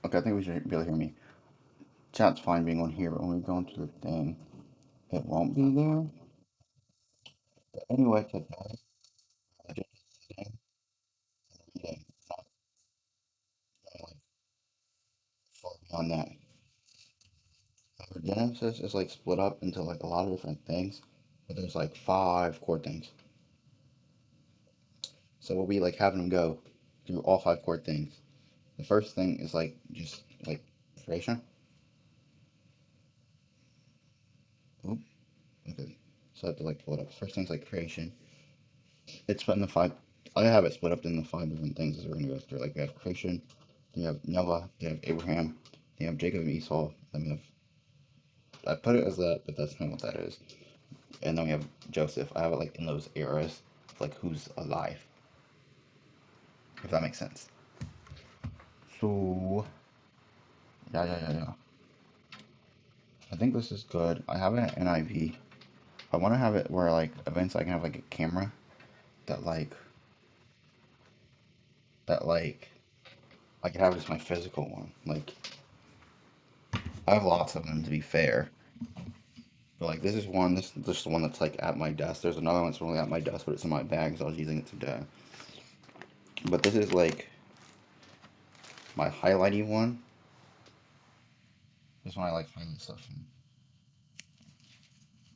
Okay, I think we should be able to hear me. Chat's fine being on here, but when we go into the thing, it won't be there. But anyway, today, I just sitting and reading, not like far beyond that. Genesis is like split up into like a lot of different things, but there's like five core things. So we'll be like having them go through all five core things. The first thing is like just like creation. Oop, okay. So I have to like pull it up. First thing's like creation. It's split into five. I have it split up into five different things as we're gonna go through. Like we have creation, then you have Noah, then you have Abraham, then you have Jacob and Esau. Then we have I put it as that, but that's not what that is. And then we have Joseph. I have it like in those eras, like who's alive, if that makes sense. So yeah. I think this is good. I have it in NIV. I want to have it where like events I can have like a camera that like I could have as my physical one. Like I have lots of them to be fair. But like this is one, this is the one that's like at my desk. There's another one that's really at my desk, but it's in my bag because I was using it today. But this is like my highlighty one. This one I like highlight stuff in.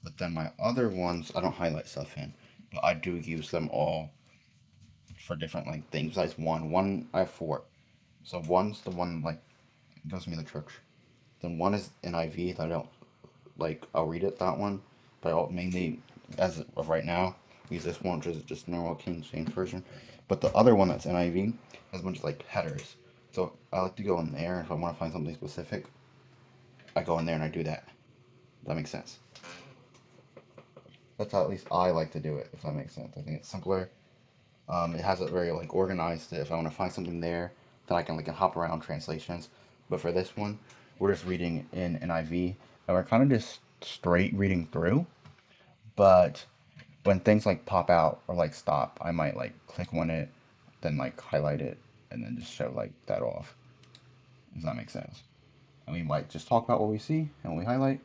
But then my other ones I don't highlight stuff in. But I do use them all for different like things. Besides one. One I have four. So one's the one like goes to me the church. Then one is NIV that I don't like I'll read it that one. But I'll mainly as of right now use this one which is just normal King James version. But the other one that's NIV has a bunch of like headers. So I like to go in there if I want to find something specific. I go in there and I do that. That makes sense. That's how at least I like to do it, if that makes sense. I think it's simpler. It has it very like organized. That if I want to find something there, then I can like hop around translations. But for this one, we're just reading in NIV, and we're kind of just straight reading through. But when things like pop out or like stop, I might like click on it, then like highlight it, and then just show like that off. Does that make sense? And we might just talk about what we see and we highlight.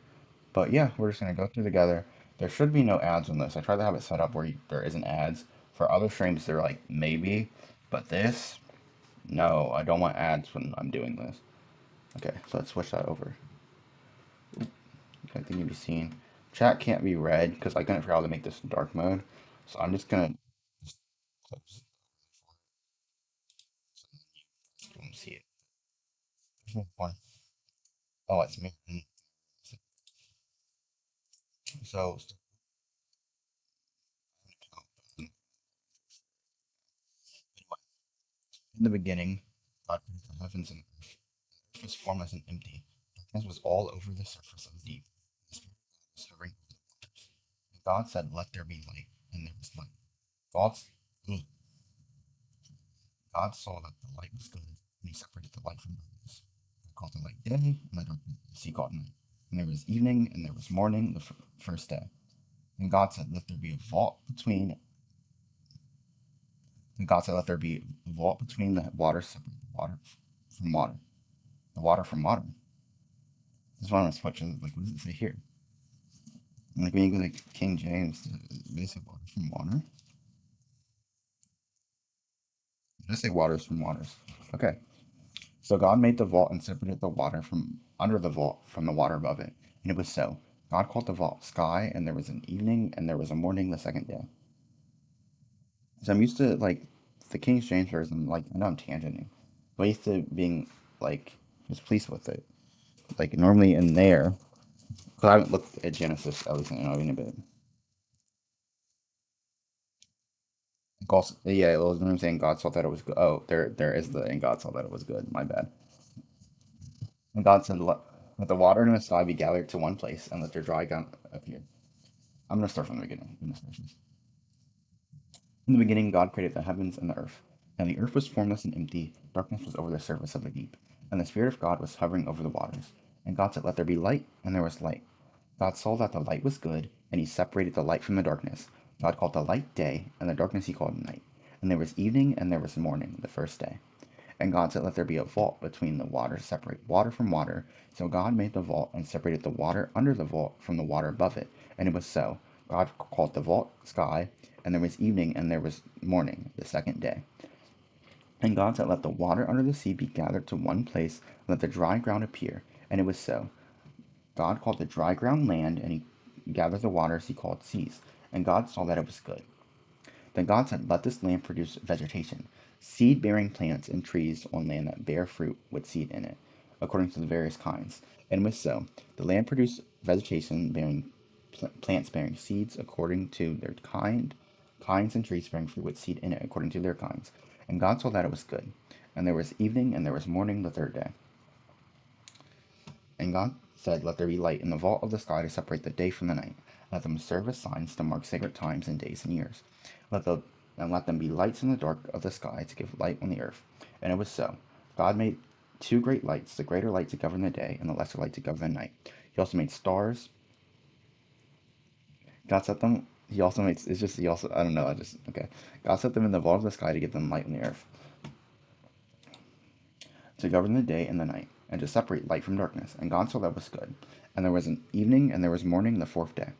But yeah, we're just gonna go through together. There should be no ads on this. I tried to have it set up where there isn't ads. For other streams, they're like maybe, but this, no, I don't want ads when I'm doing this. Okay, so let's switch that over. I think you'll be seeing. Chat can't be read because I couldn't figure out how to make this dark mode. So I'm just gonna close. So you don't see it. One. Oh, it's me. So in the beginning, God created the heavens and earth. The earth was formless and empty. Darkness was all over the surface of the deep. The Spirit of God was hovering over the waters. And God said, "Let there be light," and there was light. God, God saw that the light was good, and He separated the light from darkness. God called the light day, and the darkness He called night. And there was evening, and there was morning, the first day. And God said, "Let there be a vault between." And God said, "Let there be a vault between the waters, separate the water from water, the water from water." This is why I'm switching. Like, what does it say here? Like when you go to King James, basic water from water. Just say waters from waters. Okay. So God made the vault and separated the water from under the vault from the water above it. And it was so. God called the vault sky, and there was an evening, and there was a morning the second day. So I'm used to like the King James version. Like I know I'm tangenting, but I'm used to being like just pleased with it. Like normally in there, because I haven't looked at Genesis at least in a bit. God, yeah, it was what I'm saying. God saw that it was good. Oh, there is the and God saw that it was good. My bad. And God said, "Let the water and the sky be gathered to one place, and let their dry ground appear." I'm gonna start from the beginning. In the beginning, God created the heavens and the earth. And the earth was formless and empty. Darkness was over the surface of the deep. And the Spirit of God was hovering over the waters. And God said, "Let there be light," and there was light. God saw that the light was good, and He separated the light from the darkness. God called the light day, and the darkness He called night. And there was evening, and there was morning, the first day. And God said, let there be a vault between the waters to separate water from water. So God made the vault and separated the water under the vault from the water above it. And it was so. God called the vault sky, and there was evening and there was morning, the second day. And God said, let the water under the sea be gathered to one place, and let the dry ground appear. And it was so. God called the dry ground land, and he gathered the waters he called seas. And God saw that it was good. Then God said, let this land produce vegetation, seed bearing plants and trees on land that bear fruit with seed in it, according to the various kinds. And it was so. The land produced vegetation bearing plants bearing seeds according to their kinds, and trees bearing fruit with seed in it according to their kinds. And God saw that it was good. And there was evening and there was morning the third day. And God said, let there be light in the vault of the sky to separate the day from the night. Let them serve as signs to mark sacred times and days and years. Let the and let them be lights in the dark of the sky to give light on the earth. And it was so. God made two great lights, the greater light to govern the day, and the lesser light to govern the night. He also made stars. God set them. He also made. It's just he also. I don't know. I just okay. God set them in the vault of the sky to give them light on the earth, to govern the day and the night, and to separate light from darkness. And God saw that was good. And there was an evening, and there was morning the fourth day.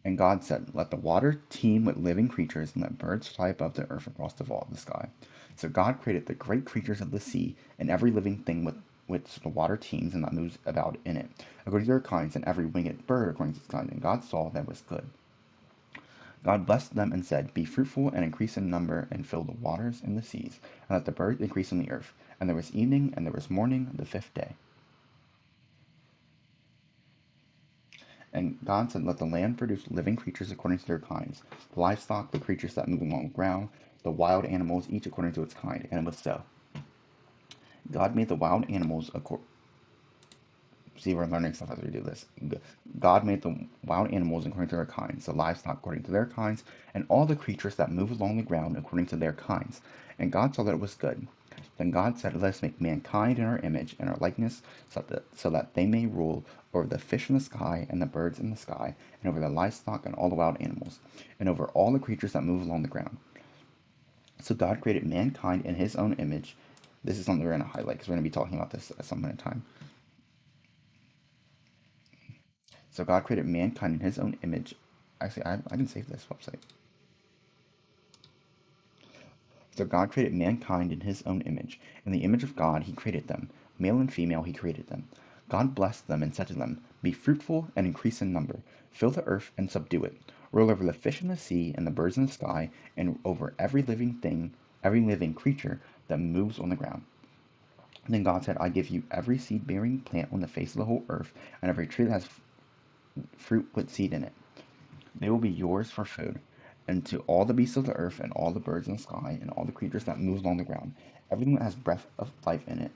And God said, let the water teem with living creatures, and let birds fly above the earth across the vault of the sky. So God created the great creatures of the sea, and every living thing with which the water teems and that moves about in it, according to their kinds, and every winged bird according to its kind. And God saw that was good. God blessed them and said, be fruitful and increase in number, and fill the waters and the seas, and let the birds increase on the earth. And there was evening, and there was morning, the fifth day. And God said, let the land produce living creatures according to their kinds, the livestock, the creatures that move along the ground, the wild animals, each according to its kind. And it was so. God made the wild animals according. See, we're learning stuff as we do this. God made the wild animals according to their kinds, the livestock according to their kinds, and all the creatures that move along the ground according to their kinds. And God saw that it was good. Then God said, let us make mankind in our image and our likeness, so that they may rule over the fish in the sky and the birds in the sky, and over the livestock and all the wild animals, and over all the creatures that move along the ground. So God created mankind in his own image. This is something we're going to highlight because we're going to be talking about this at some point in time. So God created mankind in his own image. Actually, I can save this website. So God created mankind in his own image. In the image of God, he created them. Male and female, he created them. God blessed them and said to them, be fruitful and increase in number. Fill the earth and subdue it. Rule over the fish in the sea and the birds in the sky, and over every living thing, every living creature that moves on the ground. Then God said, I give you every seed bearing plant on the face of the whole earth, and every tree that has fruit with seed in it. They will be yours for food. And to all the beasts of the earth, and all the birds in the sky, and all the creatures that move along the ground, everything that has breath of life in it,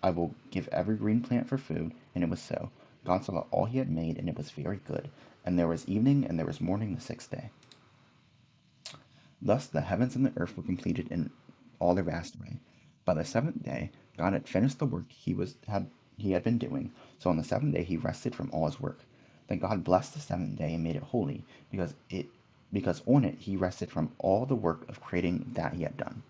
I will give every green plant for food. And it was so. God saw all he had made, and it was very good. And there was evening, and there was morning the sixth day. Thus the heavens and the earth were completed in all their vast array. By the seventh day, God had finished the work he had been doing. So on the seventh day he rested from all his work. Then God blessed the seventh day and made it holy, because on it he rested from all the work of creating that he had done.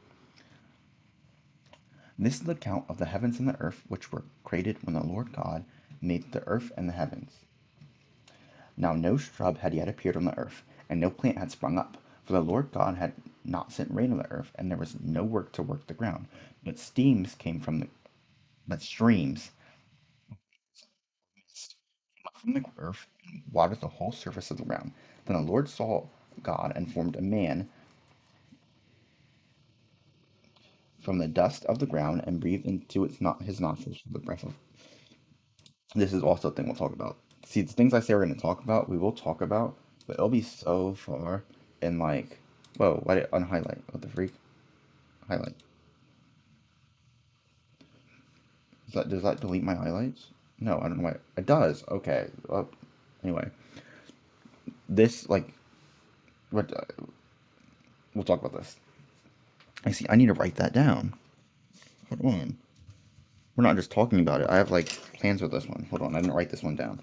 This is the account of the heavens and the earth, which were created when the Lord God made the earth and the heavens. Now no shrub had yet appeared on the earth, and no plant had sprung up, for the Lord God had not sent rain on the earth, and there was no work to work the ground. But streams came up from the earth and watered the whole surface of the ground. Then the Lord saw God and formed a man from the dust of the ground and breathed into his nostrils the breath of. This is also a thing we'll talk about. See, the things I say we're going to talk about, we will talk about, but it'll be so far in like, whoa, why did unhighlight? What the freak? Highlight. Does that delete my highlights? No, I don't know why. It does. Okay. Well, anyway, this like what we'll talk about this. I see. I need to write that down. Hold on. We're not just talking about it. I have like plans with this one. Hold on. I didn't write this one down.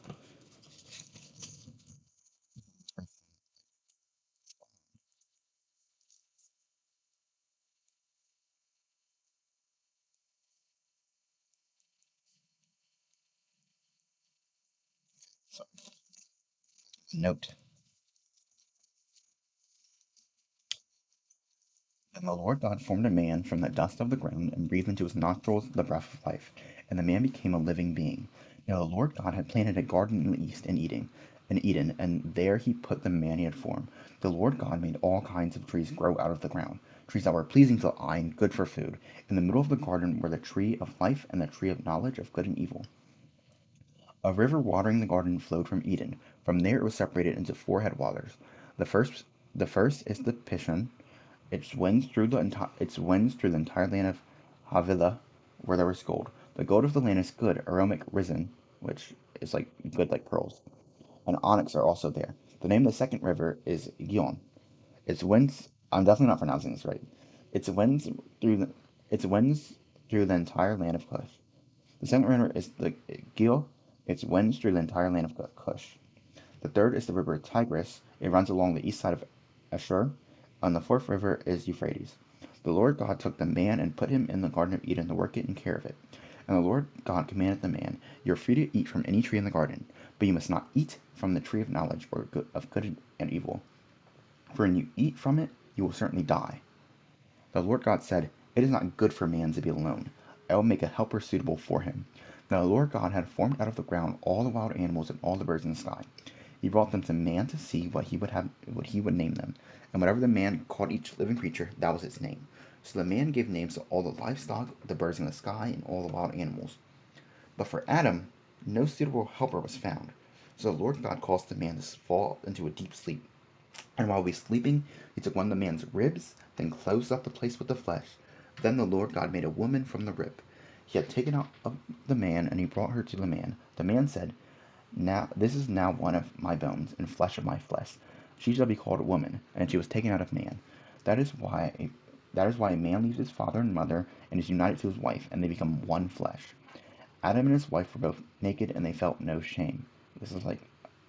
Note: Then the Lord God formed a man from the dust of the ground and breathed into his nostrils the breath of life, and the man became a living being. Now the Lord God had planted a garden in the east in Eden, and there he put the man he had formed. The Lord God made all kinds of trees grow out of the ground, trees that were pleasing to the eye and good for food. In the middle of the garden were the tree of life and the tree of knowledge of good and evil. A river watering the garden flowed from Eden. From there it was separated into four headwaters. The first, the first is the Pishon. Its winds through the entire land of Havilah, where there was gold. The gold of the land is good, aromatic resin, which is like good like pearls, and onyx are also there. The name of the second river is Gihon. Its winds, I'm definitely not pronouncing this right. Its winds through the, its winds through the entire land of Cush. The second river is the Gil. Its winds through the entire land of Cush. The third is the river Tigris. It runs along the east side of Ashur. And the fourth river is Euphrates. The Lord God took the man and put him in the Garden of Eden to work it and care of it. And the Lord God commanded the man, "You are free to eat from any tree in the garden, but you must not eat from the tree of knowledge or of good and evil. For when you eat from it, you will certainly die." The Lord God said, "It is not good for man to be alone. I will make a helper suitable for him." Now the Lord God had formed out of the ground all the wild animals and all the birds in the sky. He brought them to man to see what he would name them. And whatever the man called each living creature, that was its name. So the man gave names to all the livestock, the birds in the sky, and all the wild animals. But for Adam, no suitable helper was found. So the Lord God caused the man to fall into a deep sleep. And while he was sleeping, he took one of the man's ribs, then closed up the place with the flesh. Then the Lord God made a woman from the rib he had taken out of the man, and he brought her to the man. The man said, "Now this is now one of my bones and flesh of my flesh. She shall be called a woman, and she was taken out of man. That is why a man leaves his father and mother and is united to his wife, and they become one flesh." Adam and his wife were both naked, and they felt no shame. This is like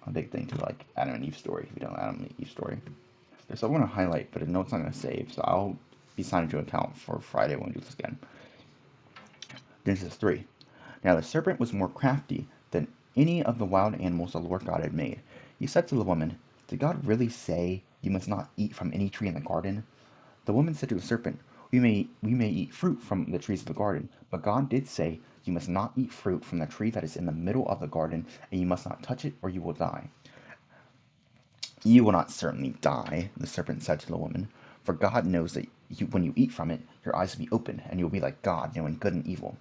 a big thing to like Adam and Eve story. If you don't know Adam and Eve story, there's something I want to highlight, but I know it's not going to save, so I'll be signing to account for Friday when we do this again. Genesis 3. Now the serpent was more crafty than any of the wild animals the Lord God had made. He said to the woman, "Did God really say you must not eat from any tree in the garden?" The woman said to the serpent, We may eat fruit from the trees of the garden, but God did say, You must not eat fruit from the tree that is in the middle of the garden, and you must not touch it, or you will die." "You will not certainly die," the serpent said to the woman, "for God knows that when you eat from it, your eyes will be opened, and you will be like God, knowing good and evil."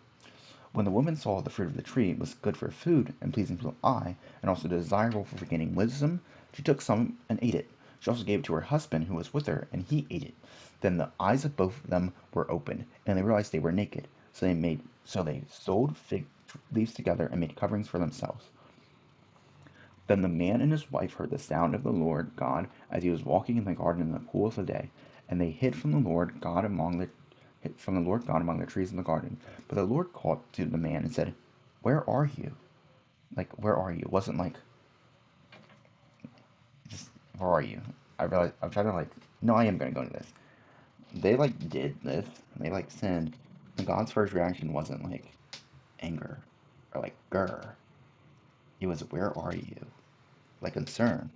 When the woman saw the fruit of the tree was good for food and pleasing to the eye, and also desirable for gaining wisdom, she took some and ate it. She also gave it to her husband who was with her, and he ate it. Then the eyes of both of them were opened, and they realized they were naked. So they sewed fig leaves together and made coverings for themselves. Then the man and his wife heard the sound of the Lord God as he was walking in the garden in the cool of the day, and they hid from the Lord God among the trees in the garden. But the Lord called to the man and said, "Where are you?" Like, where are you? It wasn't like just where are you? I realized I'm trying to like no, I am gonna go into this. They like did this. They like sinned. And God's first reaction wasn't like anger or like grr. It was, "Where are you?" Like concern.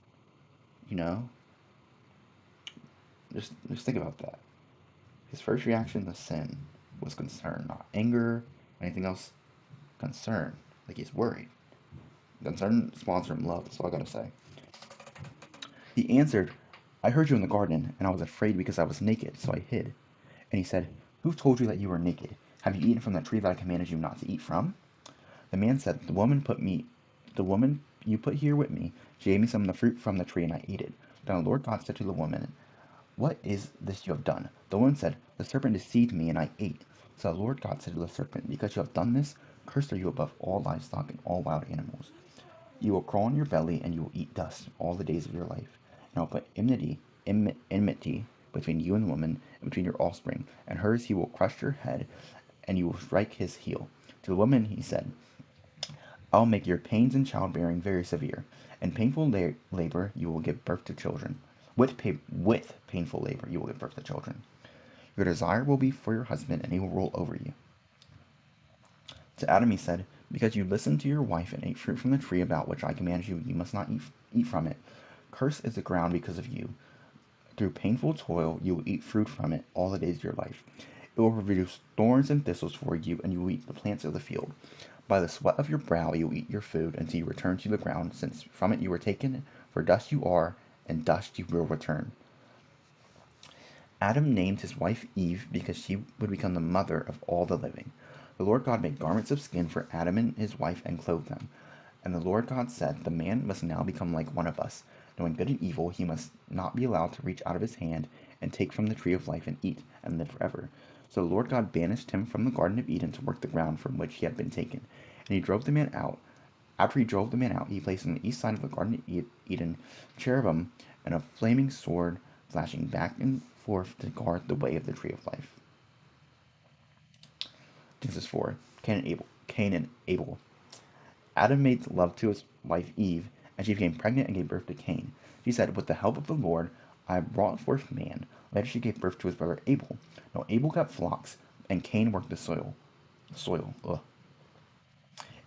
You know? Just think about that. His first reaction to sin was concern, not anger, anything else. Concern. Like he's worried. Concern spawns from love, that's all I gotta say. He answered, "I heard you in the garden, and I was afraid because I was naked, so I hid." And he said, "Who told you that you were naked? Have you eaten from the tree that I commanded you not to eat from?" The man said, The woman you put here with me, she gave me some of the fruit from the tree, and I ate it." Then the Lord God said to the woman, "What is this you have done?" The woman said, "The serpent deceived me, and I ate." So the Lord God said to the serpent, "Because you have done this, cursed are you above all livestock and all wild animals. You will crawl on your belly, and you will eat dust all the days of your life. And I will put enmity between you and the woman, and between your offspring and hers. He will crush your head, and you will strike his heel." To the woman he said, "I will make your pains in childbearing very severe. In painful labor you will give birth to children. With painful labor you will give birth to children. Your desire will be for your husband, and he will rule over you." To Adam he said, "Because you listened to your wife and ate fruit from the tree about which I commanded you, you must not eat from it. Cursed is the ground because of you. Through painful toil you will eat fruit from it all the days of your life. It will produce thorns and thistles for you, and you will eat the plants of the field. By the sweat of your brow you will eat your food until you return to the ground, since from it you were taken, for dust you are, and dust you will return. Adam named his wife Eve because she would become the mother of all the living. The Lord God made garments of skin for Adam and his wife and clothed them. And the Lord God said, the man must now become like one of us, knowing good and evil. He must not be allowed to reach out of his hand and take from the tree of life and eat and live forever. So the Lord God banished him from the Garden of Eden to work the ground from which he had been taken. And he drove the man out. After he drove the man out, he placed on the east side of the Garden of Eden cherubim and a flaming sword flashing back and forth to guard the way of the tree of life. Genesis 4. Cain and Abel. Adam made love to his wife Eve, and she became pregnant and gave birth to Cain. She said, with the help of the Lord, I have brought forth man. Later she gave birth to his brother Abel. Now Abel got flocks, and Cain worked the soil. Ugh.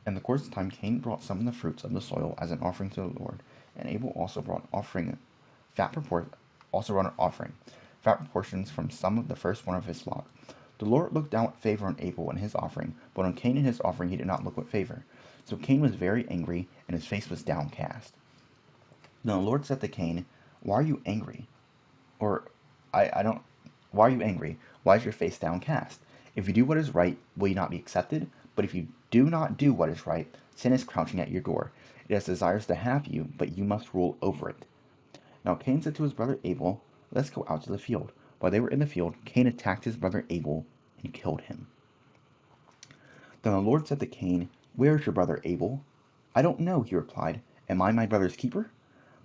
In the course of time, Cain brought some of the fruits of the soil as an offering to the Lord, and Abel also brought fat offering, fat proportions from some of the firstborn of his flock. The Lord looked down with favor on Abel and his offering, but on Cain and his offering he did not look with favor. So Cain was very angry, and his face was downcast. Then the Lord said to Cain, why are you angry? Or, I don't, why are you angry? Why is your face downcast? If you do what is right, will you not be accepted? But if you do not do what is right, sin is crouching at your door. It has desires to have you, but you must rule over it. Now Cain said to his brother Abel, let's go out to the field. While they were in the field, Cain attacked his brother Abel and killed him. Then the Lord said to Cain, where is your brother Abel? I don't know, he replied. Am I my brother's keeper?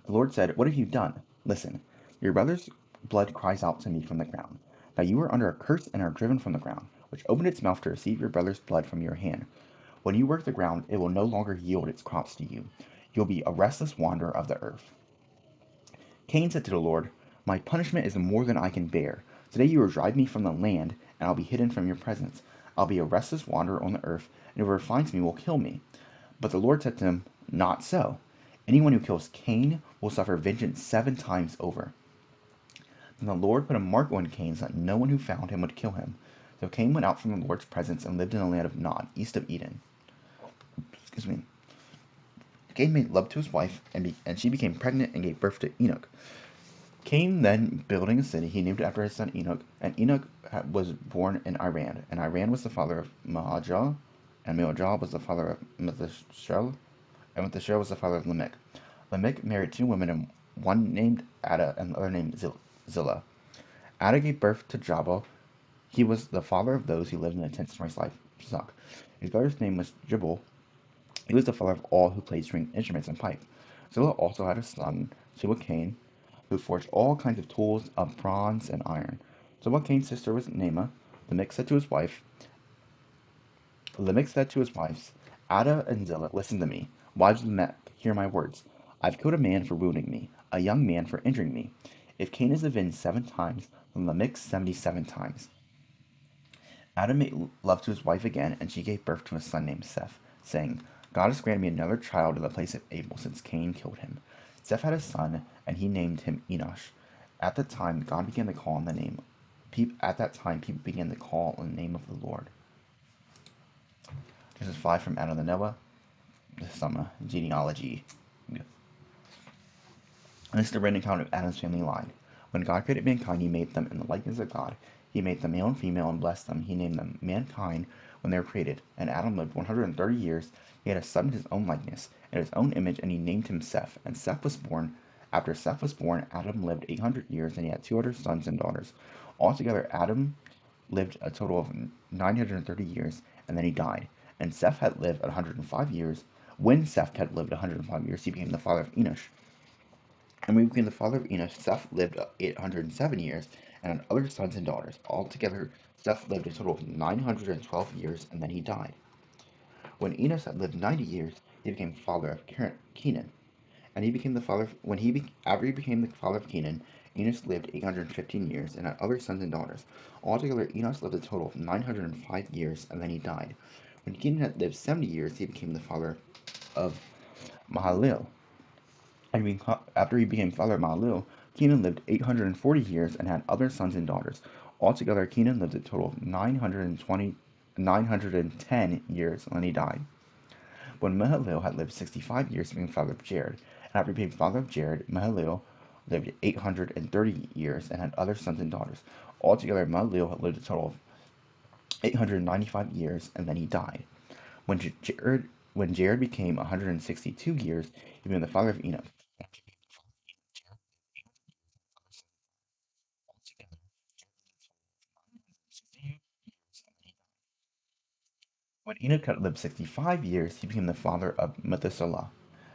The Lord said, what have you done? Listen, your brother's blood cries out to me from the ground. Now you are under a curse and are driven from the ground, which opened its mouth to receive your brother's blood from your hand. When you work the ground, it will no longer yield its crops to you. You'll be a restless wanderer of the earth. Cain said to the Lord, my punishment is more than I can bear. Today you will drive me from the land, and I'll be hidden from your presence. I'll be a restless wanderer on the earth, and whoever finds me will kill me. But the Lord said to him, not so. Anyone who kills Cain will suffer vengeance 7 times over. Then the Lord put a mark on Cain so that no one who found him would kill him. So Cain went out from the Lord's presence and lived in the land of Nod, east of Eden. Cain made love to his wife, and she became pregnant and gave birth to Enoch. Cain then, building a city, he named it after his son Enoch, and Enoch was born in Iran, and Iran was the father of Mahajah, and Mahajah was the father of Methuselah, and Methuselah was the father of Lamech. Lamech married 2 women, and one named Ada and the other named Zillah. Ada gave birth to Jabal. He was the father of those who lived in the tents of his livestock. His brother's name was Jibal. He was the father of all who played string instruments and pipe. Zillah also had a son, Suachain, who forged all kinds of tools of bronze and iron. Suachain's sister was Naamah. Lamech said to his wives, Ada and Zillah, listen to me. Wives of Lamech, hear my words. I've killed a man for wounding me, a young man for injuring me. If Cain is avenged 7 times, then Lamech 77 times. Adam made love to his wife again, and she gave birth to a son named Seth, saying, God has granted me another child in the place of Abel, since Cain killed him. Seth had a son, and he named him Enosh. At that time, God began to call on the name. At that time, people began to call on the name of the Lord. This is 5 from Adam and Noah. This is some genealogy. And this is the written account of Adam's family line. When God created mankind, he made them in the likeness of God. He made them male and female and blessed them. He named them mankind when they were created. And Adam lived 130 years. He had a son in his own likeness, in his own image, and he named him Seth. And Seth was born. After Seth was born, Adam lived 800 years, and he had 2 other sons and daughters. Altogether, Adam lived a total of 930 years, and then he died. And Seth had lived 105 years. When Seth had lived 105 years, he became the father of Enosh. And when he became the father of Enosh, Seth lived 807 years and had other sons and daughters. Altogether, Seth lived a total of 912 years, and then he died. When Enos had lived 90 years, he became father of Kenan. And he became the father of, after he became the father of Kenan, Enos lived 815 years and had other sons and daughters. Altogether, Enos lived a total of 905 years, and then he died. When Kenan had lived 70 years, he became the father of Mahalalel. After he became father of Mahalalel, Kenan lived 840 years and had other sons and daughters. Altogether, Kenan lived a total of 910 years when he died. When Mahalalel had lived 65 years, he became father of Jared. And after he became father of Jared, Mahalalel lived 830 years and had other sons and daughters. Altogether, Mahalalel had lived a total of 895 years, and then he died. When Jared became 162 years, he became the father of Enoch. When Enoch had lived 65 years, he became the father of Methuselah.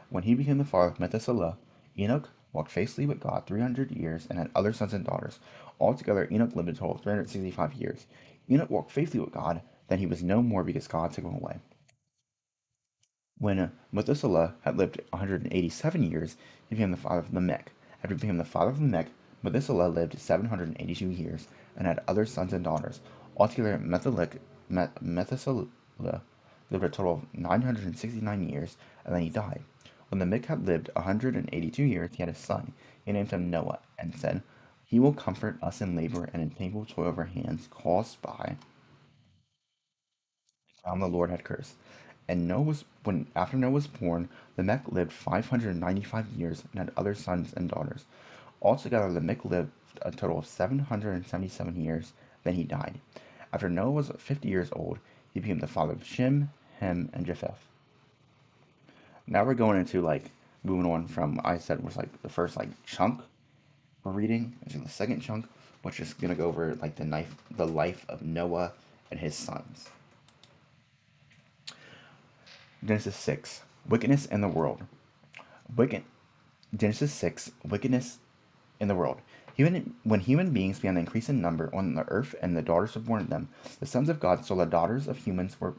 When he became the father of Methuselah, Enoch walked faithfully with God 300 years and had other sons and daughters. Altogether, Enoch lived a total of 365 years. Enoch walked faithfully with God, then he was no more because God took him away. When Methuselah had lived 187 years, he became the father of Lamech. After he became the father of Lamech, Methuselah lived 782 years and had other sons and daughters. Altogether, Methuselah lived a total of 969 years, and then he died. When Lamech had lived 182 years, he had a son. He named him Noah, and said, "He will comfort us in labor and in painful toil of our hands, caused by the Lord had cursed." And Noah was when after Noah was born, Lamech lived 595 years and had other sons and daughters. Altogether, Lamech lived a total of 777 years. Then he died. After Noah was 50 years old, he became the father of Shem, Ham, and Japheth. Now we're going into moving on from I said was the first chunk we're reading into the second chunk, which is gonna go over the life of Noah and his sons. Genesis 6, wickedness in the world. Wicked Genesis 6, wickedness in the world. When human beings began to increase in number on the earth and the daughters were born to them, the sons of God saw that the daughters of humans were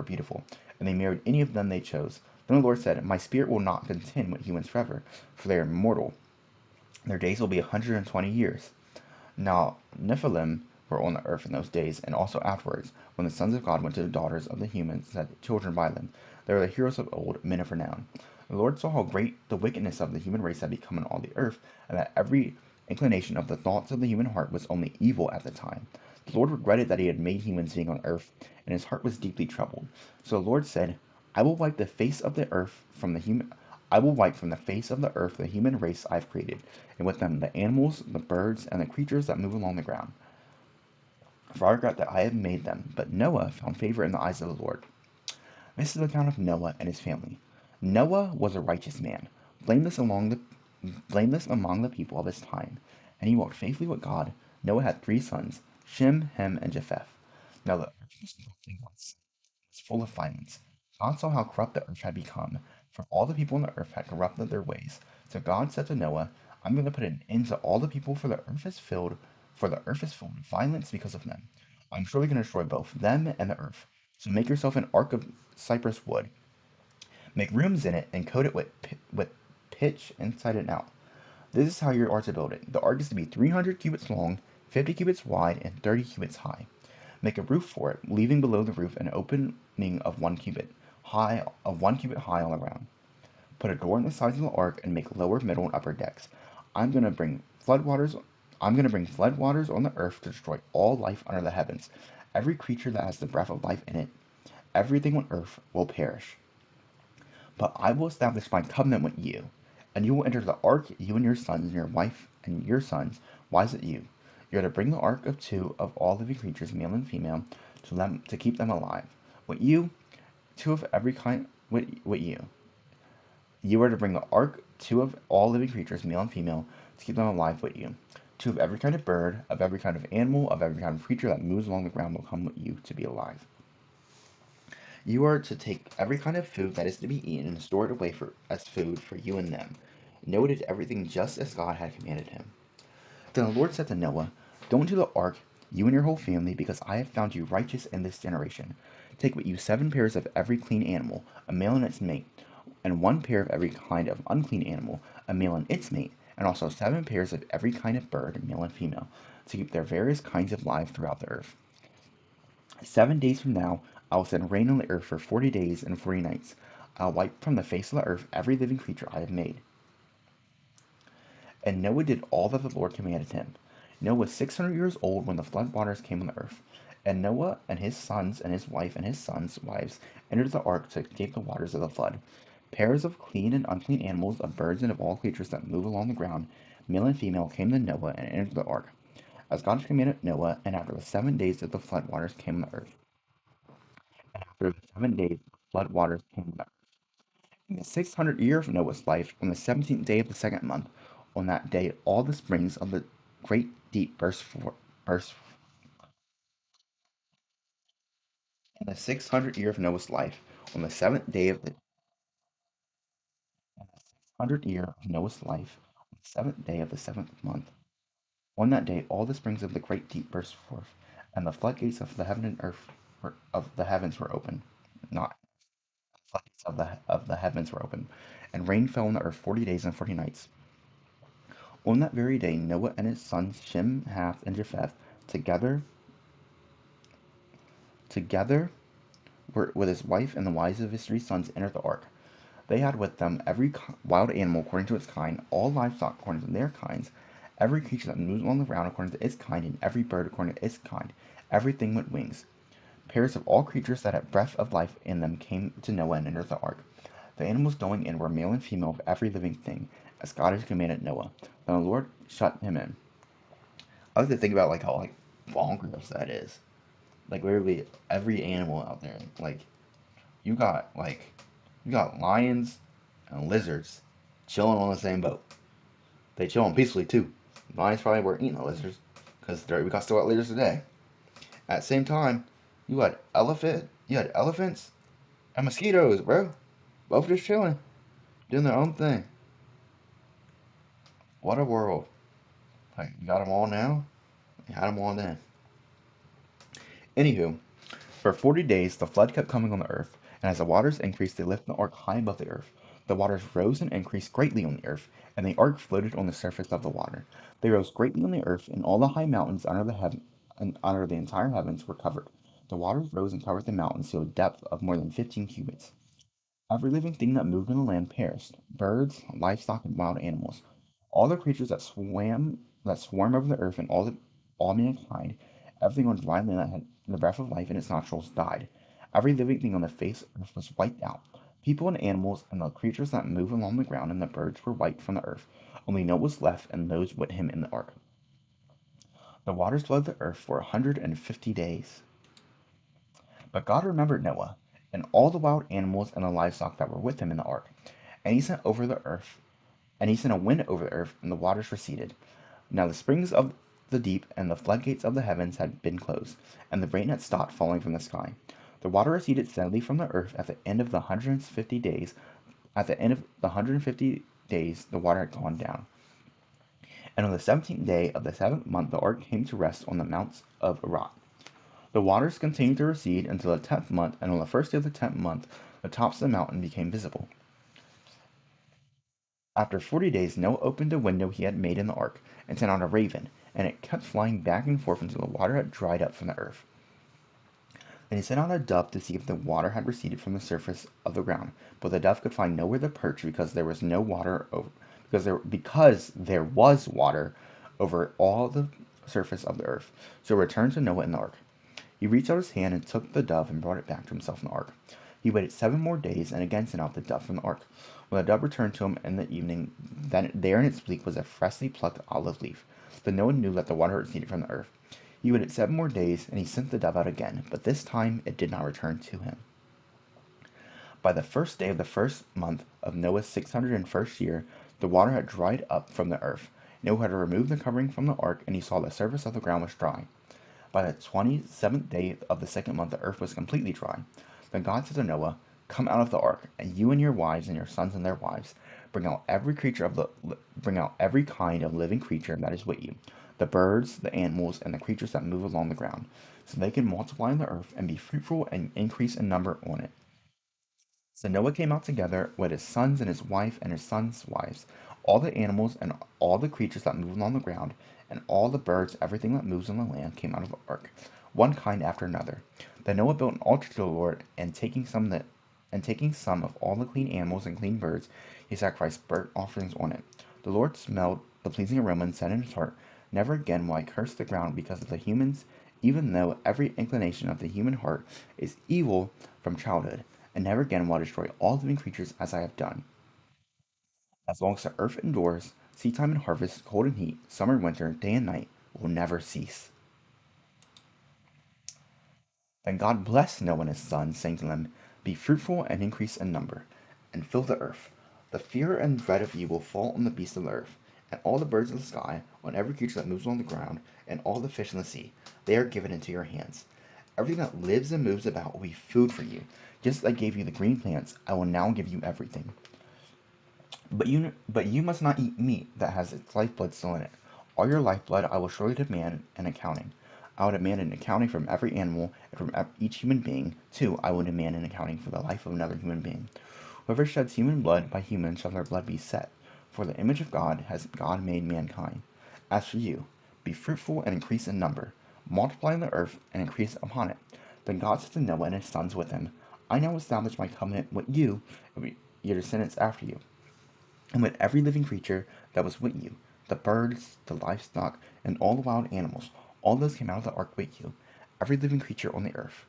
beautiful, and they married any of them they chose. Then the Lord said, "My spirit will not contend with humans forever, for they are mortal. Their days will be 120 years." Now Nephilim were on the earth in those days, and also afterwards, when the sons of God went to the daughters of the humans and had children by them. They were the heroes of old, men of renown. The Lord saw how great the wickedness of the human race had become on all the earth, and that every inclination of the thoughts of the human heart was only evil at the time. The Lord regretted that he had made humans being on earth, and his heart was deeply troubled. So the Lord said, "I will wipe the face of the earth from the human I will wipe from the face of the earth the human race I have created, and with them the animals, the birds, and the creatures that move along the ground. For I regret that I have made them." But Noah found favor in the eyes of the Lord. This is the account of Noah and his family. Noah was a righteous man, blameless blameless among the people of his time, and he walked faithfully with God. Noah had 3 sons, Shem, Ham, and Japheth. Now the earth was corrupt in God's sight. It was full of violence. God saw how corrupt the earth had become, for all the people on the earth had corrupted their ways. So God said to Noah, "I'm going to put an end to all the people, for the earth is filled with violence because of them. I'm surely going to destroy both them and the earth. So make yourself an ark of cypress wood. Make rooms in it and coat it with pitch inside and out. This is how you are to build it. The ark is to be 300 cubits long, 50 cubits wide, and 30 cubits high. Make a roof for it, leaving below the roof an opening of 1 cubit high all around. Put a door on the sides of the ark and make lower, middle, and upper decks. I'm going to bring floodwaters. I'm going to bring floodwaters on the earth to destroy all life under the heavens. Every creature that has the breath of life in it, everything on earth will perish. But I will establish my covenant with you, and you will enter the ark, you and your sons, and your wife and your sons, wives at you. You are to bring the ark of 2 of all living creatures, male and female, to keep them alive. With you, 2 of every kind. With you, you are to bring the ark, 2 of all living creatures, male and female, to keep them alive with you. 2 of every kind of bird, of every kind of animal, of every kind of creature that moves along the ground will come with you to be alive. You are to take every kind of food that is to be eaten and store it away as food for you and them. Noah did everything just as God had commanded him. Then the Lord said to Noah, "Go into the ark, you and your whole family, because I have found you righteous in this generation. Take with you 7 pairs of every clean animal, a male and its mate, and 1 pair of every kind of unclean animal, a male and its mate, and also 7 pairs of every kind of bird, male and female, to keep their various kinds of life throughout the earth. 7 days from now, I will send rain on the earth for 40 days and 40 nights. I'll wipe from the face of the earth every living creature I have made. And Noah did all that the Lord commanded him. Noah was 600 years old when the flood waters came on the earth. And Noah and his sons and his wife and his sons' wives entered the ark to escape the waters of the flood. Pairs of clean and unclean animals, of birds and of all creatures that move along the ground, male and female, came to Noah and entered the ark, as God commanded Noah. And after the 7 days that the flood waters came on the earth, after the 7 days the flood waters came on the earth. In the 600th year of Noah's life, on the 17th day of the second month, on that day all the springs of the great deep burst. In the 600th year of Noah's life, on the seventh day of the 600th year of Noah's life, on the seventh day of the seventh month, on that day all the springs of the great deep burst forth, and the floodgates of the heaven and earth of the heavens were open. Not floodgates of the heavens were open, and rain fell on the earth 40 days and 40 nights. On that very day, Noah and his sons Shem, Ham, and Japheth, together were with his wife and the wives of his 3 sons, entered the ark. They had with them every wild animal according to its kind, all livestock according to their kinds, every creature that moves along the ground according to its kind, and every bird according to its kind, everything with wings. Pairs of all creatures that had breath of life in them came to Noah and entered the ark. The animals going in were male and female of every living thing, as God had commanded Noah. Then the Lord shut him in. I like to think about like how like bonkers that is. Like literally every animal out there. Like you got like you got lions and lizards chilling on the same boat. They chilling peacefully too. Lions probably weren't eating the lizards because we got still got lizards today. At the same time, you had elephants and mosquitoes, bro. Both just chilling, doing their own thing. What a world! Like you got them all now. You had them all then. Anywho, for 40 days the flood kept coming on the earth, and as the waters increased, they lifted the ark high above the earth. The waters rose and increased greatly on the earth, and the ark floated on the surface of the water. They rose greatly on the earth, and all the high mountains under the heaven and under the entire heavens were covered. The waters rose and covered the mountains to a depth of more than 15 cubits. Every living thing that moved on the land perished: birds, livestock, and wild animals. All the creatures that swarm over the earth, and all mankind, everything on dry land that had the breath of life in its nostrils died. Every living thing on the face of the earth was wiped out. People and animals, and the creatures that move along the ground, and the birds were wiped from the earth. Only Noah was left, and those with him in the ark. The waters flooded the earth for 150 days. But God remembered Noah, and all the wild animals and the livestock that were with him in the ark. And he sent over the earth, and he sent a wind over the earth, and the waters receded. Now the springs of the deep and the floodgates of the heavens had been closed, and the rain had stopped falling from the sky. The water receded steadily from the earth at the end of the 150 days. At the end of the 150 days, the water had gone down. And on the 17th day of the seventh month, the ark came to rest on the mounts of Ararat. The waters continued to recede until the 10th month, and on the first day of the 10th month, the tops of the mountain became visible. After 40 days, Noah opened a window he had made in the ark, and sent out a raven, and it kept flying back and forth until the water had dried up from the earth. Then he sent out a dove to see if the water had receded from the surface of the ground, but the dove could find nowhere to perch because there was no water over because there was water over all the surface of the earth. So it returned to Noah in the ark. He reached out his hand and took the dove and brought it back to himself in the ark. He waited 7 more days and again sent out the dove from the ark. When the dove returned to him in the evening, then there in its beak was a freshly plucked olive leaf. Then Noah knew that the water had receded from the earth. He waited 7 more days, and he sent the dove out again, but this time it did not return to him. By the first day of the first month of Noah's 601st year, the water had dried up from the earth. Noah had removed the covering from the ark, and he saw the surface of the ground was dry. By the 27th day of the second month, the earth was completely dry. Then God said to Noah, "Come out of the ark, and you and your wives and your sons and their wives. Bring out every kind of living creature that is with you, the birds, the animals, and the creatures that move along the ground, so they can multiply on the earth and be fruitful and increase in number on it." So Noah came out together with his sons and his wife and his sons' wives, all the animals and all the creatures that move along the ground, and all the birds, everything that moves on the land, came out of the ark, one kind after another. Then Noah built an altar to the Lord, and taking some And taking some of all the clean animals and clean birds, he sacrificed burnt offerings on it. The Lord smelled the pleasing aroma and said in his heart, Never again will I curse the ground because of the humans, even though every inclination of the human heart is evil from childhood, and never again will I destroy all living creatures as I have done. As long as the earth endures, seedtime and harvest, cold and heat, summer and winter, day and night will never cease. Then God blessed Noah and his sons, saying to them, Be fruitful and increase in number, and fill the earth. The fear and dread of you will fall on the beasts of the earth, and all the birds of the sky, on every creature that moves on the ground, and all the fish in the sea. They are given into your hands. Everything that lives and moves about will be food for you. Just as I gave you the green plants, I will now give you everything. But you must not eat meat that has its lifeblood still in it. All your lifeblood I will surely demand an accounting. I will demand an accounting from every animal and from each human being. Too, I will demand an accounting for the life of another human being. Whoever sheds human blood, by human shall their blood be set. For the image of God has God made mankind. As for you, be fruitful and increase in number. Multiply in the earth and increase upon it. Then God said to Noah and his sons with him, I now establish my covenant with you and your descendants after you and with every living creature that was with you, the birds, the livestock, and all the wild animals. All those came out of the ark with you, every living creature on the earth.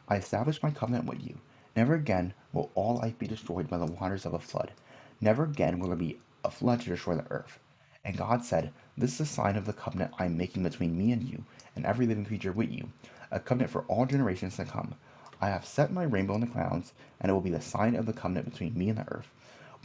I establish my covenant with you. Never again will all life be destroyed by the waters of a flood. Never again will there be a flood to destroy the earth. And God said, This is a sign of the covenant I am making between me and you, and every living creature with you, a covenant for all generations to come. I have set my rainbow in the clouds, and it will be the sign of the covenant between me and the earth.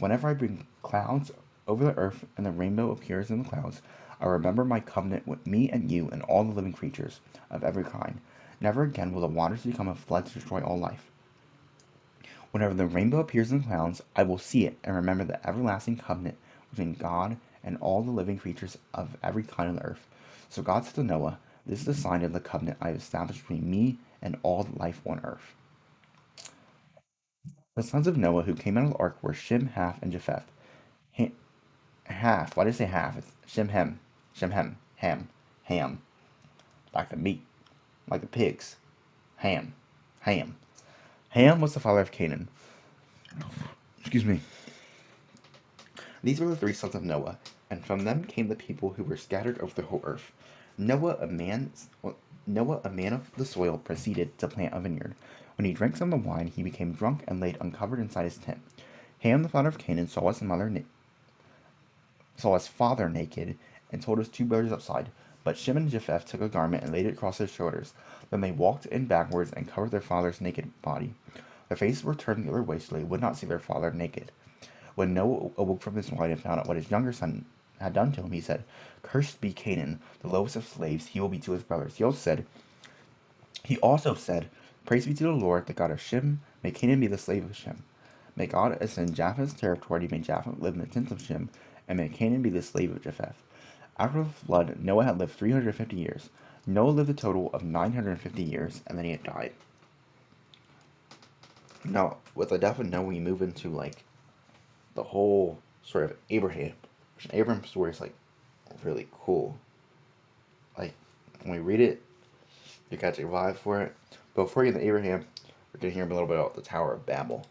Whenever I bring clouds over the earth and the rainbow appears in the clouds, I remember my covenant with me and you and all the living creatures of every kind. Never again will the waters become a flood to destroy all life. Whenever the rainbow appears in the clouds, I will see it and remember the everlasting covenant between God and all the living creatures of every kind on the earth. So God said to Noah, This is the sign of the covenant I have established between me and all life on earth. The sons of Noah who came out of the ark were Shem, Haf, and Japheth. Ha- Half. Why did I say half? It's Shem, Ham, Ham. Like the meat, like the pigs. Ham, Ham. Ham was the father of Canaan. Excuse me. These were the three sons of Noah, and from them came the people who were scattered over the whole earth. Noah, a man, Noah, a man of the soil, proceeded to plant a vineyard. When he drank some of the wine, he became drunk and laid uncovered inside his tent. Ham, the father of Canaan, saw his father naked, and told his two brothers outside. But Shem and Japheth took a garment and laid it across their shoulders. Then they walked in backwards and covered their father's naked body. Their faces were turned the other way so they would not see their father naked. When Noah awoke from his wine and found out what his younger son had done to him, he said, Cursed be Canaan, the lowest of slaves, he will be to his brothers. He also said, Praise be to the Lord, the God of Shem, may Canaan be the slave of Shem. May God ascend Japheth's territory, may Japheth live in the tents of Shem, and may Canaan be the slave of Japheth. After the flood, Noah had lived 350 years. Noah lived a total of 950 years, and then he had died. Now, with the death of Noah, we move into like the whole sort of Abraham. Abraham's story is like really cool. Like when we read it, you catch a vibe for it. But before we get to Abraham, we're gonna hear a little bit about the Tower of Babel.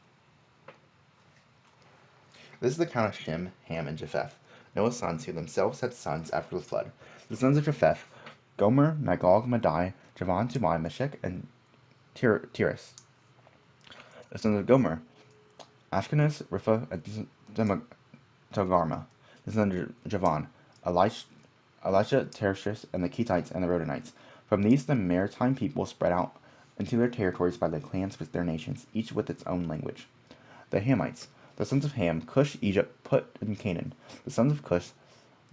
This is the account of Shem, Ham, and Japheth, Noah's sons, who themselves had sons after the flood. The sons of Japheth: Gomer, Magog, Madai, Javan, Tubal, Meshech, and Tiras. The sons of Gomer: Ashkenaz, Ripha, and Togarma. The sons of Javan: Elisha, Tarshish, and the Kettites and the Rodanites. From these the maritime people spread out into their territories by the clans with their nations, each with its own language. The Hamites. The sons of Ham: Cush, Egypt, Put, and Canaan. The sons of Cush: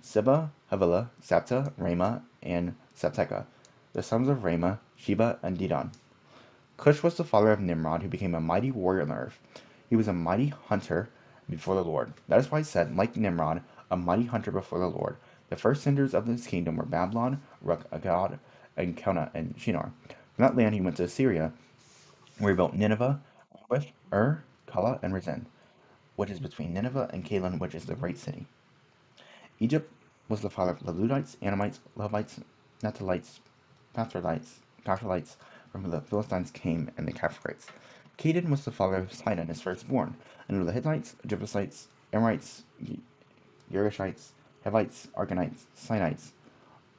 Seba, Havilah, Sabta, Ramah, and Sabteca. The sons of Ramah: Sheba and Dedan. Cush was the father of Nimrod, who became a mighty warrior on the earth. He was a mighty hunter before the Lord. That is why he said, like Nimrod, a mighty hunter before the Lord. The first centers of his kingdom were Babylon, Ruk, Agad, and Kelna, and Shinar. From that land he went to Assyria, where he built Nineveh, with Kala, and Rezin, which is between Nineveh and Calan, which is the great city. Egypt was the father of the Ludites, Anamites, Levites, Netalites, Pathrites, from whom the Philistines came, and the Caphtorites. Cadon was the father of Sidon, his firstborn, and of the Hittites, Jebusites, Amorites, Yerishites, Hivites, Argonites, Sinites,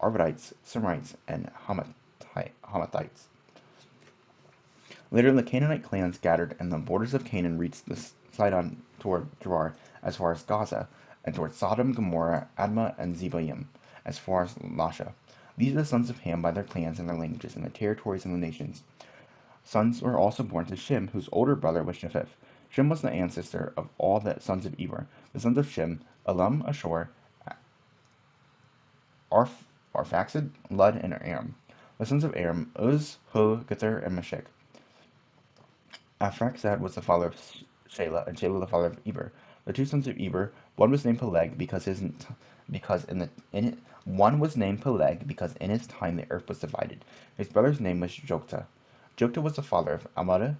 Arvadites, Semirites, and Hamathites. Later, the Canaanite clans scattered, and the borders of Canaan reached the Sidon toward Gerar as far as Gaza, and toward Sodom, Gomorrah, Admah, and Zeboim as far as Lasha. These are the sons of Ham by their clans and their languages, and their territories and the nations. Sons were also born to Shem, whose older brother was Japheth. Shem was the ancestor of all the sons of Eber. The sons of Shem: Elam, Ashur, Arphaxad, Lud, and Aram. The sons of Aram: Uz, Hu, Gether, and Meshech. Arphaxad was the father of Shelah, and Shelah the father of Eber. The two sons of Eber: one was named Peleg because in his time the earth was divided. His brother's name was Jokta. Jokta was the father of Amada,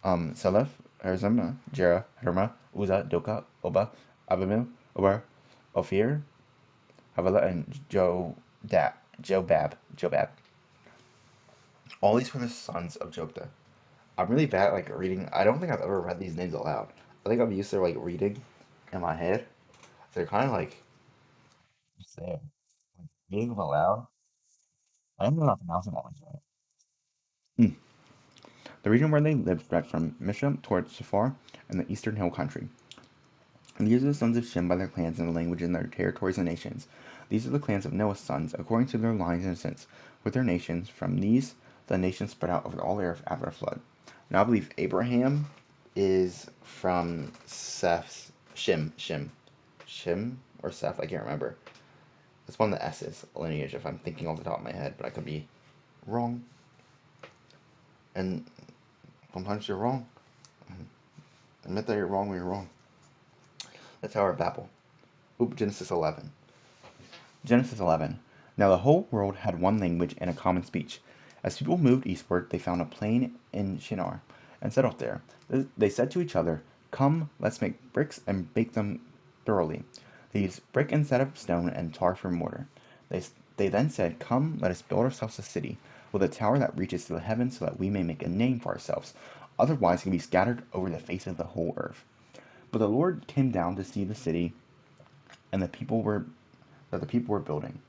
Selef, Arzema, Jera, Herma, Uzzah, Doka, Oba, Abimil, Ober, Ophir, Havilah, and Jobab. All these were the sons of Jokta. I'm really bad at like reading. I don't think I've ever read these names aloud. I think I'm used to like reading in my head. So they're kind of like just there. Like, reading them aloud. I am not pronouncing all these right. Mm. The region where they lived stretched from Mishra towards Safar and the eastern hill country. And these are the sons of Shem by their clans and the language and their territories and nations. These are the clans of Noah's sons, according to their lines and descents, with their nations. From these, the nations spread out over all the earth after the flood. Now I believe Abraham is from Seth's Shem or Seth. I can't remember. It's one of the S's lineage. If I'm thinking off the top of my head, but I could be wrong. And sometimes you're wrong. Admit that you're wrong when you're wrong. The Tower of Babel. Genesis 11. Genesis 11. Now the whole world had one language and a common speech. As people moved eastward, they found a plain in Shinar and settled there. They said to each other, "Come, let's make bricks and bake them thoroughly." They used brick instead of stone and tar for mortar. They then said, "Come, let us build ourselves a city with a tower that reaches to the heavens so that we may make a name for ourselves. Otherwise, we can be scattered over the face of the whole earth." But the Lord came down to see the city and the people were building.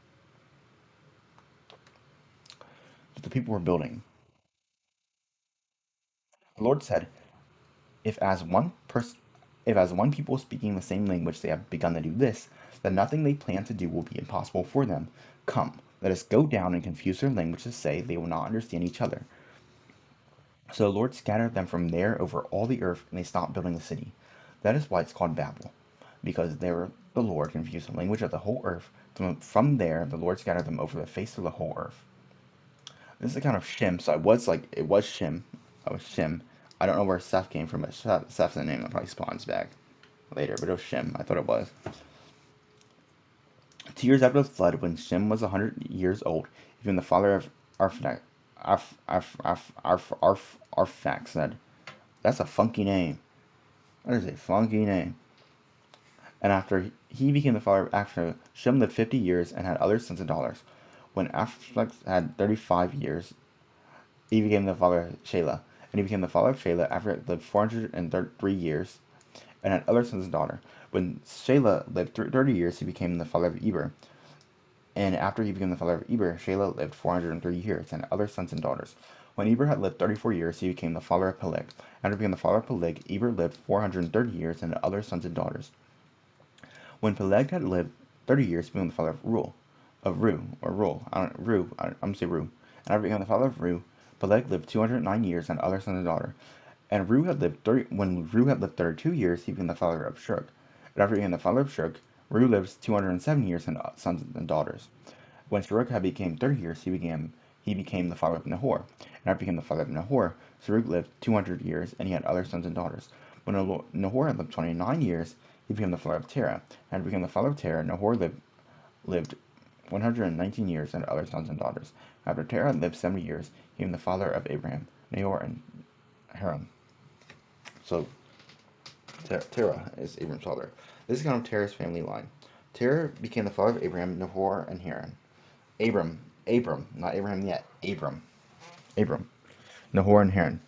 That the people were building. The Lord said, "If as one person, if as one people speaking the same language they have begun to do this, then nothing they plan to do will be impossible for them. Come, let us go down and confuse their language to say they will not understand each other." So the Lord scattered them from there over all the earth, and they stopped building the city. That is why it's called Babel, because there the Lord confused the language of the whole earth. From there, the Lord scattered them over the face of the whole earth. This is the account of Shem. So it was Shem. I was Shem. I don't know where Seth came from, but Seth's the name that probably spawns back later. But it was Shem. I thought it was. 2 years after the flood, when Shem was 100 years old, he became the father of Arphaxad. That's a funky name. That is a funky name. And after he became the father of Arphaxad, Shem lived 50 years and had other sons and daughters. When Arphaxad had 35 years, he became the father of Shelah. And he became the father of Shelah after he lived 403 years and had other sons and daughters. When Shelah lived 30 years, he became the father of Eber. And after he became the father of Eber, Shelah lived 403 years and had other sons and daughters. When Eber had lived 34 years, he became the father of Peleg. After becoming the father of Peleg, Eber lived 430 years and had other sons and daughters. When Peleg had lived 30 years, he became the father of Reuel. I'm gonna say Ru. And after becoming the father of Ru, Peleg lived 209 years and other sons and daughters. And when Ru had lived 32 years, he became the father of Shurk. And after becoming the father of Shurk, Ru lived 207 years and sons and daughters. When Shuruk had became 30 years, he became the father of Nahor. And after became the father of Nahor, Shuruk lived 200 years, and he had other sons and daughters. When Nahor had lived 29 years, he became the father of Terah. And after became the father of Terah, Nahor lived 119 years and other sons and daughters. After Terah lived 70 years, he became the father of Abraham, Nahor, and Haran. So Terah is Abraham's father. This is kind of Terah's family line. Terah became the father of Abraham, Nahor, and Haran. Abram, not Abraham yet. Abram, Nahor, and Haran.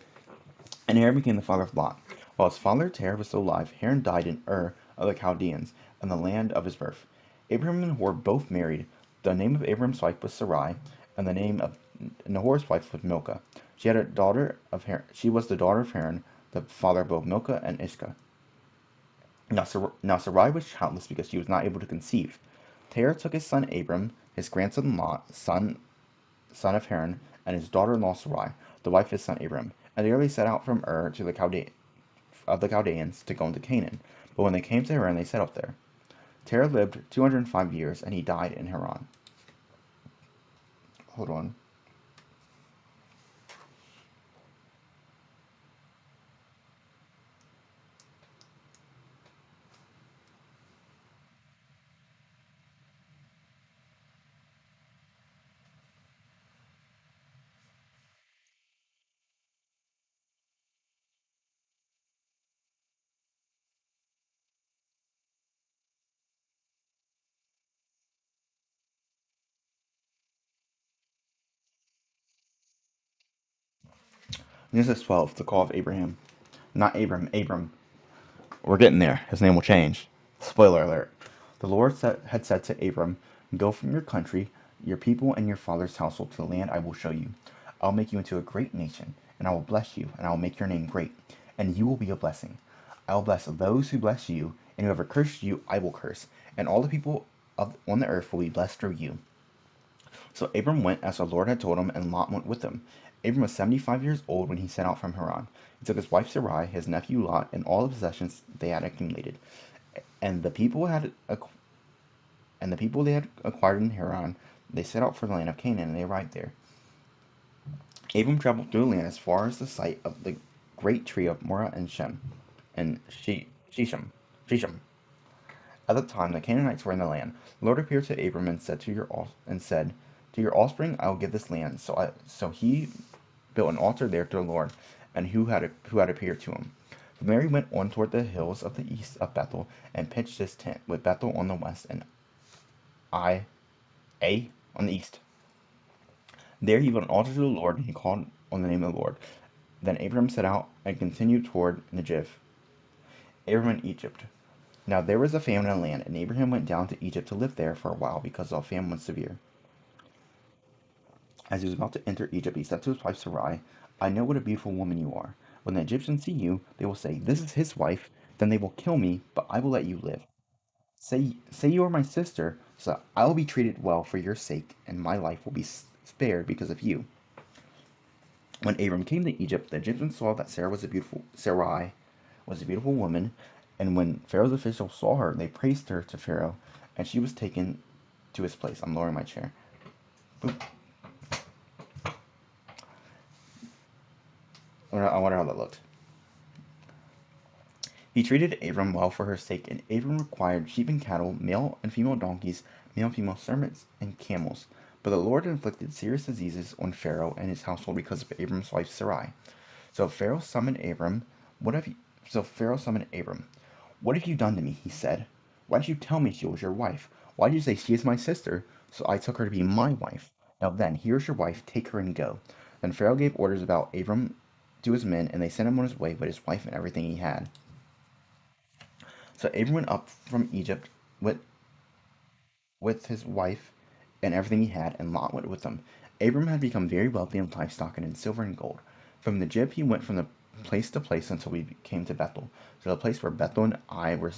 And Haran became the father of Lot. While his father Terah was still alive, Haran died in Ur of the Chaldeans, in the land of his birth. Abraham and Nahor both married. The name of Abraham's wife was Sarai, and the name of Nahor's wife was Milcah. She had a daughter of Haran. She was the daughter of Haran, the father of both Milcah and Ishka. Now Sarai was childless because she was not able to conceive. Terah took his son Abram, his grandson Lot, son of Haran, and his daughter-in-law Sarai, the wife of his son Abram, and they set out from Ur to the Chaldeans to go into Canaan. But when they came to Haran, they settled there. Terah lived 205 years, and he died in Haran. Hold on. Genesis 12, the call of Abraham. Not Abram. We're getting there. His name will change. Spoiler alert. The Lord had said to Abram, "Go from your country, your people, and your father's household to the land I will show you. I will make you into a great nation, and I will bless you, and I will make your name great, and you will be a blessing. I will bless those who bless you, and whoever curses you, I will curse, and all the people on the earth will be blessed through you." So Abram went as the Lord had told him, and Lot went with him. Abram was 75 years old when he set out from Haran. He took his wife Sarai, his nephew Lot, and all the possessions they had accumulated, and the people they had acquired in Haran. They set out for the land of Canaan, and they arrived there. Abram traveled through the land as far as the site of the great tree of Morah and Shechem. At the time the Canaanites were in the land, the Lord appeared to Abram and said, "To your offspring I will give this land." So he built an altar there to the Lord, and who had appeared to him. From there he went on toward the hills of the east of Bethel, and pitched his tent, with Bethel on the west and Ai on the east. There he built an altar to the Lord, and he called on the name of the Lord. Then Abram set out and continued toward Negev. Abram in Egypt. Now there was a famine in the land, and Abraham went down to Egypt to live there for a while because the famine was severe. As he was about to enter Egypt, he said to his wife Sarai, "I know what a beautiful woman you are. When the Egyptians see you, they will say, 'This is his wife.' Then they will kill me, but I will let you live. Say you are my sister, so I will be treated well for your sake, and my life will be spared because of you." When Abram came to Egypt, the Egyptians saw that Sarai was a beautiful woman, and when Pharaoh's officials saw her, they praised her to Pharaoh, and she was taken to his place. I'm lowering my chair. Boop. I wonder how that looked. He treated Abram well for her sake, and Abram required sheep and cattle, male and female donkeys, male and female servants, and camels. But the Lord inflicted serious diseases on Pharaoh and his household because of Abram's wife Sarai. So Pharaoh summoned Abram. What have you? So Pharaoh summoned Abram. "What have you done to me?" he said. "Why did you tell me she was your wife? Why did you say she is my sister?" So I took her to be my wife. Now then, here is your wife. Take her and go. Then Pharaoh gave orders about Abram to his men, and they sent him on his way with his wife and everything he had. So Abram went up from Egypt with with his wife and everything he had, and Lot went with him. Abram had become very wealthy in livestock and in silver and gold. From the Jib he went from the place to place until he came to Bethel, to the place where Bethel and Ai were,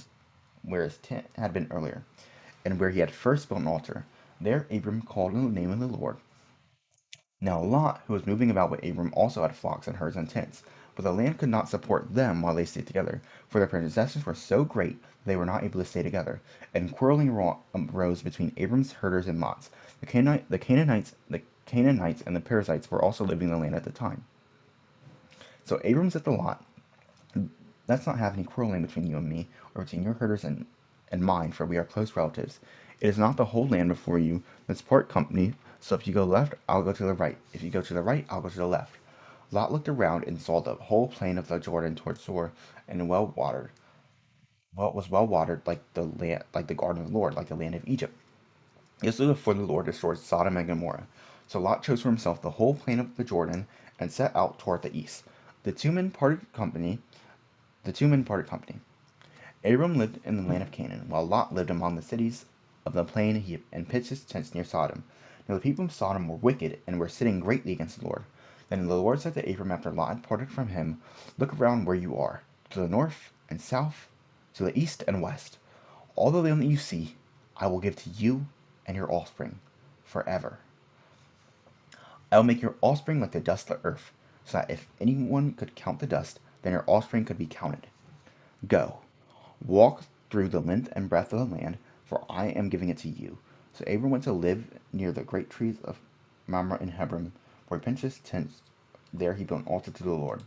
where his tent had been earlier, and where he had first built an altar. There Abram called on the name of the Lord. Now Lot, who was moving about with Abram, also had flocks and herds and tents, but the land could not support them while they stayed together, for their possessions were so great that they were not able to stay together. And quarreling arose between Abram's herders and Lot's. The Canaanites, and the Perizzites were also living in the land at the time. So Abram said to Lot, "Let's not have any quarreling between you and me, or between your herders and mine, for we are close relatives. It is not the whole land before you. Let's part company. So if you go left, I'll go to the right. If you go to the right, I'll go to the left." Lot looked around and saw the whole plain of the Jordan toward Zoar, and well watered. Well, it was well watered, like the land, like the garden of the Lord, like the land of Egypt. This was before the Lord destroyed Sodom and Gomorrah. So Lot chose for himself the whole plain of the Jordan and set out toward the east. The two men parted company. The two men parted company. Abram lived in the land of Canaan, while Lot lived among the cities of the plain and pitched his tents near Sodom. Now the people of Sodom were wicked and were sinning greatly against the Lord. Then the Lord said to Abram after Lot had parted from him, "Look around where you are, to the north and south, to the east and west. All the land that you see, I will give to you and your offspring forever. I will make your offspring like the dust of the earth, so that if anyone could count the dust, then your offspring could be counted. Go, walk through the length and breadth of the land, for I am giving it to you." So Abram went to live near the great trees of Mamre in Hebron, where he pitched his tents. There he built an altar to the Lord.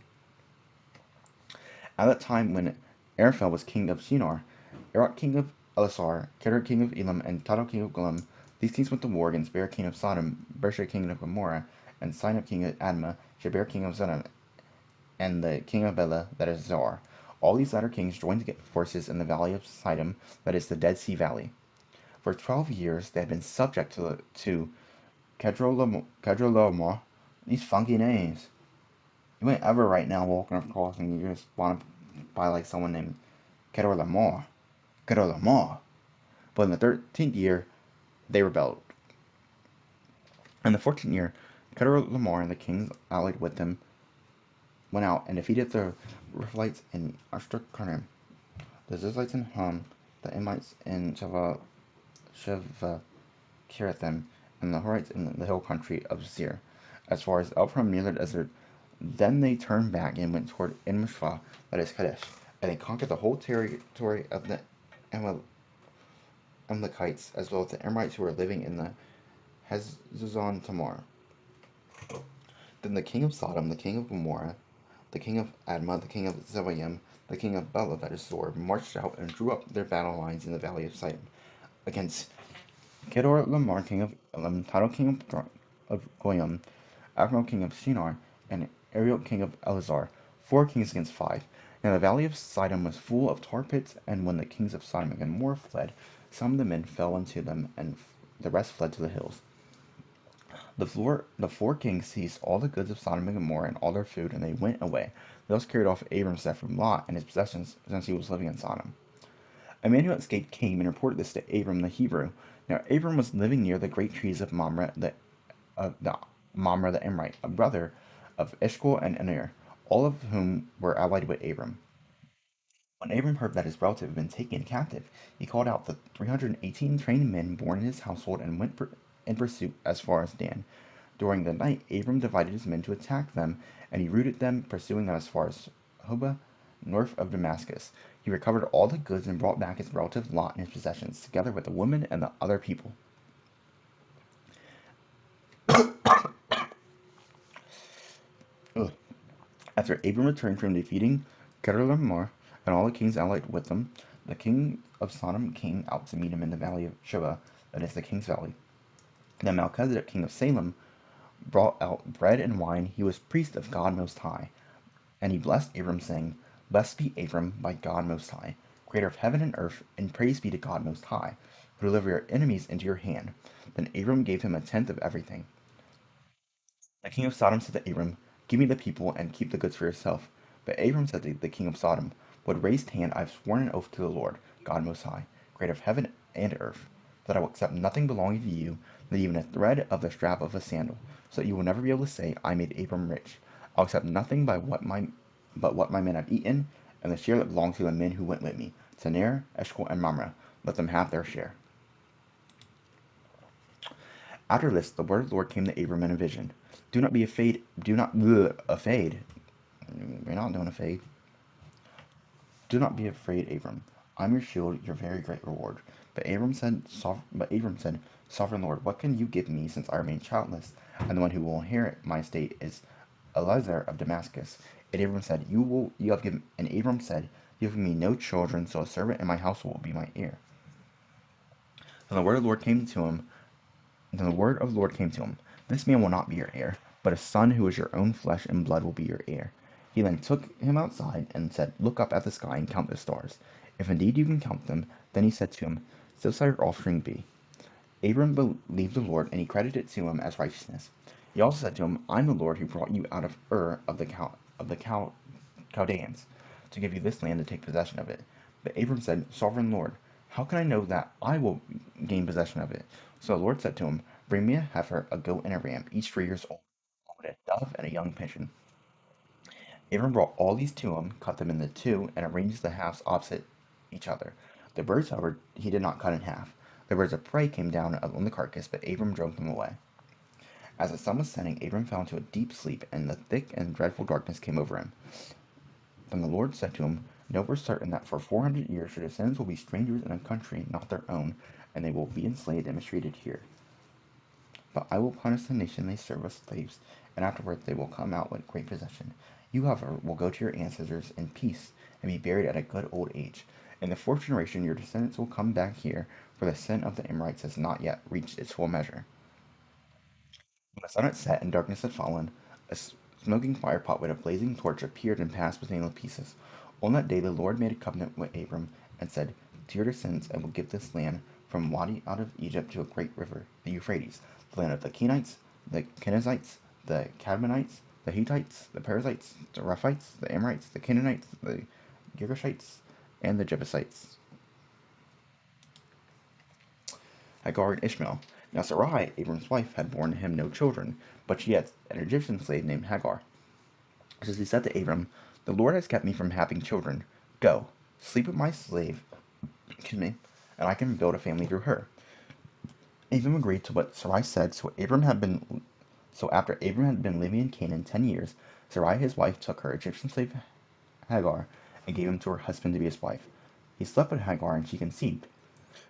At that time, when Araphel was king of Shinar, Erech king of Elasar, Kedar king of Elam, and Tidal king of Golim, these kings went to war against Beer king of Sodom, Bersha king of Gomorrah, and Sinab king of Admah, Sheber king of Zidon, and the king of Bela, that is Zar. All these latter kings joined forces in the valley of Sidon, that is the Dead Sea Valley. For 12 years they had been subject to Kedorlaomer. These funky names. You ain't ever right now walking across and you just want to buy like someone named Kedorlaomer. Kedorlaomer. But in the 13th year, they rebelled. In the 14th year, Kedorlaomer and the kings allied with him went out and defeated the Rephaites in Ashtarkarnim, the Zizlites in Hum, the Emites in Sheva-Kirathim, and the Horites in the hill country of Seir, as far as Elpram near the desert. Then they turned back and went toward En-Mishpah, that is Kadesh, and they conquered the whole territory of the Amalekites, as well as the Amorites who were living in the Hazazon Tamar. Then the king of Sodom, the king of Gomorrah, the king of Admah, the king of Zeboim, the king of Bela, that is Zor, marched out and drew up their battle lines in the valley of Sidon against Kedorlaomer, king of Elam, Tidal king of Goyim, Admah, king of Shinar, and Ariel, king of Elazar, 4 kings against 5. Now the valley of Sidon was full of tar pits, and when the kings of Sodom and Gomorrah fled, some of the men fell into them, and the rest fled to the hills. The 4 kings seized all the goods of Sodom and Gomorrah and all their food, and they went away. They also carried off Abram's death from Lot and his possessions, since he was living in Sodom. A man who had escaped came and reported this to Abram the Hebrew. Now Abram was living near the great trees of Mamre, the Amorite, a brother of Eshcol and Aner, all of whom were allied with Abram. When Abram heard that his relative had been taken captive, he called out the 318 trained men born in his household and went in pursuit as far as Dan. During the night, Abram divided his men to attack them, and he routed them, pursuing them as far as Hobah, north of Damascus. He recovered all the goods and brought back his relative Lot and his possessions, together with the women and the other people. Ugh. After Abram returned from defeating Kedorlaomer and all the kings allied with him, the king of Sodom came out to meet him in the valley of Sheba, that is the king's valley. Then Melchizedek, king of Salem, brought out bread and wine. He was priest of God Most High. And he blessed Abram, saying, "Blessed be Abram by God Most High, creator of heaven and earth, and praise be to God Most High, who delivered your enemies into your hand." Then Abram gave him a tenth of everything. The king of Sodom said to Abram, "Give me the people, and keep the goods for yourself." But Abram said to the king of Sodom, "With raised hand I have sworn an oath to the Lord, God Most High, creator of heaven and earth, that I will accept nothing belonging to you, not even a thread of the strap of a sandal, so that you will never be able to say, 'I made Abram rich.' I'll accept nothing but what my men have eaten, and the share that belongs to the men who went with me, to Ner, Eshcol, and Mamre. Let them have their share." After this, the word of the Lord came to Abram in a vision. Do not be afraid. Afraid. We're not doing a fade. Do not be afraid, Abram. I'm your shield, your very great reward. But Abram said, Sovereign Lord, what can you give me, since I remain childless, and the one who will inherit my estate is Eliezer of Damascus? And Abram said, You have given me no children, so a servant in my household will be my heir. Then the word of the Lord came to him. This man will not be your heir, but a son who is your own flesh and blood will be your heir. He then took him outside and said, Look up at the sky and count the stars. If indeed you can count them. Then he said to him, So shall your offspring be. Abram believed the Lord, and he credited it to him as righteousness. He also said to him, I am the Lord who brought you out of Ur of the of the Chaldeans to give you this land to take possession of it. But Abram said, Sovereign Lord, how can I know that I will gain possession of it? So the Lord said to him, Bring me a heifer, a goat, and a ram, each 3 years old, and a dove and a young pigeon. Abram brought all these to him, cut them into two, and arranged the halves opposite each other. The birds, however, he did not cut in half. The birds of prey came down on the carcass, but Abram drove them away. As the sun was setting, Abram fell into a deep sleep, and the thick and dreadful darkness came over him. Then the Lord said to him, Know for certain that for 400 years your descendants will be strangers in a country not their own, and they will be enslaved and mistreated here. But I will punish the nation they serve as slaves, and afterwards they will come out with great possession. You, however, will go to your ancestors in peace, and be buried at a good old age. In the fourth generation your descendants will come back here, for the sin of the Amorites has not yet reached its full measure. When the sun had set and darkness had fallen, a smoking firepot with a blazing torch appeared and passed between the pieces. On that day the Lord made a covenant with Abram, and said, To your descendants I will give this land, from Wadi out of Egypt to a great river, the Euphrates, the land of the Kenites, the Kenizzites, the Cadmonites, the Hittites, the Perizzites, the Rephites, the Amorites, the Canaanites, the Girgashites, and the Jebusites. Hagar and Ishmael. Now Sarai, Abram's wife, had borne him no children, but she had an Egyptian slave named Hagar. So he said to Abram, The Lord has kept me from having children. Go, sleep with my slave, excuse me, and I can build a family through her. Abram agreed to what Sarai said, so after Abram had been living in Canaan 10 years, Sarai his wife took her Egyptian slave Hagar and gave him to her husband to be his wife. He slept with Hagar and she conceived.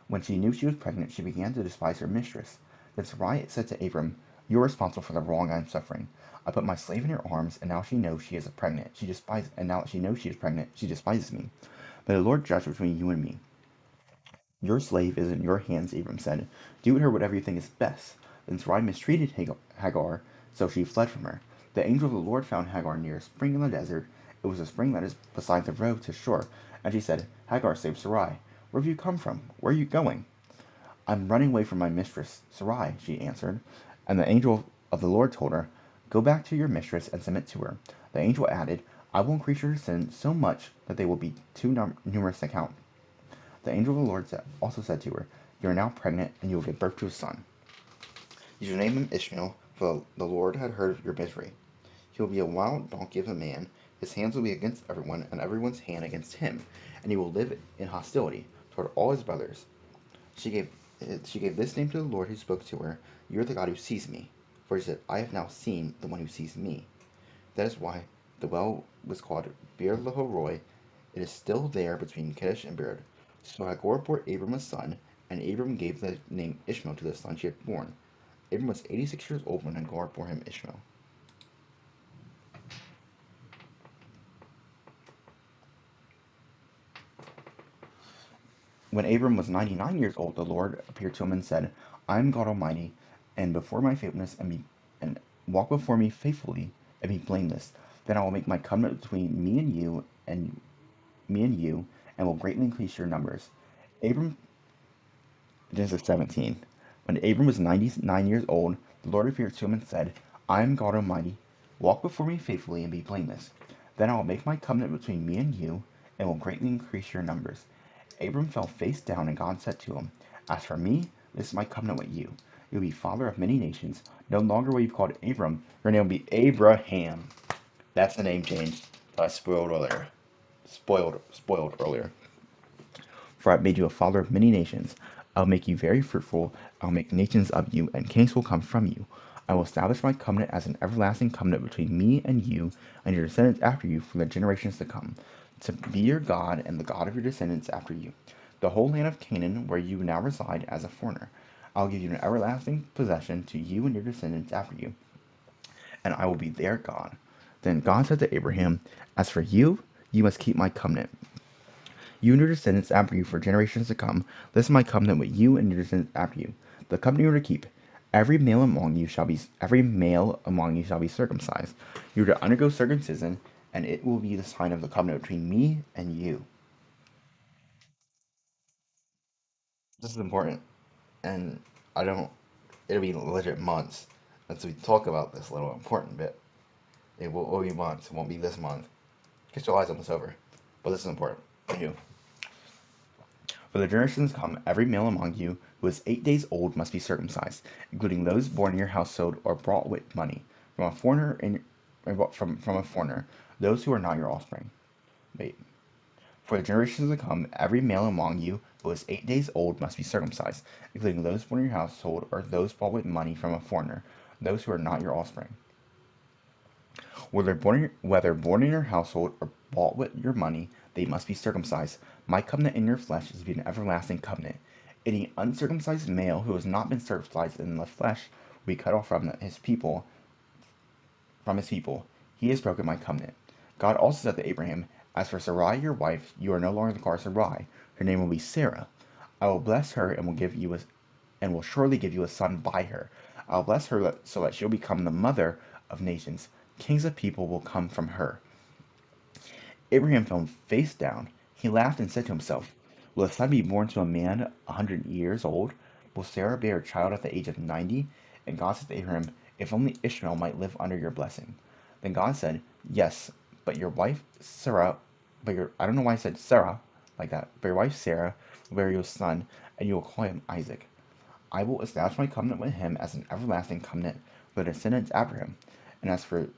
When she knew she was pregnant, she began to despise her mistress. Then Sarai said to Abram, You are responsible for the wrong I am suffering. I put my slave in your arms, and now she knows she is pregnant. And now that she knows she is pregnant, she despises me. May the Lord judge between you and me. Your slave is in your hands, Abram said. Do with her whatever you think is best. Then Sarai mistreated Hagar, so she fled from her. The angel of the Lord found Hagar near a spring in the desert. It was a spring that is beside the road to shore. And she said, Hagar saved Sarai. Where have you come from? Where are you going? I'm running away from my mistress, Sarai, she answered. And the angel of the Lord told her, Go back to your mistress and submit to her. The angel added, I will increase your sin so much that they will be too numerous to count. The angel of the Lord also said to her, You are now pregnant, and you will give birth to a son. You shall name him Ishmael, for the Lord had heard of your misery. He will be a wild donkey of a man. His hands will be against everyone, and everyone's hand against him, and he will live in hostility toward all his brothers. She gave she gave this name to the Lord who spoke to her, You are the God who sees me. For he said, I have now seen the one who sees me. That is why the well was called Beer Lahai. It is still there between Kadesh and Bered. So Hagar bore Abram a son, and Abram gave the name Ishmael to the son she had born. Abram was 86 years old when Hagar bore him Ishmael. When Abram was 99 years old, the Lord appeared to him and said, I am God Almighty, and before my faithfulness and walk before me faithfully and be blameless. Then I will make my covenant between me and you, and will greatly increase your numbers. Abram, Genesis 17. When Abram was 99 years old, the Lord appeared to him and said, I am God Almighty. Walk before me faithfully and be blameless. Then I will make my covenant between me and you, and will greatly increase your numbers. Abram fell face down, and God said to him, As for me, this is my covenant with you. You will be father of many nations. No longer will you be called Abram, your name will be Abraham. That's the name change that I spoiled earlier. Spoiled earlier. For I have made you a father of many nations. I will make you very fruitful. I will make nations of you, and kings will come from you. I will establish my covenant as an everlasting covenant between me and you and your descendants after you for the generations to come, to be your God and the God of your descendants after you. The whole land of Canaan, where you now reside as a foreigner, I will give you an everlasting possession to you and your descendants after you, and I will be their God. Then God said to Abraham, As for you, you must keep my covenant, you and your descendants after you for generations to come. This is my covenant with you and your descendants after you. The covenant you are to keep. Every male among you shall be circumcised. You are to undergo circumcision, and it will be the sign of the covenant between me and you. This is important, and it'll be legit months as we talk about this little important bit. It will owe you months. It won't be this month. Get your eyes almost over. But this is important. For you. For the generations come, every male among you who is 8 days old must be circumcised, including those born in your household or brought with money from a foreigner from a foreigner, those who are not your offspring. Wait. For the generations to come, every male among you who is 8 days old must be circumcised, including those born in your household or those bought with money from a foreigner, those who are not your offspring. Whether born in your household or bought with your money, they must be circumcised. My covenant in your flesh is to be an everlasting covenant. Any uncircumcised male who has not been circumcised in the flesh will be cut off from his people. He has broken my covenant. God also said to Abraham, "As for Sarai your wife, you are no longer to call her Sarai. Her name will be Sarah. I will bless her and will surely give you a son by her. I will bless her so that she will become the mother of nations. Kings of people will come from her." Abraham fell face down. He laughed and said to himself, "Will a son be born to a man 100 years old? Will Sarah bear a child at the age of 90?" And God said to Abraham, "If only Ishmael might live under your blessing." Then God said, "Yes, but your wife Sarah, I don't know why I said Sarah like that, but your wife Sarah will bear you a son, and you will call him Isaac. I will establish my covenant with him as an everlasting covenant for the descendants after him. And as for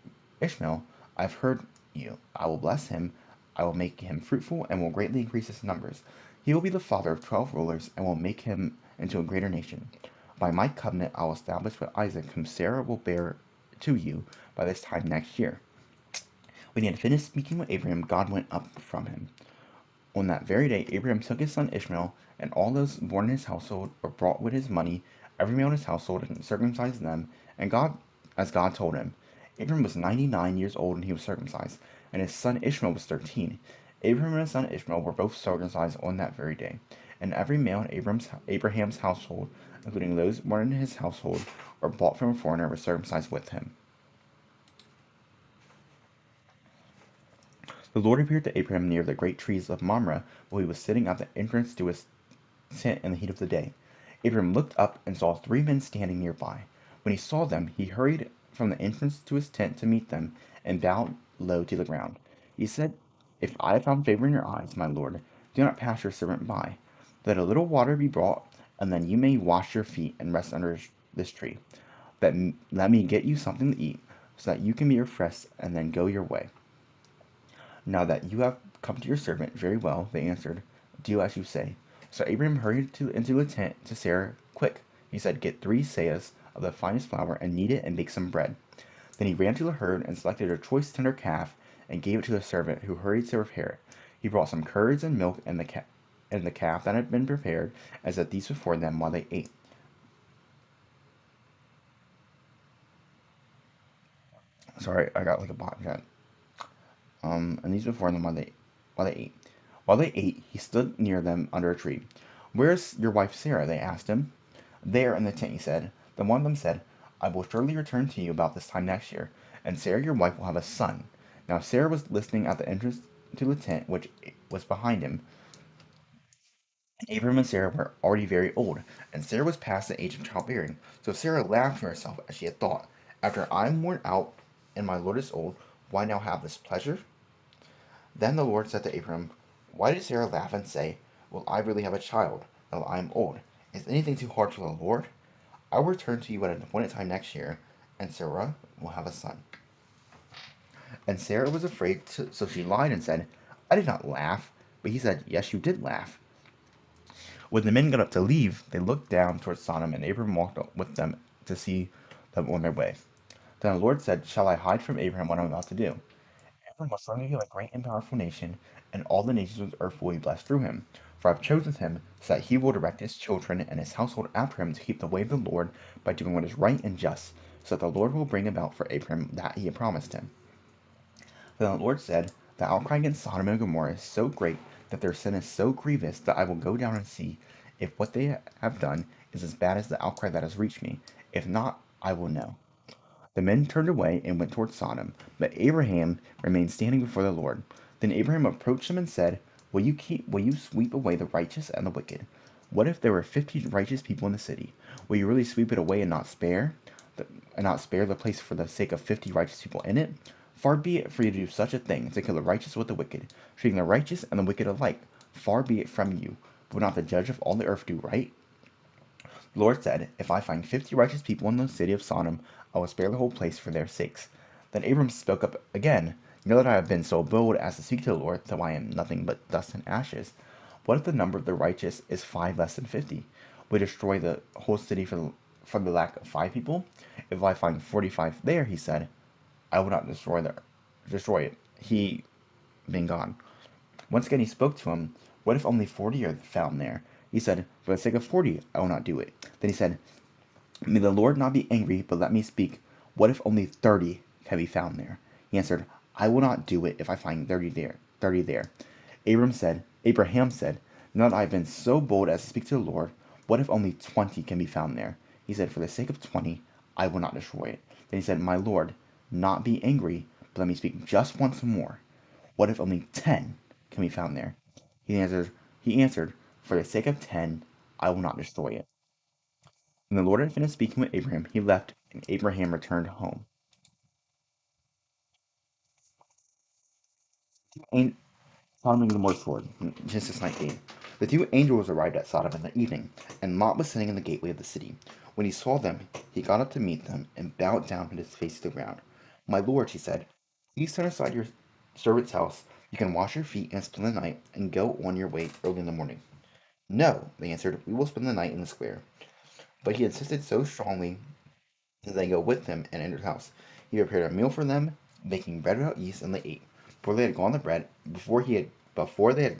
Ishmael, I have heard you. I will bless him. I will make him fruitful and will greatly increase his numbers. He will be the father of 12 rulers and will make him into a greater nation. By my covenant I will establish with Isaac, whom Sarah will bear to you by this time next year." When he had finished speaking with Abraham, God went up from him. On that very day Abraham took his son Ishmael, and all those born in his household or brought with his money, every male in his household, and circumcised them, as God told him. Abraham was 99 years old when he was circumcised, and his son Ishmael was 13. Abraham and his son Ishmael were both circumcised on that very day. And every male in Abraham's household, including those born in his household or bought from a foreigner, was circumcised with him. The Lord appeared to Abraham near the great trees of Mamre, while he was sitting at the entrance to his tent in the heat of the day. Abraham looked up and saw 3 men standing nearby. When he saw them, he hurried from the entrance to his tent to meet them and bowed low to the ground. He said, "If I have found favor in your eyes, my lord, do not pass your servant by. Let a little water be brought, and then you may wash your feet and rest under this tree. Let me get you something to eat, so that you can be refreshed, and then go your way." "Now that you have come to your servant, very well," they answered. "Do as you say." So Abraham hurried into the tent to Sarah. "Quick," he said, "get 3 seahs of the finest flour and knead it and bake some bread." Then he ran to the herd and selected a choice tender calf and gave it to the servant, who hurried to prepare it. He brought some curds and milk and the calf that had been prepared, and set these before them while they ate. Sorry, I got like a bot jet. And these before them while they ate. While they ate, he stood near them under a tree. "Where's your wife Sarah?" they asked him. "There in the tent," he said. Then one of them said, "I will surely return to you about this time next year, and Sarah your wife will have a son." Now Sarah was listening at the entrance to the tent, which was behind him. Abram and Sarah were already very old, and Sarah was past the age of childbearing. So Sarah laughed to herself as she had thought, "After I am worn out and my Lord is old, why now have this pleasure?" Then the Lord said to Abram, "Why did Sarah laugh and say, 'Will I really have a child, though I am old? Is anything too hard for the Lord?' I will return to you at an appointed time next year, and Sarah will have a son." And Sarah was afraid, so she lied and said, "I did not laugh." But he said, "Yes, you did laugh." When the men got up to leave, they looked down towards Sodom, and Abram walked with them to see them on their way. Then the Lord said, "Shall I hide from Abraham what I am about to do? Abram must suddenly be a great and powerful nation, and all the nations of the earth will be blessed through him. For I have chosen him, so that he will direct his children and his household after him to keep the way of the Lord by doing what is right and just, so that the Lord will bring about for Abram that he had promised him." Then the Lord said, "The outcry against Sodom and Gomorrah is so great, that their sin is so grievous, that I will go down and see if what they have done is as bad as the outcry that has reached me. If not, I will know." The men turned away and went toward Sodom, but Abraham remained standing before the Lord. Then Abraham approached him and said, Will you sweep away the righteous and the wicked? What if there were 50 righteous people in the city? Will you really sweep it away and not spare the place for the sake of 50 righteous people in it? Far be it for you to do such a thing, to kill the righteous with the wicked, treating the righteous and the wicked alike. Far be it from you. Would not the judge of all the earth do right? The Lord said, If I find 50 righteous people in the city of Sodom, I will spare the whole place for their sakes. Then Abram spoke up again. You know that I have been so bold as to speak to the Lord, though I am nothing but dust and ashes. What if the number of the righteous is 5 less than 50? We destroy the whole city for the lack of 5 people? If I find 45 there, he said, I will not destroy it. He being gone. Once again he spoke to him. What if only 40 are found there? He said, For the sake of 40, I will not do it. Then he said, May the Lord not be angry, but let me speak. What if only 30 can be found there? He answered, I will not do it if I find 30 there. Abraham said, Now that I have been so bold as to speak to the Lord, what if only 20 can be found there? He said, For the sake of 20, I will not destroy it. Then he said, My Lord, not be angry, but let me speak just once more. What if only 10 can be found there? He answered, For the sake of 10, I will not destroy it. When the Lord had finished speaking with Abraham, he left, and Abraham returned home. And Sodom and Gomorrah sword, Genesis 19. The two angels arrived at Sodom in the evening, and Lot was sitting in the gateway of the city. When he saw them, he got up to meet them and bowed down with his face to the ground. My lord, he said, please turn aside your servant's house. You can wash your feet and spend the night, and go on your way early in the morning. No, they answered, we will spend the night in the square. But he insisted so strongly that they go with him and enter the house. He prepared a meal for them, baking bread without yeast, and they ate. Before they had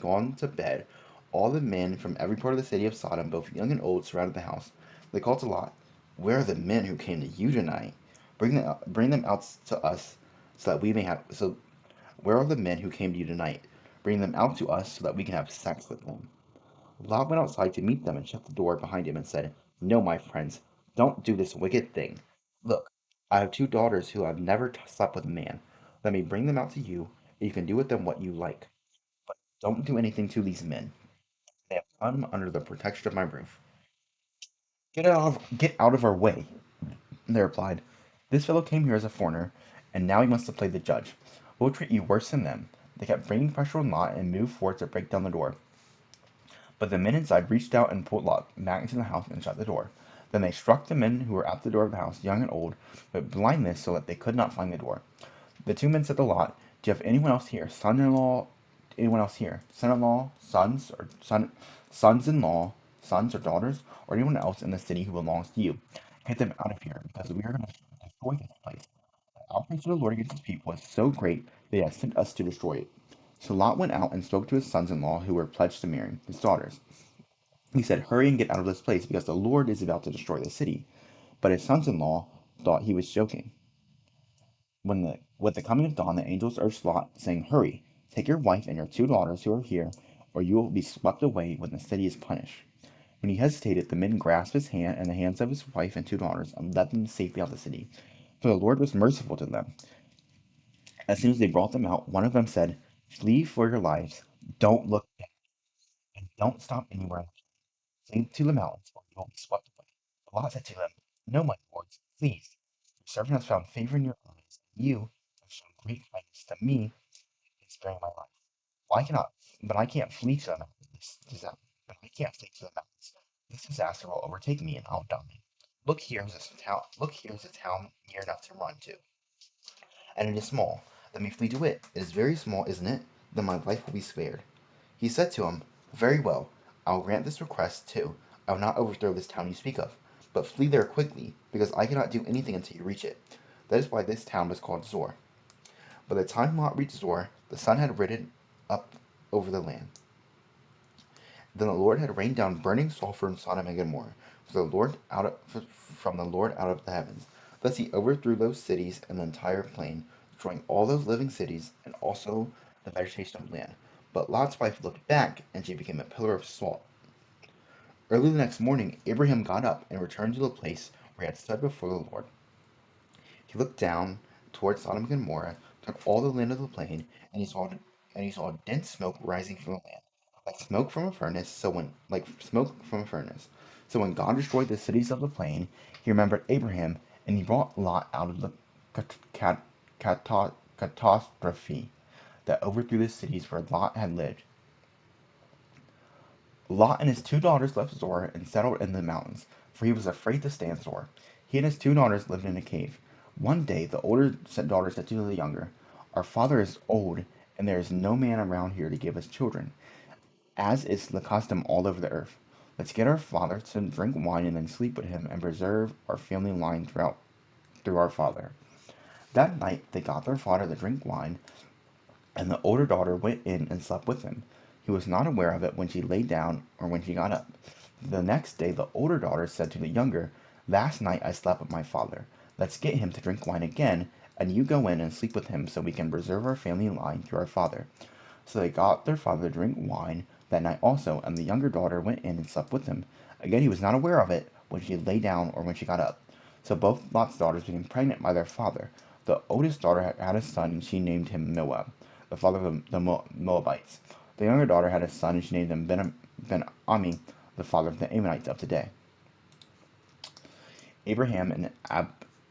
gone to bed, all the men from every part of the city of Sodom, both young and old, surrounded the house. They called to Lot, Where are the men who came to you tonight? Bring them out to us, so that we may have. So, where are the men who came to you tonight? Bring them out to us, so that we can have sex with them. Lot went outside to meet them and shut the door behind him and said, No, my friends, don't do this wicked thing. Look, I have two daughters who have never slept with a man. Let me bring them out to you, and you can do with them what you like. But don't do anything to these men. They have come under the protection of my roof. Get out of our way, they replied. This fellow came here as a foreigner, and now he wants to play the judge. We'll treat you worse than them. They kept bringing pressure on Lot and moved forward to break down the door. But the men inside reached out and pulled Lot back into the house and shut the door. Then they struck the men who were at the door of the house, young and old, with blindness so that they could not find the door. The two men said to Lot, Do you have anyone else here, son-in-law, anyone else here, son-in-law, sons-in-law, sons or daughters, or anyone else in the city who belongs to you? Get them out of here, because we are going to destroy this place. The outrage of the Lord against his people was so great that he has sent us to destroy it. So Lot went out and spoke to his sons-in-law who were pledged to marry his daughters. He said, Hurry and get out of this place, because the Lord is about to destroy the city. But his sons-in-law thought he was joking. With the coming of dawn, the angels urged Lot, saying, Hurry, take your wife and your two daughters who are here, or you will be swept away when the city is punished. When he hesitated, the men grasped his hand and the hands of his wife and two daughters, and led them safely out of the city. For the Lord was merciful to them. As soon as they brought them out, one of them said, Flee for your lives, don't look back, and don't stop anywhere. Flee to the mountains, or you will be swept away. But Lot said to them, No, my lords, please. Your servant has found favor in your eyes, and you have shown great kindness to me in sparing my life. Well, I can't flee to the mountains. But I can't flee to the mountains. This disaster will overtake me, and I'll die. Look, here is a town near enough to run to, and it is small. Let me flee to it. It is very small, isn't it? Then my life will be spared. He said to him, Very well, I will grant this request too. I will not overthrow this town you speak of, but flee there quickly, because I cannot do anything until you reach it. That is why this town was called Zor. By the time Lot reached Zor, the sun had risen up over the land. Then the Lord had rained down burning sulfur in Sodom and Gomorrah from the Lord out of the heavens. Thus he overthrew those cities and the entire plain, destroying all those living cities and also the vegetation of the land. But Lot's wife looked back, and she became a pillar of salt. Early the next morning, Abraham got up and returned to the place where he had stood before the Lord. He looked down towards Sodom and Gomorrah, took all the land of the plain, and he saw dense smoke rising from the land, like smoke from a furnace. So when God destroyed the cities of the plain, he remembered Abraham, and he brought Lot out of the catastrophe that overthrew the cities where Lot had lived. Lot and his two daughters left Zoar and settled in the mountains, for he was afraid to stay in Zoar. He and his two daughters lived in a cave. One day the older daughter said to the younger, "Our father is old, and there is no man around here to give us children, as is the custom all over the earth. Let's get our father to drink wine and then sleep with him and preserve our family line through our father." That night they got their father to drink wine, and the older daughter went in and slept with him. He was not aware of it when she lay down or when she got up. The next day the older daughter said to the younger, "Last night I slept with my father. Let's get him to drink wine again, and you go in and sleep with him so we can preserve our family line through our father." So they got their father to drink wine that night also, and the younger daughter went in and slept with him. Again he was not aware of it when she lay down or when she got up. So both Lot's daughters became pregnant by their father. The oldest daughter had a son, and she named him Moab, the father of the Moabites. The younger daughter had a son, and she named him Ben-Ami, the father of the Ammonites of today. Abraham and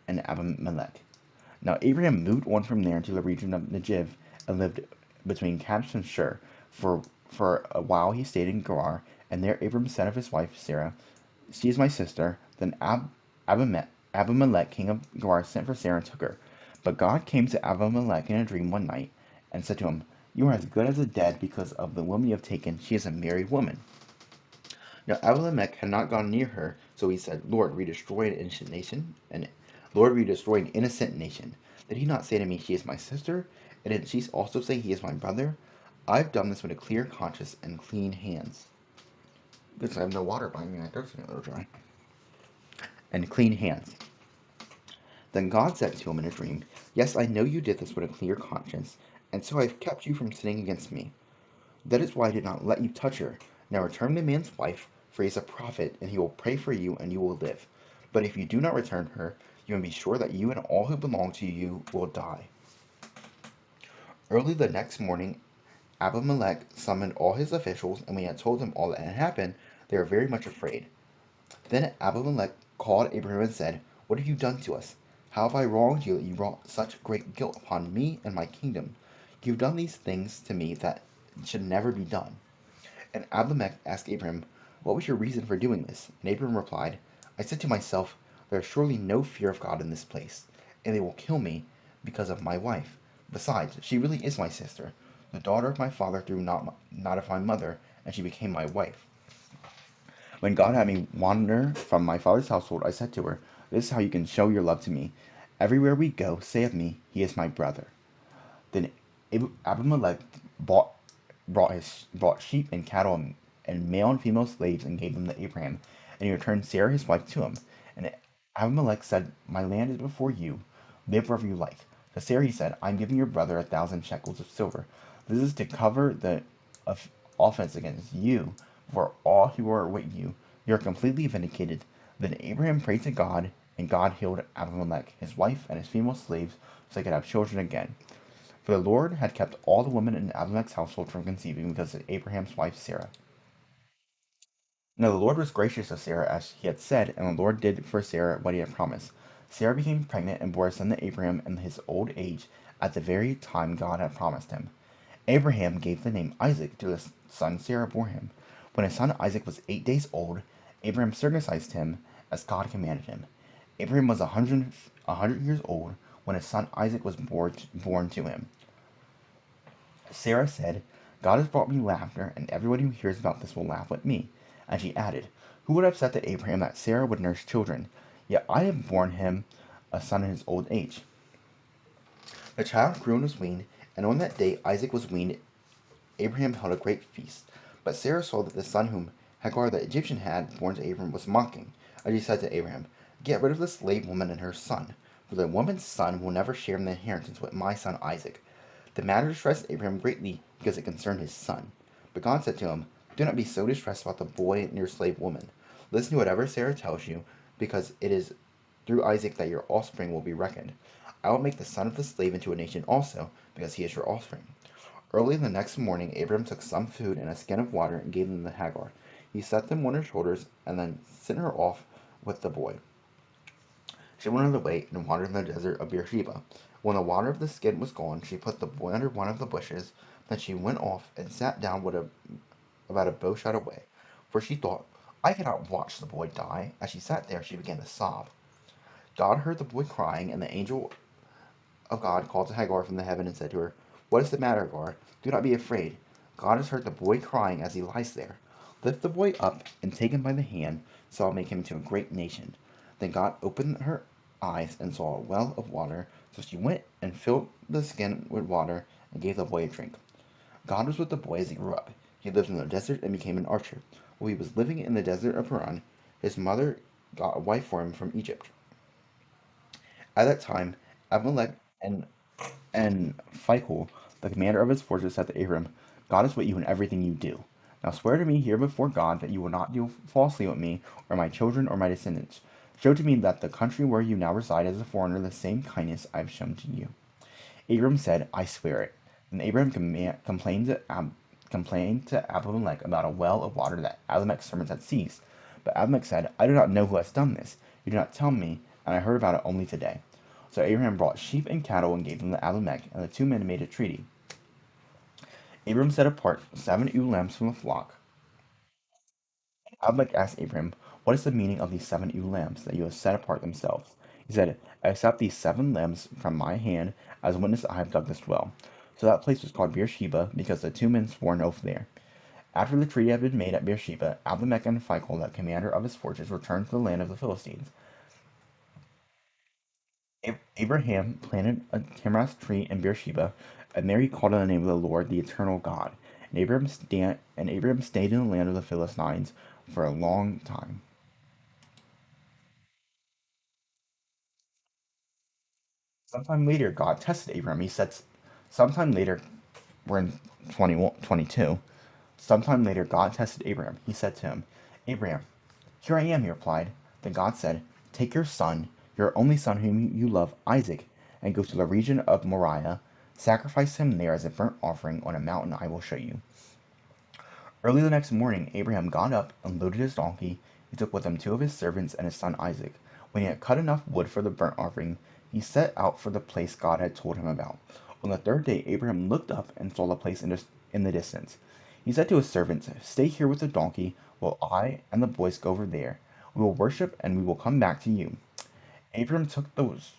Abimelech. Now Abraham moved on from there to the region of Negev and lived between Kadesh and Shur. For a while he stayed in Gerar, and there Abram said of his wife Sarah, "She is my sister." Then Abimelech, king of Gerar, sent for Sarah and took her. But God came to Abimelech in a dream one night and said to him, "You are as good as the dead because of the woman you have taken. She is a married woman." Now Abimelech had not gone near her, so he said, "Lord, we destroy an innocent nation, and Lord, we destroy an innocent nation. Did he not say to me, she is my sister? And did she also say he is my brother? I've done this with a clear conscience and clean hands." Because I have no water by me, my throat's getting a little dry. And clean hands. Then God said to him in a dream, "Yes, I know you did this with a clear conscience, and so I have kept you from sinning against me. That is why I did not let you touch her. Now return the man's wife, for he is a prophet, and he will pray for you, and you will live. But if you do not return her, you may be sure that you and all who belong to you will die." Early the next morning, Abimelech summoned all his officials, and when he had told them all that had happened, they were very much afraid. Then Abimelech called Abraham and said, "What have you done to us? How have I wronged you that you brought such great guilt upon me and my kingdom? You have done these things to me that should never be done." And Abimelech asked Abraham, "What was your reason for doing this?" And Abraham replied, "I said to myself, there is surely no fear of God in this place, and they will kill me because of my wife. Besides, she really is my sister, the daughter of my father through not of my mother, and she became my wife. When God had me wander from my father's household, I said to her, this is how you can show your love to me. Everywhere we go, say of me, he is my brother." Then Abimelech brought sheep and cattle and male and female slaves and gave them to Abraham, and he returned Sarah his wife to him. And Abimelech said, "My land is before you. Live wherever you like." To Sarah he said, "I am giving your brother 1,000 shekels of silver. This is to cover the offense against you for all who are with you. You are completely vindicated." Then Abraham prayed to God, and God healed Abimelech, his wife, and his female slaves, so they could have children again. For the Lord had kept all the women in Abimelech's household from conceiving because of Abraham's wife Sarah. Now the Lord was gracious to Sarah as he had said, and the Lord did for Sarah what he had promised. Sarah became pregnant and bore a son to Abraham in his old age at the very time God had promised him. Abraham gave the name Isaac to the son Sarah bore him. When his son Isaac was 8 days old, Abraham circumcised him as God commanded him. Abraham was a hundred years old when his son Isaac was born to him. Sarah said, "God has brought me laughter, and everyone who hears about this will laugh with me." And she added, "Who would have said to Abraham that Sarah would nurse children? Yet I have borne him a son in his old age." The child grew and was weaned, and on that day Isaac was weaned. Abraham held a great feast. But Sarah saw that the son whom Hagar the Egyptian had borne to Abraham was mocking. And she said to Abraham, "Get rid of the slave woman and her son, for the woman's son will never share in the inheritance with my son Isaac." The matter distressed Abraham greatly because it concerned his son. But God said to him, "Do not be so distressed about the boy and your slave woman. Listen to whatever Sarah tells you, because it is through Isaac that your offspring will be reckoned. I will make the son of the slave into a nation also, because he is your offspring." Early the next morning Abraham took some food and a skin of water and gave them to Hagar. He set them on her shoulders and then sent her off with the boy. She went on the way and wandered in the desert of Beersheba. When the water of the skin was gone, she put the boy under one of the bushes. Then she went off and sat down about a bow shot away, for she thought, I cannot watch the boy die. As she sat there, she began to sob. God heard the boy crying, and the angel of God called to Hagar from the heaven and said to her, What is the matter, Hagar? Do not be afraid. God has heard the boy crying as he lies there. Lift the boy up and take him by the hand, so I'll make him into a great nation. Then God opened her eyes and saw a well of water, so she went and filled the skin with water and gave the boy a drink. God was with the boy as he grew up. He lived in the desert and became an archer. While he was living in the desert of Paran, his mother got a wife for him from Egypt. At that time, Abimelech and Phicol, the commander of his forces, said to Abram, God is with you in everything you do. Now swear to me here before God that you will not deal falsely with me, or my children, or my descendants. Show to me that the country where you now reside as a foreigner the same kindness I have shown to you. Abram said, I swear it. Then Abram complained to Abimelech about a well of water that Abimelech's servants had seized. But Abimelech said, I do not know who has done this. You do not tell me, and I heard about it only today. So Abraham brought sheep and cattle and gave them to Abimelech, and the two men made a treaty. Abram set apart 7 ewe lambs from the flock. Abimelech asked Abraham, What is the meaning of these 7 ewe lambs that you have set apart themselves? He said, Accept these 7 lambs from my hand as a witness I have dug this well. So that place was called Beersheba because the two men swore an oath there. After the treaty had been made at Beersheba, Abimelech and Phicol, the commander of his forces, returned to the land of the Philistines. Abraham planted a tamarisk tree in Beersheba, and there he called on the name of the Lord, the eternal God. And Abraham stayed in the land of the Philistines for a long time. Sometime later, God tested Abraham. Sometime later, we're in 22. Sometime later, God tested Abraham. He said to him, Abraham, here I am, he replied. Then God said, Take your son, your only son whom you love, Isaac, and go to the region of Moriah. Sacrifice him there as a burnt offering on a mountain I will show you. Early the next morning, Abraham got up and loaded his donkey. He took with him 2 of his servants and his son Isaac. When he had cut enough wood for the burnt offering, he set out for the place God had told him about. On the third day, Abraham looked up and saw the place in the distance. He said to his servants, Stay here with the donkey, while I and the boys go over there. We will worship and we will come back to you. Abraham took those.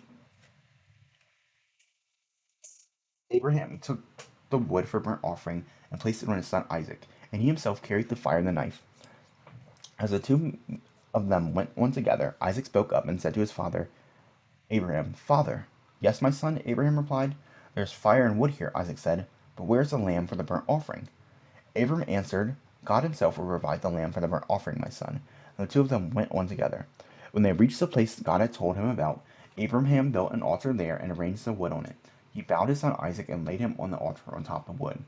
Abraham took the wood for burnt offering and placed it on his son Isaac, and he himself carried the fire and the knife. As the two of them went on together, Isaac spoke up and said to his father, Abraham, Father. Yes, my son, Abraham replied. There's fire and wood here, Isaac said, but where's the lamb for the burnt offering? Abraham answered, God himself will provide the lamb for the burnt offering, my son. And the two of them went on together. When they reached the place God had told him about, Abraham built an altar there and arranged the wood on it. He bound his son Isaac and laid him on the altar on top of the wood.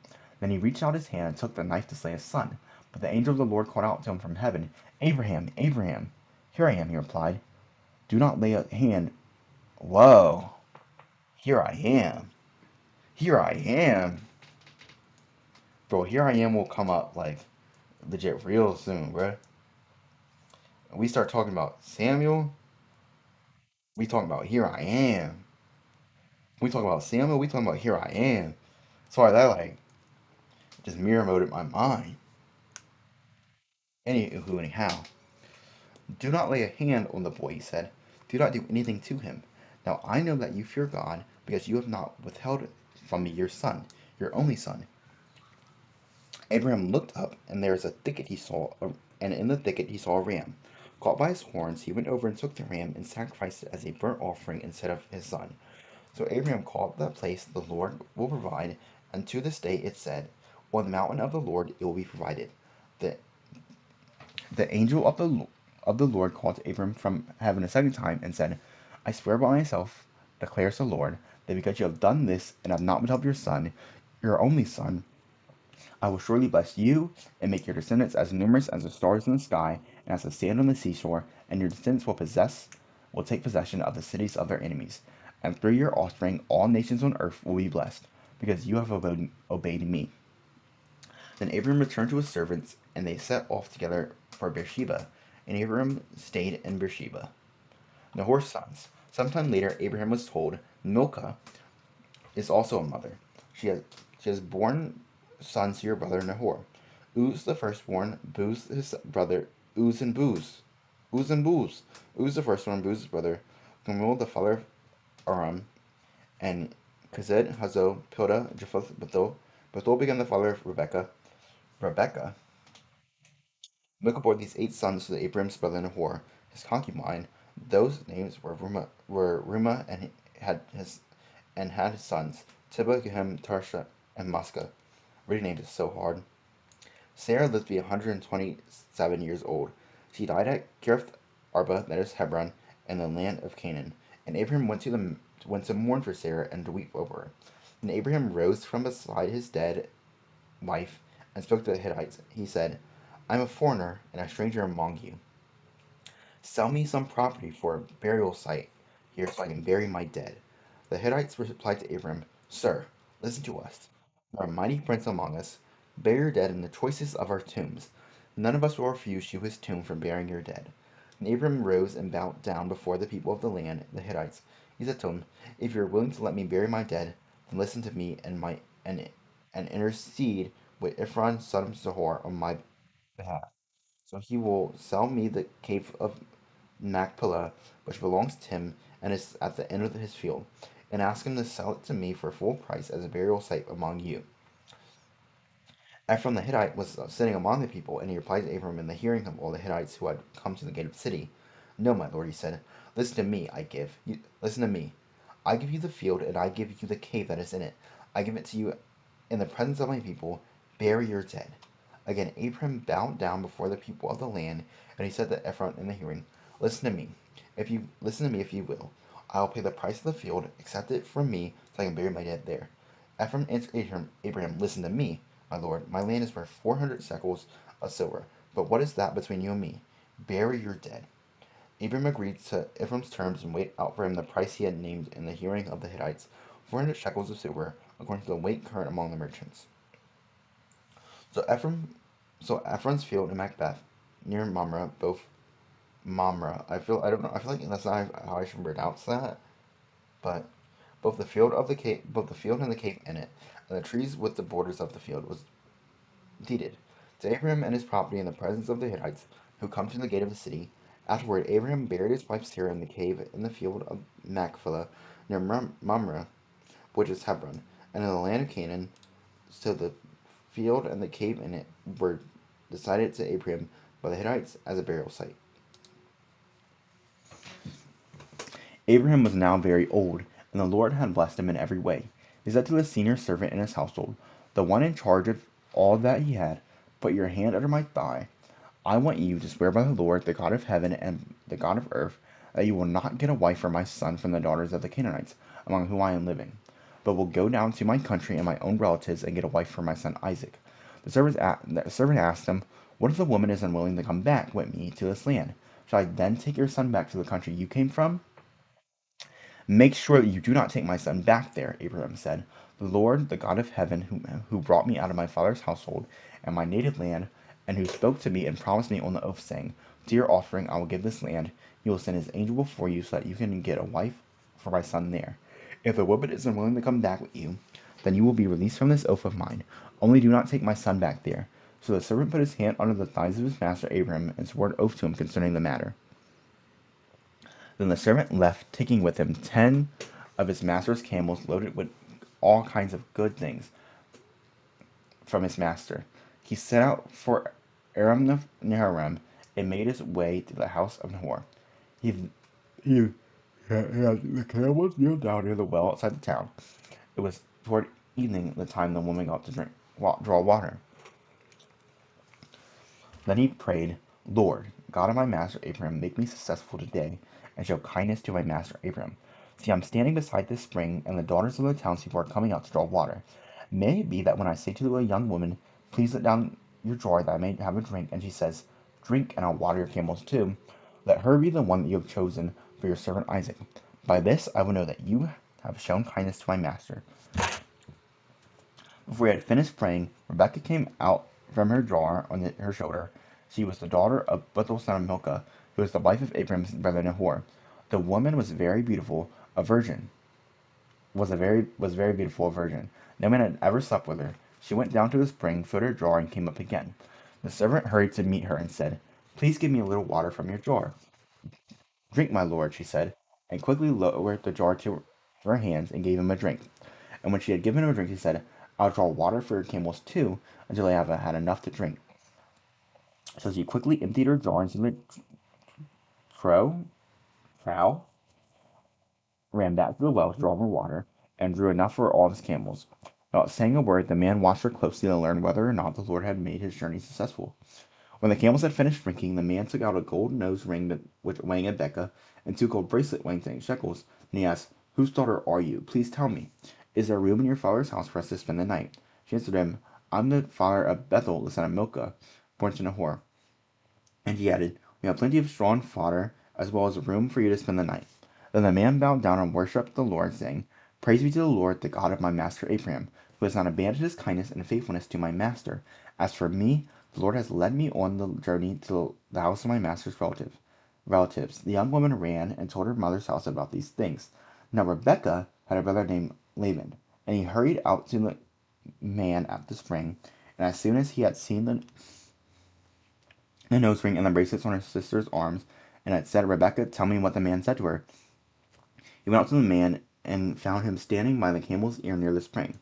Then he reached out his hand and took the knife to slay his son. But the angel of the Lord called out to him from heaven, Abraham, Abraham. Here I am, he replied. Do not lay a hand. Whoa, here I am. Here I am. Bro, here I am will come up like legit real soon, bro. We start talking about Samuel, we talking about here I am. We talking about Samuel, we talking about here I am. Sorry, that like just mirror mode in my mind. Anywho, anyhow. Do not lay a hand on the boy, he said. Do not do anything to him. Now I know that you fear God, because you have not withheld from me your son, your only son. Abraham looked up, and there was a thicket and in the thicket he saw a ram. Caught by his horns, he went over and took the ram and sacrificed it as a burnt offering instead of his son. So Abraham called that place the Lord will provide, and to this day it said, On the mountain of the Lord it will be provided. The the angel of the Lord called to Abram from heaven a second time and said, I swear by myself, declares the Lord, that because you have done this and have not withheld your son, your only son, I will surely bless you and make your descendants as numerous as the stars in the sky and as the sand on the seashore, and your descendants will take possession of the cities of their enemies. And through your offspring all nations on earth will be blessed, because you have obeyed me. Then Abram returned to his servants, and they set off together for Beersheba, and Abram stayed in Beersheba. Nahor's sons. Sometime later, Abraham was told, Milcah, is also a mother. She has she has borne sons to your brother Nahor. Uz the firstborn, Booz his brother, Uz and Booz. Uz and Booz. Uz the firstborn, Booz his brother, Gamul the father of Aram, and Kazed, Hazo, Pilda, Japheth, Bethel. Bethel began the father of Rebekah. Rebekah Milcah bore these 8 sons to Abraham's brother Nahor, his concubine. Those names were Ruma and had his sons, Tibah, Gehem, Tarsha, and Maskah. Reading names is so hard. Sarah lived to be 127 years old. She died at Kiriath Arba, that is Hebron, in the land of Canaan. And Abraham went to mourn for Sarah and to weep over her. And Abraham rose from beside his dead wife and spoke to the Hittites. He said, I am a foreigner and a stranger among you. Sell me some property for a burial site here so I can bury my dead. The Hittites replied to Abram, Sir, listen to us. You are a mighty prince among us. Bury your dead in the choicest of our tombs. None of us will refuse you his tomb for burying your dead. And Abram rose and bowed down before the people of the land, the Hittites. He said to them, If you are willing to let me bury my dead, then listen to me and intercede with Ephron son of Zohar on my behalf. So he will sell me the cave of Machpelah, which belongs to him and is at the end of his field, and ask him to sell it to me for full price as a burial site among you. Ephron the Hittite was sitting among the people, and he replied to Abram in the hearing of all the Hittites who had come to the gate of the city. No, my lord, he said, listen to me. I give you the field, and I give you the cave that is in it. I give it to you in the presence of my people. Bury your dead. Again, Abram bowed down before the people of the land, and he said to Ephron in the hearing, Listen to me. If you will. I will pay the price of the field, accept it from me, so I can bury my dead there. Ephron answered Abraham, Listen to me, my lord. My land is worth 400 shekels of silver. But what is that between you and me? Bury your dead. Abram agreed to Ephraim's terms and weighed out for him the price he had named in the hearing of the Hittites, 400 shekels of silver, according to the weight current among the merchants. So Ephraim, so Ephron's field in Macbeth, near Mamre, both Mamre. I don't know. I feel like that's not how I should pronounce that, but both the field and the cave in it, and the trees with the borders of the field was deeded to Abraham and his property in the presence of the Hittites, who come to the gate of the city. Afterward, Abraham buried his wife Sarah in the cave in the field of Machpelah, near Mamre, which is Hebron, and in the land of Canaan. So the field and the cave in it were decided to Abraham by the Hittites as a burial site. Abraham was now very old, and the Lord had blessed him in every way. He said to the senior servant in his household, the one in charge of all that he had, Put your hand under my thigh. I want you to swear by the Lord, the God of heaven and the God of earth, that you will not get a wife for my son from the daughters of the Canaanites, among whom I am living, but will go down to my country and my own relatives and get a wife for my son Isaac. The servant asked him, What if the woman is unwilling to come back with me to this land? Shall I then take your son back to the country you came from? Make sure that you do not take my son back there, Abraham said. The Lord, the God of heaven, who brought me out of my father's household and my native land, and who spoke to me and promised me on the oath, saying, To your offering I will give this land, he will send his angel before you so that you can get a wife for my son there. If the woman is unwilling to come back with you, then you will be released from this oath of mine. Only do not take my son back there. So the servant put his hand under the thighs of his master Abraham and swore an oath to him concerning the matter. Then the servant left, taking with him 10 of his master's camels loaded with all kinds of good things from his master. He set out for Aram Naharaim and made his way to the house of Nahor. He, he, had the camels kneel down near the well outside the town. It was toward evening the time the woman got to draw water. Then he prayed, Lord, God of my master Abraham, make me successful today, and show kindness to my master Abraham. See, I'm standing beside this spring, and the daughters of the townspeople are coming out to draw water. May it be that when I say to a young woman, Please let down your drawer that I may have a drink, and she says, Drink, and I'll water your camels too, let her be the one that you have chosen for your servant Isaac. By this I will know that you have shown kindness to my master. Before he had finished praying, Rebekah came out from her drawer on her shoulder. She was the daughter of Bethuel son of Milcah, who was the wife of Abraham's brother Nahor. The woman was very beautiful, a virgin. was a very beautiful virgin. No man had ever slept with her. She went down to the spring, filled her jar, and came up again. The servant hurried to meet her and said, "Please give me a little water from your jar." "Drink, my lord," she said, and quickly lowered the jar to her hands and gave him a drink. And when she had given him a drink, he said, "I'll draw water for your camels too, until they have had enough to drink." So she quickly emptied her jar into the trough, trough, ran back to the well to draw more water, and drew enough for all of his camels. Without saying a word, the man watched her closely to learn whether or not the Lord had made his journey successful. When the camels had finished drinking, the man took out a gold nose ring which weighing a becca, and two gold bracelets weighing 10 shekels. And he asked, "Whose daughter are you? Please tell me. Is there room in your father's house for us to spend the night?" She answered him, "I'm the father of Bethel, the son of Milcah, born to Nahor." And she added, "We have plenty of straw and fodder, as well as room for you to spend the night." Then the man bowed down and worshipped the Lord, saying, "Praise be to the Lord, the God of my master Abraham, who has not abandoned his kindness and faithfulness to my master. As for me, the Lord has led me on the journey to the house of my master's relatives." The young woman ran and told her mother's house about these things. Now Rebekah had a brother named Laban, and he hurried out to the man at the spring, and as soon as he had seen the nose ring and the bracelets on her sister's arms, and had said, "Rebekah, tell me what the man said to her." He went out to the man and found him standing by the camel's ear near the spring.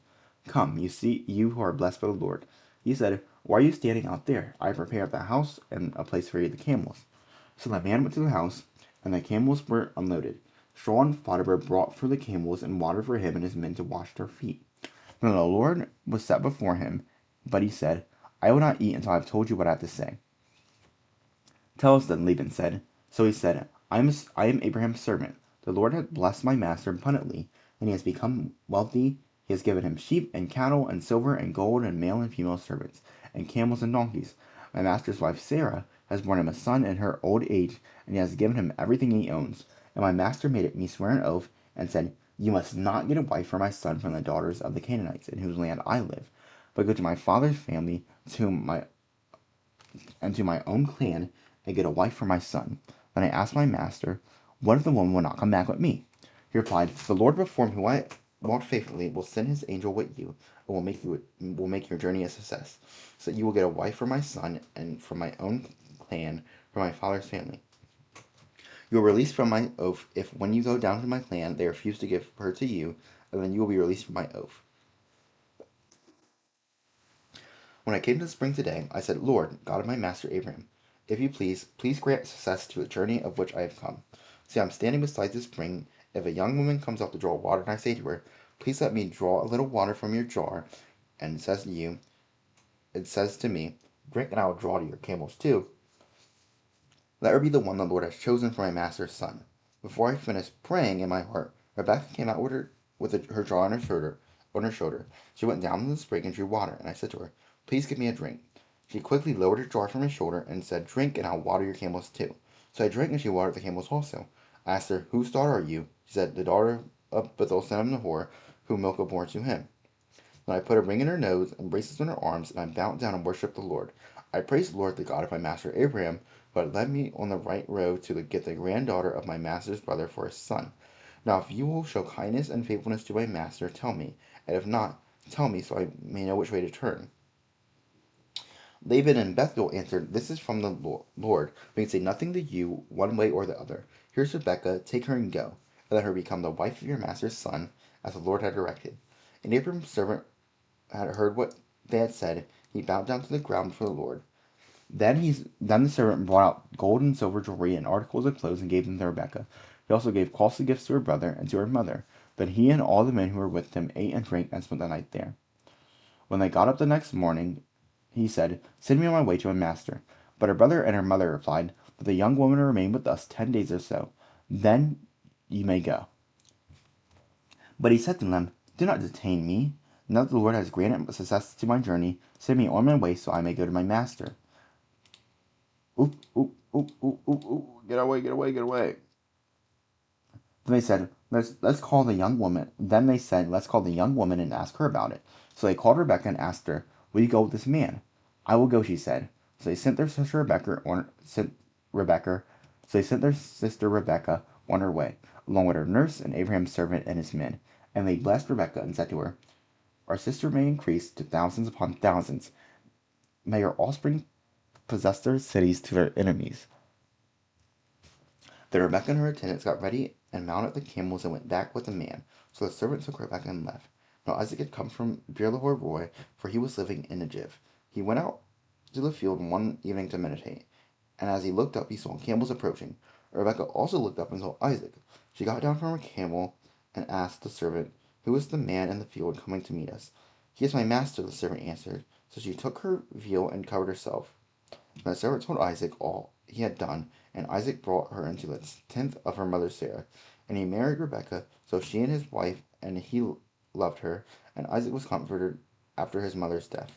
"Come, you see, you who are blessed by the Lord." He said, "Why are you standing out there? I have prepared the house and a place for you, the camels." So the man went to the house, and the camels were unloaded. Straw and fodder were brought for the camels, and water for him and his men to wash their feet. Then the Lord was set before him, but he said, "I will not eat until I have told you what I have to say." "Tell us then," Laban said. So he said, I am Abraham's servant. The Lord has blessed my master abundantly, and he has become wealthy. He has given him sheep and cattle and silver and gold and male and female servants, and camels and donkeys. My master's wife Sarah has borne him a son in her old age, and he has given him everything he owns. And my master made me swear an oath, and said, 'You must not get a wife for my son from the daughters of the Canaanites, in whose land I live, but go to my father's family, to my own clan, and get a wife for my son.' Then I asked my master, 'What if the woman will not come back with me?' He replied, 'The Lord before whom I walked faithfully will send his angel with you, and will make your journey a success, so that you will get a wife for my son and from my own clan, from my father's family. You will release from my oath if when you go down to my clan they refuse to give her to you, and then you will be released from my oath.' When I came to the spring today, I said, 'Lord, God of my master Abraham, if you please grant success to the journey of which I have come. See, I'm standing beside the spring. If a young woman comes up to draw water, and I say to her, "Please let me draw a little water from your jar," and it says to me, "Drink, and I will draw to your camels too," let her be the one the Lord has chosen for my master's son." Before I finished praying in my heart, Rebecca came out her jar on her shoulder. She went down to the spring and drew water, and I said to her, "Please give me a drink." She quickly lowered her jar from her shoulder and said, "Drink, and I'll water your camels too." So I drank, and she watered the camels also. I asked her, "Whose daughter are you?" She said, "The daughter of Bethuel, son of Nahor, whom Milcah bore to him." Then I put a ring in her nose and bracelets on her arms, and I bowed down and worshipped the Lord. I praised the Lord, the God of my master Abraham, who had led me on the right road to get the granddaughter of my master's brother for his son. Now, if you will show kindness and faithfulness to my master, tell me, and if not, tell me, so I may know which way to turn." Laban and Bethuel answered, "This is from the Lord. We can say nothing to you one way or the other. Here's Rebekah, take her and go, and let her become the wife of your master's son, as the Lord had directed." And Abram's servant had heard what they had said. He bowed down to the ground before the Lord. Then the servant brought out gold and silver jewelry and articles of clothes and gave them to Rebekah. He also gave costly gifts to her brother and to her mother. Then he and all the men who were with him ate and drank and spent the night there. When they got up the next morning, he said, "Send me on my way to my master." But her brother and her mother replied, "Let the young woman remain with us 10 days or so. Then you may go." But he said to them, "Do not detain me. Now that the Lord has granted success to my journey, send me on my way so I may go to my master." "Oop, oop, oop, oop, oop, oop. Get away, get away, get away." Then they said, let's call the young woman. Then they said, "Let's call the young woman and ask her about it." So they called Rebekah and asked her, "Will you go with this man?" "I will go," she said. So they sent their sister Rebekah. So they sent their sister Rebekah on her way, along with her nurse and Abraham's servant and his men. And they blessed Rebekah and said to her, our sister may increase to thousands upon thousands. May her offspring possess their cities to their enemies. Then Rebekah and her attendants got ready and mounted the camels and went back with the man. So the servant took Rebekah and left. Now Isaac had come from Beer-lahai-roi, for he was living in Negev. He went out to the field one evening to meditate, and as he looked up, he saw camels approaching. Rebekah also looked up and saw Isaac. She got down from her camel and asked the servant, who is the man in the field coming to meet us? He is my master, the servant answered. So she took her veil and covered herself. The servant told Isaac all he had done, and Isaac brought her into the tent of her mother Sarah. And he married Rebekah, so she and his wife, and he loved her, and Isaac was comforted after his mother's death.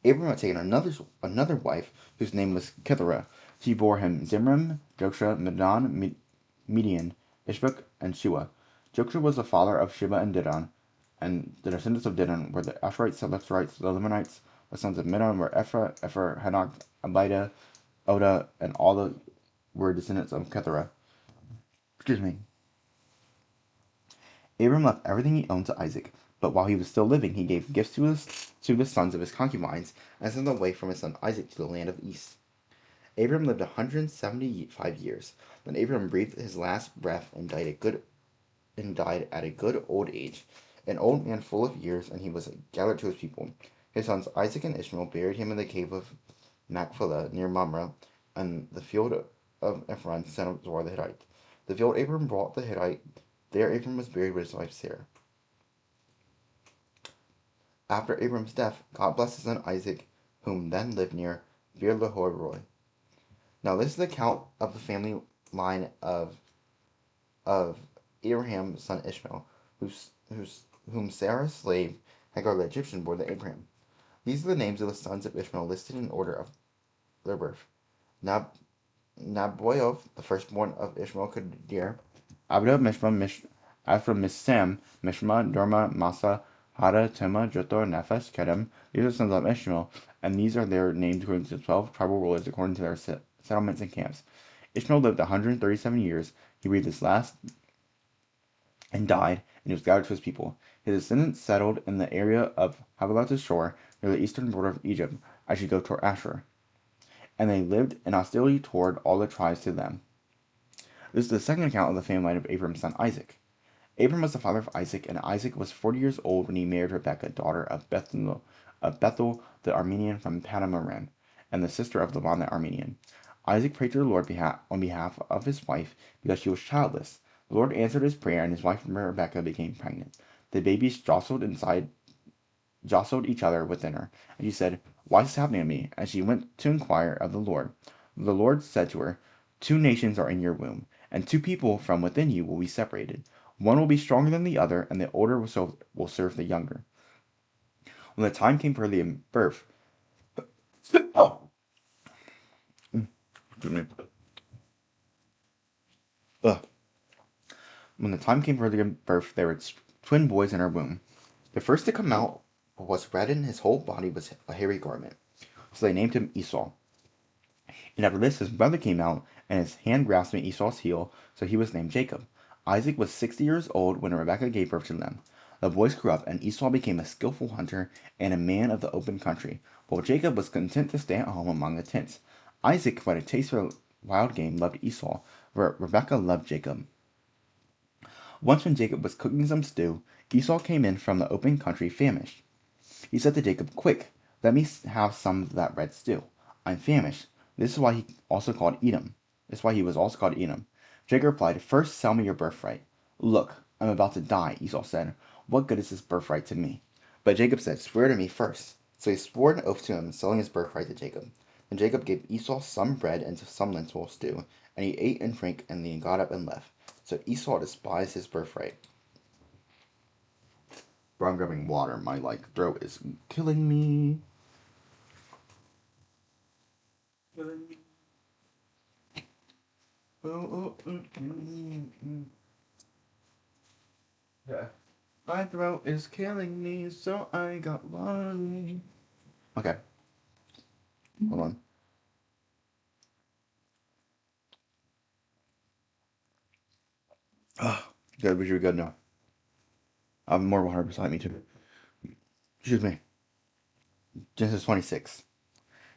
Abram had taken another wife, whose name was Keturah. She bore him Zimram, Joksha, Medan, Median, Ishbak, and Shua. Joksha was the father of Sheba and Dedan, and the descendants of Dedan were the Asherites, the Lepherites, the Lamanites. The sons of Medan were Ephra, Hanok, Abida, Oda, and all the were descendants of Keturah. Excuse me. Abram left everything he owned to Isaac, but while he was still living, he gave gifts to the sons of his concubines and sent them away from his son Isaac to the land of the east. Abram lived 175 years. Then Abram breathed his last breath and died at a good old age, an old man full of years, and he was gathered to his people. His sons Isaac and Ishmael buried him in the cave of Machpelah near Mamre, and the field of Ephron, son of Zohar the Hittite. The field Abram brought the Hittite. There Abram was buried with his wife Sarah. After Abram's death, God blessed his son Isaac, whom then lived near Beer-lahai-roi. Now this is the account of the family line of Abraham's son Ishmael, whom Sarah's slave Hagar the Egyptian bore to Abraham. These are the names of the sons of Ishmael listed in order of their birth. Naboiov, the firstborn of Ishmael Kedir, Abda, Mishma, Ephraim, Missam, Mishma, Dorma, Masa, Hada, Tema, Jotor, Nephes, Kedem. These are the sons of Ishmael, and these are their names according to the 12 tribal rulers according to their settlements and camps. Ishmael lived 137 years. He breathed his last and died, and he was gathered to his people. His descendants settled in the area of Havilah shore, near the eastern border of Egypt, as you go toward Ashur. And they lived in hostility toward all the tribes to them. This is the second account of the family line of Abram's son Isaac. Abram was the father of Isaac, and Isaac was 40 years old when he married Rebekah, daughter of Bethuel the Aramean from Paddan-aram, and the sister of Laban the Aramean. Isaac prayed to the Lord on behalf of his wife because she was childless. The Lord answered his prayer, and his wife Rebekah became pregnant. The babies jostled each other within her, and she said, "Why is this happening to me?" And she went to inquire of the Lord. The Lord said to her, "Two nations are in your womb, and two people from within you will be separated. One will be stronger than the other, and the older will serve the younger." When the time came for the birth, oh, excuse me. Ugh. When the time came for the birth, there were twin boys in her womb. The first to come out was red, and his whole body was a hairy garment. So they named him Esau. And after this, his brother came out, and his hand grasped Esau's heel, so he was named Jacob. Isaac was 60 years old when Rebekah gave birth to them. The boys grew up, and Esau became a skillful hunter and a man of the open country, while Jacob was content to stay at home among the tents. Isaac, who had a taste for wild game, loved Esau, but Rebekah loved Jacob. Once when Jacob was cooking some stew, Esau came in from the open country famished. He said to Jacob, "Quick, let me have some of that red stew. I'm famished." This is why he was also called Edom. Jacob replied, "First sell me your birthright." "Look, I'm about to die," Esau said. "What good is this birthright to me?" But Jacob said, "Swear to me first." So he swore an oath to him, selling his birthright to Jacob. Then Jacob gave Esau some bread and some lentil stew, and he ate and drank, and then got up and left. So Esau despised his birthright. Bro, I'm grabbing water. My throat is killing me. Yeah. My throat is killing me, so I got water. Okay, hold on. Good, but you're good now. I have more water beside me too. Excuse me. Genesis 26.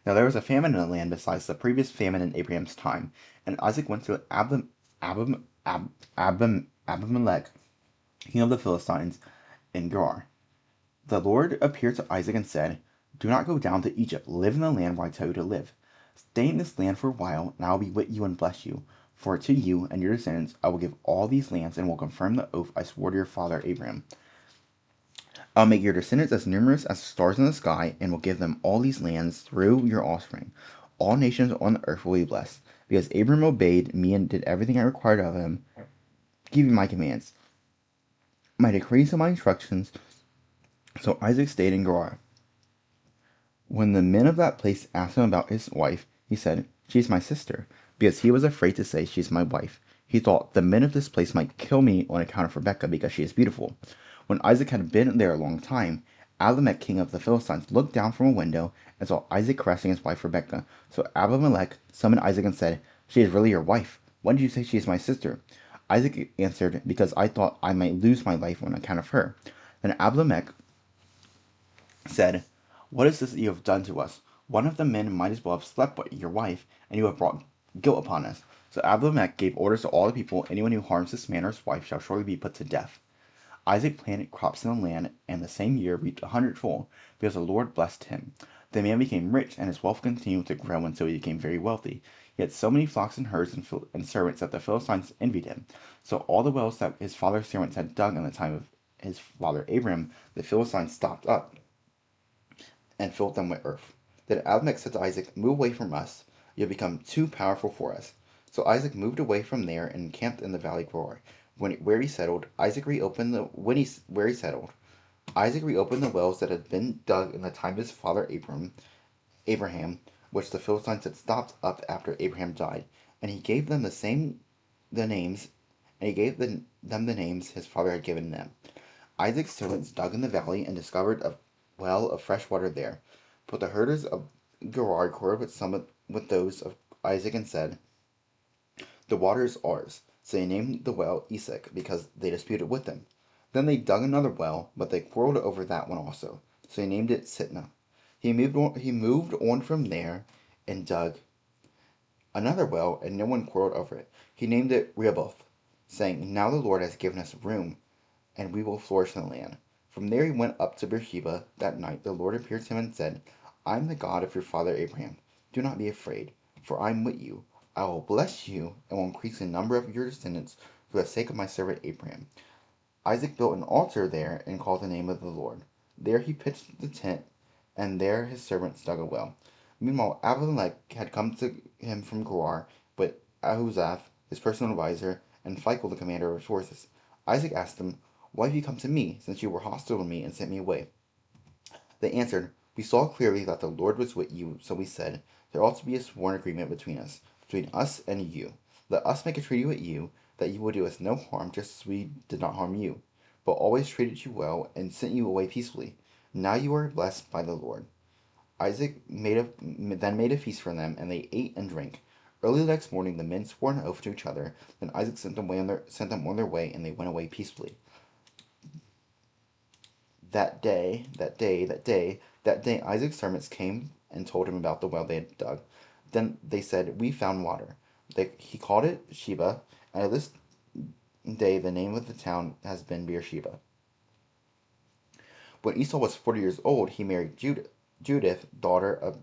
Now there was a famine in the land besides the previous famine in Abraham's time, and Isaac went to Abimelech, king of the Philistines, in Gerar. The Lord appeared to Isaac and said, "Do not go down to Egypt. Live in the land where I tell you to live. Stay in this land for a while, and I will be with you and bless you. For to you and your descendants I will give all these lands, and will confirm the oath I swore to your father Abraham. I'll make your descendants as numerous as the stars in the sky, and will give them all these lands through your offspring. All nations on the earth will be blessed, because Abraham obeyed me and did everything I required of him, keeping my commands, my decrees, and my instructions." So Isaac stayed in Gerar. When the men of that place asked him about his wife, he said, "She is my sister," because he was afraid to say, "She is my wife." He thought, "The men of this place might kill me on account of Rebekah, because she is beautiful." When Isaac had been there a long time, Abimelech, king of the Philistines, looked down from a window and saw Isaac caressing his wife Rebekah. So Abimelech summoned Isaac and said, "She is really your wife. Why did you say she is my sister?" Isaac answered, "Because I thought I might lose my life on account of her." Then Abimelech said, "What is this that you have done to us? One of the men might as well have slept with your wife, and you have brought guilt upon us." So Abimelech gave orders to all the people, "Anyone who harms this man or his wife shall surely be put to death." Isaac planted crops in the land, and the same year reaped 100-fold, because the Lord blessed him. The man became rich, and his wealth continued to grow until he became very wealthy. He had so many flocks and herds and servants that the Philistines envied him. So all the wells that his father's servants had dug in the time of his father Abraham, the Philistines stopped up and filled them with earth. Then Abimelech said to Isaac, "Move away from us. You have become too powerful for us." So Isaac moved away from there and encamped in the valley of Gerar. Where he settled, Isaac reopened the wells that had been dug in the time of his father Abraham, which the Philistines had stopped up after Abraham died, and he gave them the names, and he gave them the names his father had given them. Isaac's servants dug in the valley and discovered a well of fresh water there. But the herders of Gerar quarreled with those of Isaac and said, "The water is ours." So they named the well Esek, because they disputed with him. Then they dug another well, but they quarreled over that one also. So he named it Sitnah. He moved on from there and dug another well, and no one quarreled over it. He named it Rehoboth, saying, "Now the Lord has given us room, and we will flourish in the land." From there he went up to Beersheba. That night the Lord appeared to him and said, "I am the God of your father Abraham. Do not be afraid, for I am with you. I will bless you and will increase the number of your descendants for the sake of my servant Abraham." Isaac built an altar there and called the name of the Lord. There he pitched the tent, and there his servants dug a well. Meanwhile Abimelech had come to him from Gerar with Ahuzzath, his personal adviser, and Phicol, the commander of his forces. Isaac asked them, "Why have you come to me, since you were hostile to me and sent me away?" They answered, "We saw clearly that the Lord was with you, so we said, there ought to be a sworn agreement between us and you. Let us make a treaty with you, that you will do us no harm, just as we did not harm you, but always treated you well and sent you away peacefully. Now you are blessed by the Lord." Isaac then made a feast for them, and they ate and drank. Early the next morning the men swore an oath to each other. Then Isaac sent them on their way, and they went away peacefully. That day, Isaac's servants came and told him about the well they had dug. Then they said, "We found water." He called it Sheba, and to this day the name of the town has been Beersheba. When Esau was 40 years old, he married Judith, daughter of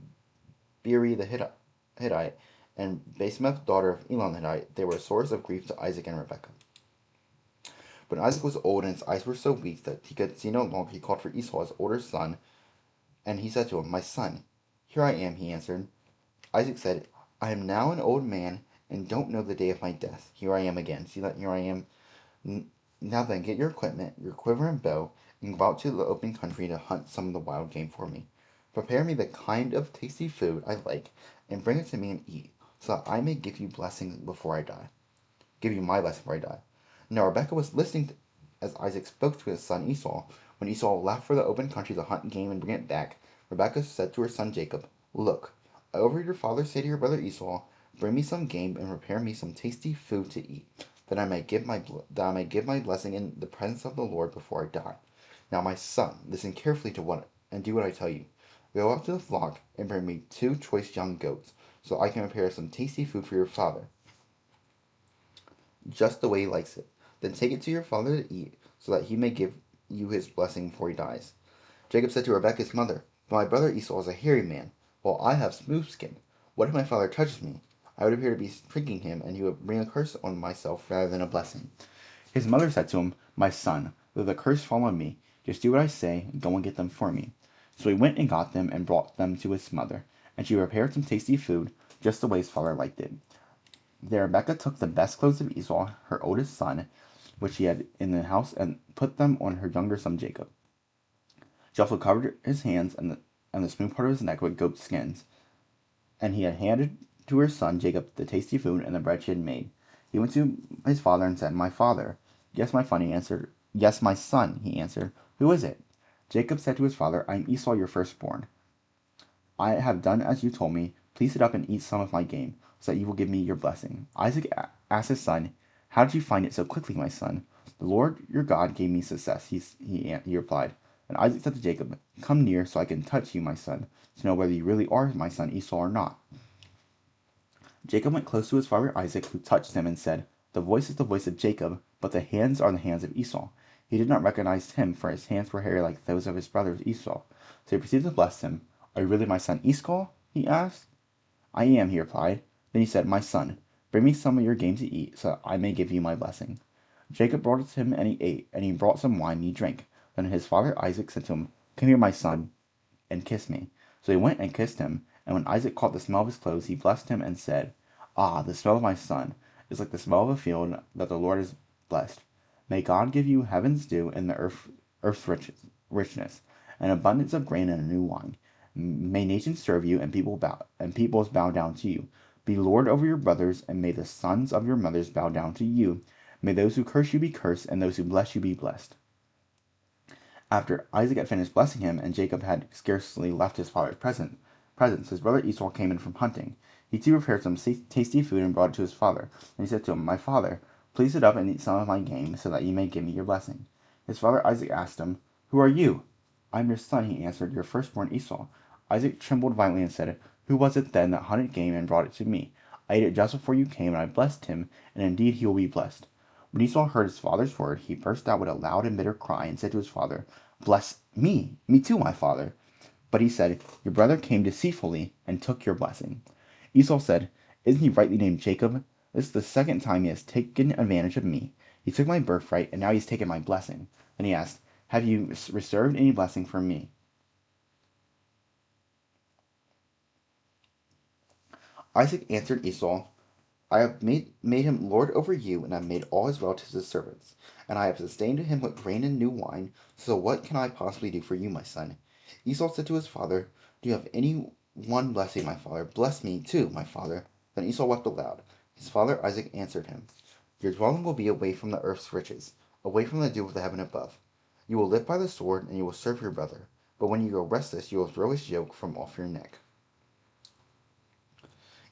Beeri the Hittite, and Basemath, daughter of Elon the Hittite. They were a source of grief to Isaac and Rebekah. When Isaac was old and his eyes were so weak that he could see no longer, he called for Esau, his older son, and he said to him, "My son." "Here I am," he answered. Isaac said, "I am now an old man and don't know the day of my death. Here I am again." See that? Here I am. Now then, get your equipment, your quiver and bow, and go out to the open country to hunt some of the wild game for me. Prepare me the kind of tasty food I like, and bring it to me and eat, so that I may give you blessings before I die. Give you my blessing before I die. Now Rebekah was listening as Isaac spoke to his son Esau. When Esau left for the open country to hunt game and bring it back, Rebekah said to her son Jacob, "Look, I overheard your father say to your brother Esau, 'Bring me some game and prepare me some tasty food to eat.' that I may give my blessing in the presence of the Lord before I die. Now, my son, listen carefully to what and do what I tell you. Go up to the flock and bring me 2 choice young goats, so I can prepare some tasty food for your father, just the way he likes it. Then take it to your father to eat, so that he may give you his blessing before he dies. Jacob said to Rebekah his mother, "But my brother Esau is a hairy man, while I have smooth skin. What if my father touches me? I would appear to be pricking him, and he would bring a curse on myself rather than a blessing." His mother said to him, "My son, though the curse fall on me, just do what I say, and go and get them for me." So he went and got them and brought them to his mother, and she prepared some tasty food, just the way his father liked it. Then Rebekah took the best clothes of Esau, her oldest son, which she had in the house, and put them on her younger son Jacob. She also covered his hands and the smooth part of his neck with goat skins, and he had handed to her son Jacob the tasty food and the bread she had made. He went to his father and said, "My father." "Yes, my son," he answered. "Yes, my son," he answered. "Who is it?" Jacob said to his father, "I am Esau, your firstborn. I have done as you told me. Please sit up and eat some of my game, so that you will give me your blessing." Isaac asked his son, "How did you find it so quickly, my son?" "The Lord your God gave me success," he replied. And Isaac said to Jacob, "Come near so I can touch you, my son, to know whether you really are my son Esau or not." Jacob went close to his father Isaac, who touched him and said, "The voice is the voice of Jacob, but the hands are the hands of Esau." He did not recognize him, for his hands were hairy like those of his brother Esau. So he proceeded to bless him. "Are you really my son Esau?" he asked. "I am," he replied. Then he said, "My son, bring me some of your game to eat, so that I may give you my blessing." Jacob brought it to him, and he ate, and he brought some wine, and he drank. Then his father Isaac said to him, "Come here, my son, and kiss me." So he went and kissed him, and when Isaac caught the smell of his clothes, he blessed him and said, "Ah, the smell of my son is like the smell of a field that the Lord has blessed. May God give you heaven's dew and the earth's richness, an abundance of grain and new wine. May nations serve you, and peoples bow down to you. Be lord over your brothers, and may the sons of your mothers bow down to you. May those who curse you be cursed, and those who bless you be blessed." After Isaac had finished blessing him, and Jacob had scarcely left his father's presence, his brother Esau came in from hunting. He too prepared some tasty food and brought it to his father. And he said to him, "My father, please sit up and eat some of my game, so that you may give me your blessing." His father Isaac asked him, "Who are you?" "I am your son," he answered, "your firstborn Esau." Isaac trembled violently and said, "Who was it then that hunted game and brought it to me? I ate it just before you came, and I blessed him, and indeed he will be blessed." When Esau heard his father's word, he burst out with a loud and bitter cry, and said to his father, "Bless me too, my father." But he said, "Your brother came deceitfully and took your blessing." Esau said, "Isn't he rightly named Jacob? This is the second time he has taken advantage of me. He took my birthright, and now he's taken my blessing." Then he asked, "Have you reserved any blessing for me?" Isaac answered Esau, "I have made him lord over you, and have made all his relatives his servants, and I have sustained him with grain and new wine. So what can I possibly do for you, my son?" Esau said to his father, "Do you have any one blessing, my father? Bless me too, my father." Then Esau wept aloud. His father Isaac answered him, "Your dwelling will be away from the earth's riches, away from the dew of the heaven above. You will live by the sword, and you will serve your brother. But when you grow restless, you will throw his yoke from off your neck."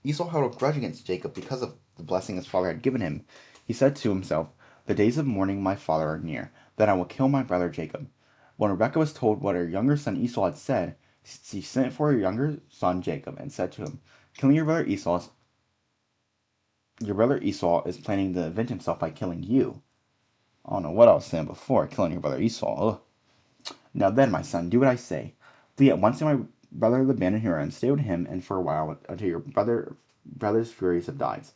Esau held a grudge against Jacob because of the blessing his father had given him. He said to himself, "The days of mourning my father are near. Then I will kill my brother Jacob." When Rebekah was told what her younger son Esau had said, she sent for her younger son Jacob and said to him, "Killing your brother Esau is planning to avenge himself by killing you." I don't know what I was saying before, killing your brother Esau. Ugh. "Now then, my son, do what I say. Flee at once to my brother Laban in Haran, stay with him, and for a while, until your brother's furies have died.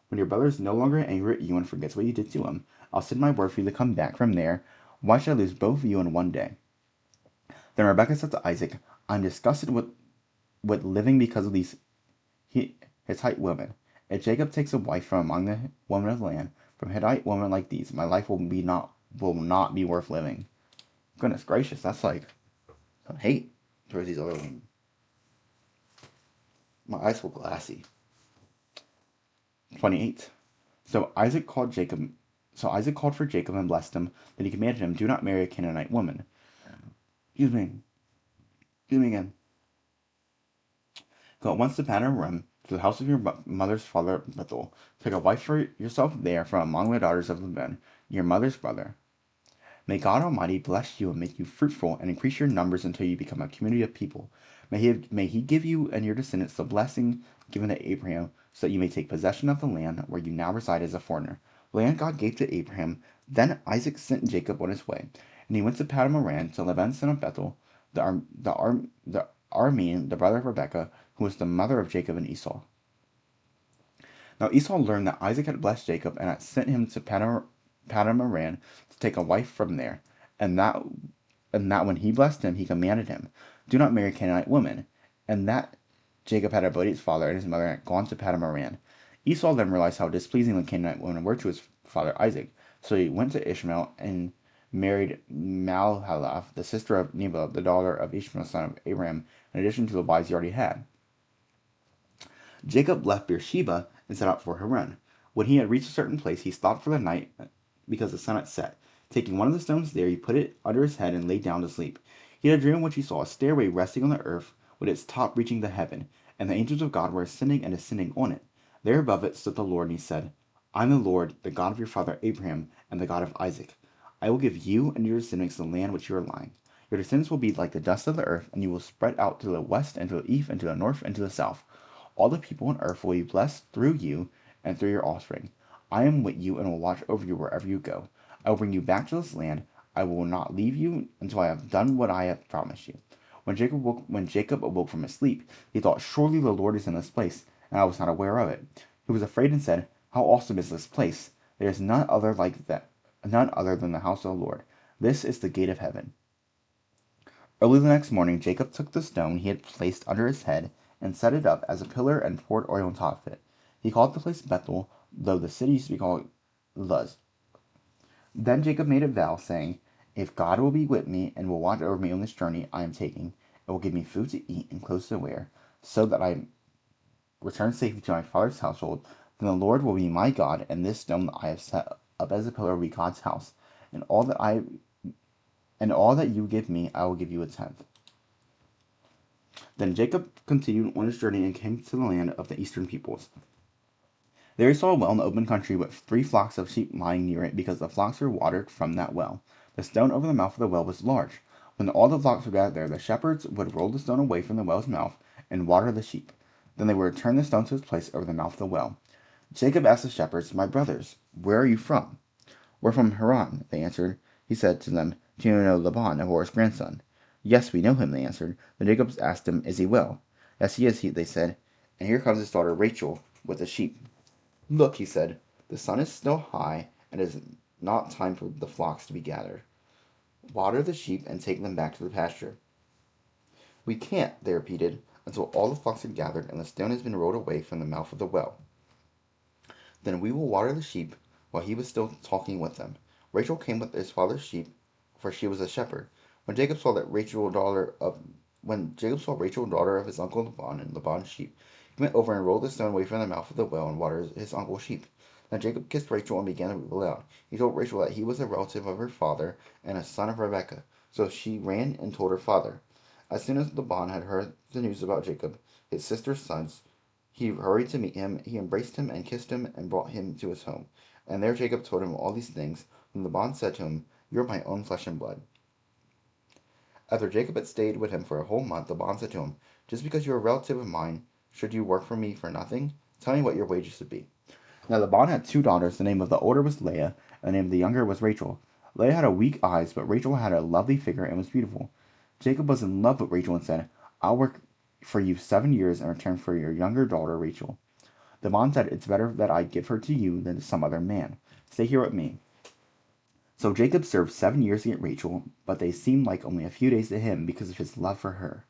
When your brother is no longer angry at you and forgets what you did to him, I'll send my word for you to come back from there. Why should I lose both of you in one day?" Then Rebekah said to Isaac, "I'm disgusted with living because of these Hittite women. If Jacob takes a wife from among the women of the land, from Hittite women like these, my life will not be worth living." Goodness gracious, that's like some hate towards these other women. My eyes feel glassy. 28. So Isaac called for Jacob and blessed him. Then he commanded him, "Do not marry a Canaanite woman." Excuse me. Excuse me again. "Go at once to Padan Aram, to the house of your mother's father Bethuel. Take a wife for yourself there from among the daughters of Laban, your mother's brother. May God Almighty bless you and make you fruitful and increase your numbers until you become a community of people. May he give you and your descendants the blessing given to Abraham, so that you may take possession of the land where you now reside as a foreigner. The land God gave to Abraham. Then Isaac sent Jacob on his way, and he went to Paddan Aram to Laban son of Bethuel, the Aramean, the brother of Rebekah, who was the mother of Jacob and Esau. Now Esau learned that Isaac had blessed Jacob and had sent him to Paddan Aram to take a wife from there, and that when he blessed him, he commanded him, "Do not marry Canaanite women," and that Jacob had obeyed his father and his mother and had gone to Paddan Aram. Esau then realized how displeasing the Canaanite women were to his father Isaac, so he went to Ishmael and married Mahalath, the sister of Nebaioth, the daughter of Ishmael, son of Abraham, in addition to the wives he already had. Jacob left Beersheba and set out for Haran. When he had reached a certain place, he stopped for the night because the sun had set. Taking one of the stones there, he put it under his head and lay down to sleep. He had a dream in which he saw a stairway resting on the earth, with its top reaching to heaven, and the angels of God were ascending and descending on it. There above it stood the Lord, and he said, "I am the Lord, the God of your father Abraham, and the God of Isaac. I will give you and your descendants the land which you are lying. Your descendants will be like the dust of the earth, and you will spread out to the west and to the east and to the north and to the south. All the people on earth will be blessed through you and through your offspring. I am with you and will watch over you wherever you go. I will bring you back to this land. I will not leave you until I have done what I have promised you." When Jacob awoke from his sleep, he thought, "Surely the Lord is in this place, and I was not aware of it." He was afraid and said, "How awesome is this place! There is none other like that, none other than the house of the Lord. This is the gate of heaven." Early the next morning, Jacob took the stone he had placed under his head and set it up as a pillar and poured oil on top of it. He called the place Bethel, though the city used to be called Luz. Then Jacob made a vow, saying, "If God will be with me and will watch over me on this journey I am taking, and will give me food to eat and clothes to wear, so that I return safely to my father's household, then the Lord will be my God, and this stone that I have set up as a pillar will be God's house, and all that you give me I will give you a tenth." Then Jacob continued on his journey and came to the land of the eastern peoples. There he saw a well in the open country with 3 flocks of sheep lying near it, because the flocks were watered from that well. The stone over the mouth of the well was large. When all the flocks were gathered there, the shepherds would roll the stone away from the well's mouth and water the sheep. Then they would return the stone to its place over the mouth of the well. Jacob asked the shepherds, "My brothers, where are you from?" "We're from Haran," they answered. He said to them, "Do you know Laban, Nahor's grandson?" "Yes, we know him," they answered. Then Jacob asked him, "Is he well?" "Yes, he is," they said. "And here comes his daughter Rachel with the sheep." "Look," he said, "the sun is still high, and it is not time for the flocks to be gathered. Water the sheep and take them back to the pasture." "We can't," they repeated, "until all the flocks are gathered and the stone has been rolled away from the mouth of the well. Then we will water the sheep." While he was still talking with them, Rachel came with his father's sheep, for she was a shepherd. When Jacob saw Rachel, daughter of his uncle Laban, and Laban's sheep, he went over and rolled the stone away from the mouth of the well and watered his uncle's sheep. Then Jacob kissed Rachel and began to weep aloud. He told Rachel that he was a relative of her father and a son of Rebekah. So she ran and told her father. As soon as Laban had heard the news about Jacob, his sister's sons, he hurried to meet him. He embraced him and kissed him and brought him to his home. And there Jacob told him all these things. Then Laban said to him, "You are my own flesh and blood." After Jacob had stayed with him for a whole month, Laban said to him, "Just because you are a relative of mine, should you work for me for nothing? Tell me what your wages should be." Now Laban had 2 daughters. The name of the older was Leah, and the name of the younger was Rachel. Leah had weak eyes, but Rachel had a lovely figure and was beautiful. Jacob was in love with Rachel and said, "I'll work for you 7 years in return for your younger daughter Rachel." Laban said, "It's better that I give her to you than to some other man. Stay here with me." So Jacob served 7 years to get Rachel, but they seemed like only a few days to him because of his love for her.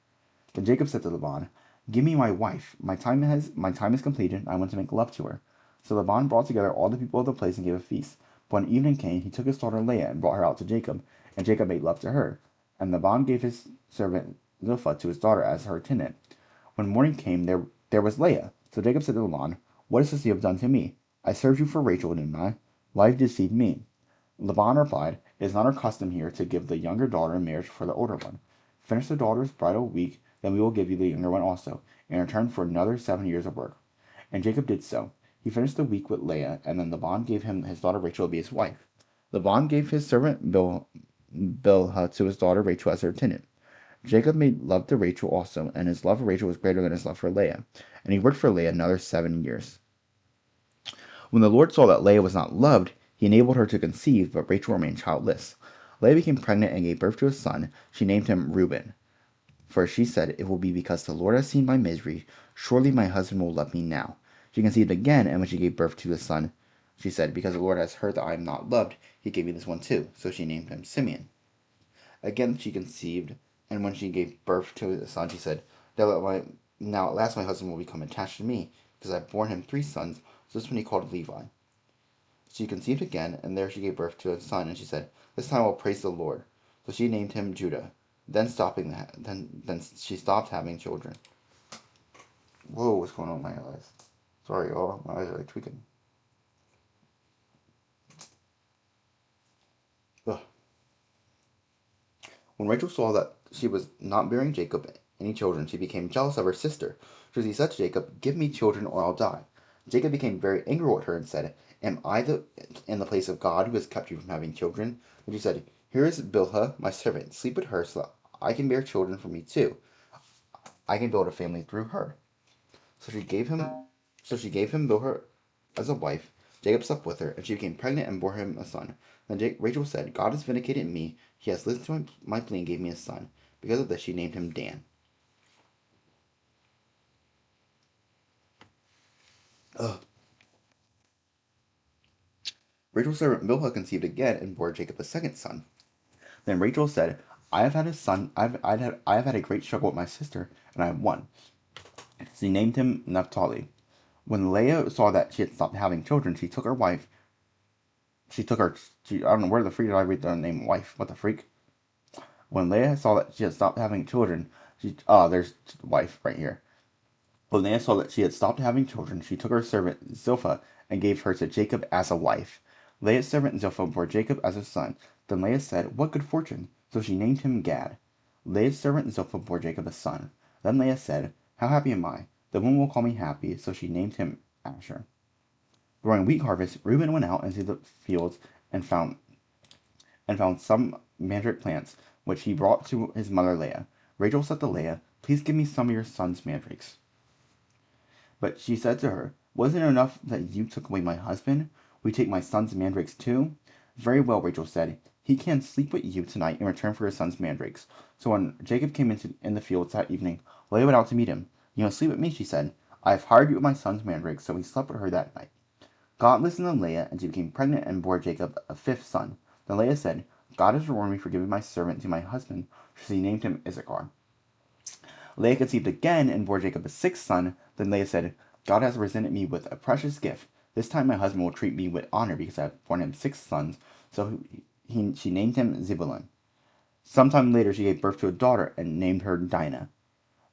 Then Jacob said to Laban, "Give me my wife. My time is completed, and I want to make love to her." So Laban brought together all the people of the place and gave a feast. But when evening came, he took his daughter Leah and brought her out to Jacob, and Jacob made love to her. And Laban gave his servant Zilpah to his daughter as her attendant. When morning came, there was Leah. So Jacob said to Laban, "What is this you have done to me? I served you for Rachel, didn't I? Why have you deceived me?" Laban replied, "It is not our custom here to give the younger daughter in marriage for the older one. Finish the daughter's bridal week, then we will give you the younger one also, in return for another 7 years of work." and Jacob did so. He finished the week with Leah, and then Laban gave him his daughter Rachel to be his wife. Laban gave his servant Bilhah to his daughter Rachel as her attendant. Jacob made love to Rachel also, and his love for Rachel was greater than his love for Leah, and he worked for Leah another 7 years. When the Lord saw that Leah was not loved, he enabled her to conceive, but Rachel remained childless. Leah became pregnant and gave birth to a son. She named him Reuben, for she said, "It will be because the Lord has seen my misery. Surely my husband will love me now." She conceived again, and when she gave birth to a son, she said, "Because the Lord has heard that I am not loved, he gave me this one too." So she named him Simeon. Again she conceived, and when she gave birth to a son, she said, Now at last my husband will become attached to me, because I have borne him 3 sons." So this one he called Levi. She conceived again, and there she gave birth to a son, and she said, "This time I will praise the Lord." So she named him Judah. Then she stopped having children. Whoa, what's going on with my eyes? Sorry, y'all. My eyes are like tweaking. Ugh. When Rachel saw that she was not bearing Jacob any children, she became jealous of her sister. So she said to Jacob, "Give me children, or I'll die." Jacob became very angry with her and said, "Am I in the place of God who has kept you from having children?" And she said, "Here is Bilhah, my servant. Sleep with her so that I can bear children for me too. I can build a family through her." So she gave him Bilhah as a wife. Jacob slept with her, and she became pregnant and bore him a son. Then Rachel said, "God has vindicated me. He has listened to my plea and gave me a son." Because of this, she named him Dan. Ugh. Rachel's servant Bilhah conceived again and bore Jacob a second son. Then Rachel said, "I have had a son. I have had a great struggle with my sister, and I have won." She named him Naphtali. When Leah saw that she had stopped having children, she took her wife. She took her. I don't know where the freak did I read the name wife. What the freak? When Leah saw that she had stopped having children, there's wife right here. When Leah saw that she had stopped having children, she took her servant Zilpah and gave her to Jacob as a wife. Leah's servant Zilpah bore Jacob as a son. Then Leah said, "What good fortune!" So she named him Gad. Leah's servant Zilpah bore Jacob a son. Then Leah said, "How happy am I! The woman will call me happy." So she named him Asher. During wheat harvest, Reuben went out into the fields and found some mandrake plants, which he brought to his mother Leah. Rachel said to Leah, "Please give me some of your son's mandrakes." But she said to her, "Wasn't it enough that you took away my husband? We take my son's mandrakes too?" "Very well," Rachel said. "He can sleep with you tonight in return for your son's mandrakes." So when Jacob came in the fields that evening, Leah went out to meet him. "You must sleep with me," she said. "I have hired you with my son's mandrakes." So he slept with her that night. God listened to Leah, and she became pregnant and bore Jacob a fifth son. Then Leah said, "God has rewarded me for giving my servant to my husband." So she named him Issachar. Leah conceived again and bore Jacob a sixth son. Then Leah said, "God has presented me with a precious gift. This time my husband will treat me with honor because I have borne him 6 sons." So she named him Zebulun. Sometime later she gave birth to a daughter and named her Dinah.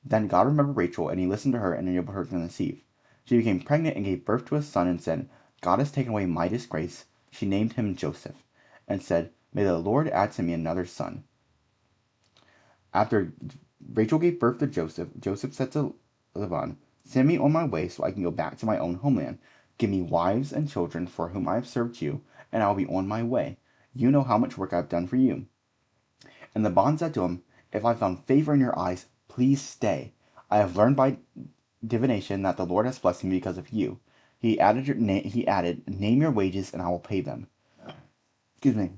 Then God remembered Rachel, and he listened to her and enabled her to conceive. She became pregnant and gave birth to a son and said, "God has taken away my disgrace." She named him Joseph and said, "May the Lord add to me another son." After Rachel gave birth to Joseph, Joseph said to Laban, "Send me on my way so I can go back to my own homeland. Give me wives and children for whom I have served you, and I will be on my way. You know how much work I have done for you." And Laban said to him, "If I found favor in your eyes, please stay. I have learned by divination that the Lord has blessed me because of you." He added, "Name your wages, and I will pay them." Excuse me.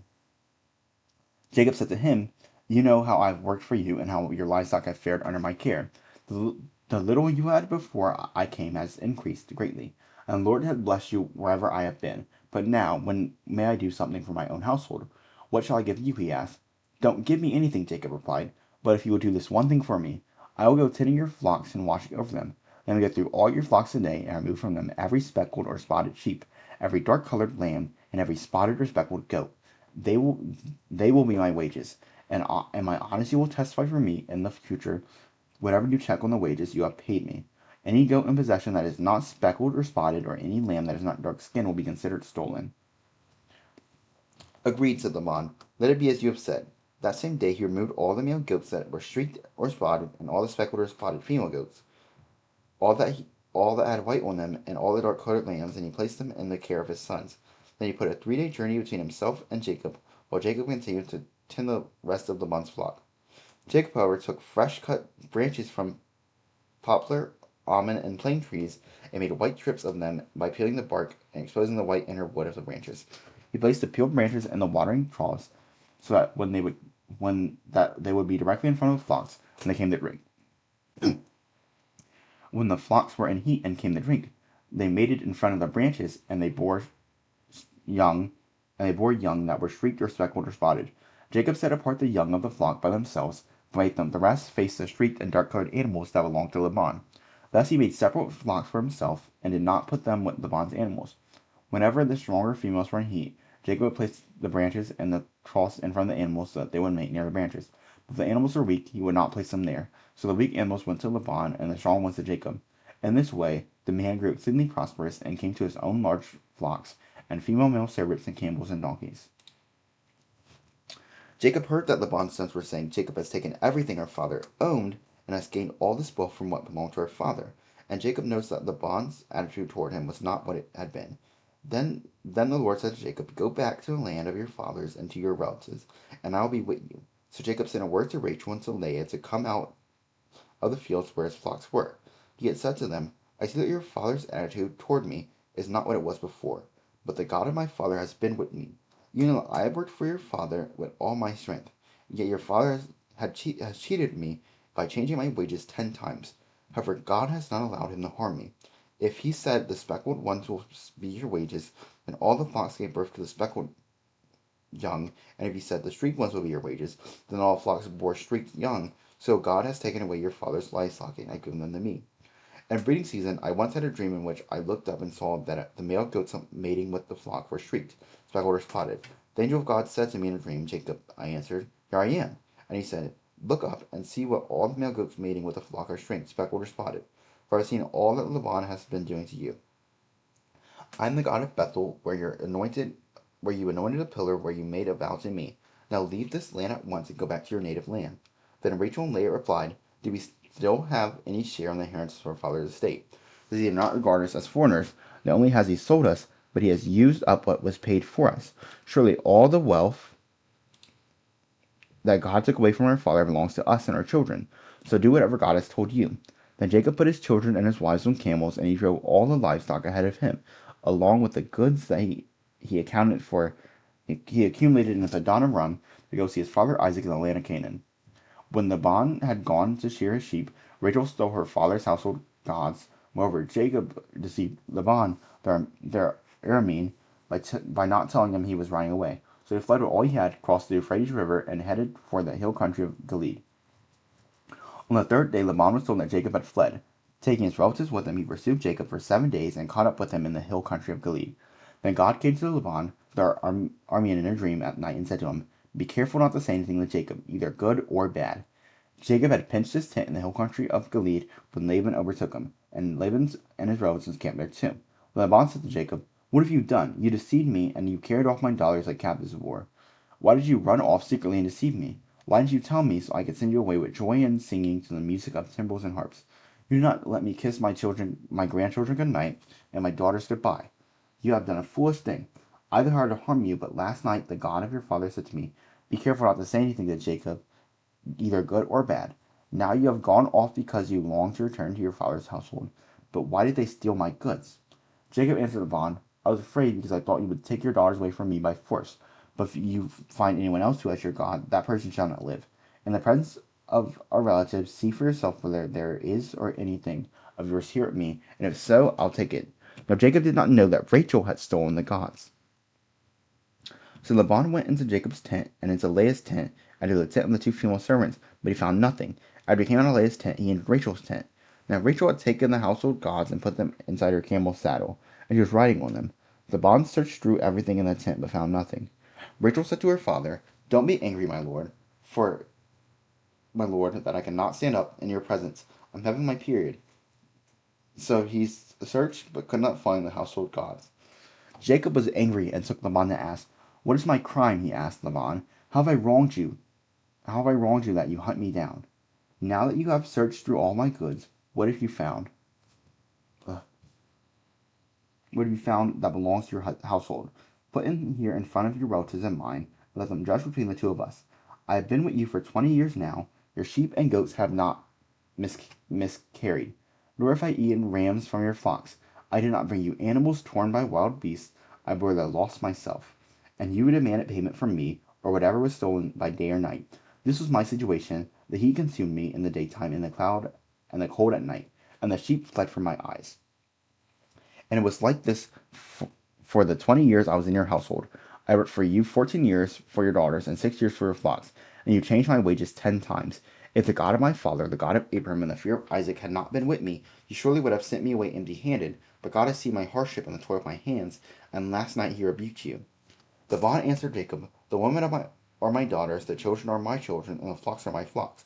Jacob said to him, "You know how I have worked for you, and how your livestock have fared under my care. The little you had before I came has increased greatly, and the Lord has blessed you wherever I have been. But now, when may I do something for my own household?" "What shall I give you?" he asked. "Don't give me anything," Jacob replied. "But if you will do this one thing for me, I will go tending your flocks and watching over them. Then I go through all your flocks today, and remove from them every speckled or spotted sheep, every dark-colored lamb, and every spotted or speckled goat. They will they will be my wages, and my honesty will testify for me in the future. Whatever you check on the wages you have paid me. Any goat in possession that is not speckled or spotted, or any lamb that is not dark skinned, will be considered stolen." "Agreed," said Laban. "Let it be as you have said." That same day he removed all the male goats that were streaked or spotted, and all the speckled or spotted female goats. All that he all that had white on them and all the dark-colored lambs, and he placed them in the care of his sons. Then he put a 3-day journey between himself and Jacob, while Jacob continued to tend the rest of Laban's flock. Jacob, however, took fresh-cut branches from poplar, almond, and plane trees, and made white strips of them by peeling the bark and exposing the white inner wood of the branches. He placed the peeled branches in the watering troughs, so that they would be directly in front of the flocks when they came to drink. When the flocks were in heat and came to drink, they mated in front of the branches, and they bore young that were streaked or speckled or spotted. Jacob set apart the young of the flock by themselves, but made them the rest face the streaked and dark-colored animals that belonged to Laban. Thus he made separate flocks for himself, and did not put them with Laban's animals. Whenever the stronger females were in heat, Jacob would place the branches and the troughs in front of the animals so that they would mate near the branches. But if the animals were weak, he would not place them there. So the weak animals went to Laban, and the strong ones to Jacob. In this way, the man grew exceedingly prosperous, and came to his own large flocks, and female male servants, and camels, and donkeys. Jacob heard that Laban's sons were saying, Jacob has taken everything our father owned, and has gained all this wealth from what belonged to our father. And Jacob noticed that Laban's attitude toward him was not what it had been. Then the Lord said to Jacob, go back to the land of your fathers and to your relatives, and I will be with you. So Jacob sent a word to Rachel and to Leah to come out of the fields where his flocks were. He had said to them, I see that your father's attitude toward me is not what it was before, but the God of my father has been with me. You know that I have worked for your father with all my strength, yet your father has cheated me by changing my wages 10 times. However, God has not allowed him to harm me. If he said, the speckled ones will be your wages, then all the flocks gave birth to the speckled young, and if he said, the streaked ones will be your wages, then all flocks bore streaked young. So God has taken away your father's livestock, and has given them to me. In breeding season, I once had a dream in which I looked up and saw that the male goats mating with the flock were streaked, speckled, or spotted. The angel of God said to me in a dream, Jacob. I answered, here I am. And he said, look up and see what all the male goats mating with the flock are streaked, speckled, or spotted. For I have seen all that Laban has been doing to you. I am the God of Bethel, where you anointed a pillar, where you made a vow to me. Now leave this land at once and go back to your native land. Then Rachel and Leah replied, do we still have any share in the inheritance of our father's estate? Does he not regard us as foreigners? Not only has he sold us, but he has used up what was paid for us. Surely all the wealth that God took away from our father belongs to us and our children. So do whatever God has told you. Then Jacob put his children and his wives on camels, and he drove all the livestock ahead of him, along with the goods that he accounted for. He accumulated in Padan Aram to go see his father Isaac in the land of Canaan. When Laban had gone to shear his sheep, Rachel stole her father's household gods. Moreover, Jacob deceived Laban, their Aramean, by not telling him he was running away. So he fled with all he had, crossed the Euphrates River, and headed for the hill country of Gilead. On the 3rd day, Laban was told that Jacob had fled. Taking his relatives with him, he pursued Jacob for 7 days and caught up with him in the hill country of Gilead. Then God came to Laban, the Aramean, in a dream at night, and said to him, be careful not to say anything to Jacob, either good or bad. Jacob had pitched his tent in the hill country of Gilead when Laban overtook him, and Laban and his relatives camped there too. Laban said to Jacob, what have you done? You deceived me, and you carried off my daughters like captives of war. Why did you run off secretly and deceive me? Why didn't you tell me, so I could send you away with joy and singing to the music of timbrels and harps? You did not let me kiss my grandchildren good night, and my daughters good bye. You have done a foolish thing. I desired to harm you, but last night the God of your father said to me, be careful not to say anything to Jacob, either good or bad. Now you have gone off because you long to return to your father's household. But why did they steal my goods? Jacob answered Laban, I was afraid because I thought you would take your daughters away from me by force. But if you find anyone else who has your God, that person shall not live. In the presence of our relatives, see for yourself whether there is or anything of yours here at me, and if so, I'll take it. Now Jacob did not know that Rachel had stolen the gods. So Laban went into Jacob's tent, and into Leah's tent, and to the tent of the 2 female servants, but he found nothing. After he came out of Leah's tent, he entered Rachel's tent. Now Rachel had taken the household gods and put them inside her camel's saddle, and she was riding on them. Laban searched through everything in the tent, but found nothing. Rachel said to her father, don't be angry, my lord, that I cannot stand up in your presence. I'm having my period. So he searched, but could not find the household gods. Jacob was angry and took Laban to ask, what is my crime? He asked Laban. How have I wronged you? How have I wronged you that you hunt me down? Now that you have searched through all my goods, what have you found? would be found that belongs to your household. Put him here in front of your relatives and mine, and let them judge between the two of us. I have been with you for 20 years now. Your sheep and goats have not miscarried, nor have I eaten rams from your flocks. I did not bring you animals torn by wild beasts. I bore the loss myself, and you demanded payment from me, or whatever was stolen by day or night. This was my situation. The heat consumed me in the daytime, and the cold at night, and the sheep fled from my eyes. And it was like this for the 20 years I was in your household. I worked for you 14 years for your daughters, and 6 years for your flocks, and you changed my wages 10 times. If the God of my father, the God of Abraham, and the fear of Isaac had not been with me, you surely would have sent me away empty-handed. But God has seen my hardship and the toil of my hands, and last night he rebuked you. Laban answered Jacob, the women are my daughters, the children are my children, and the flocks are my flocks.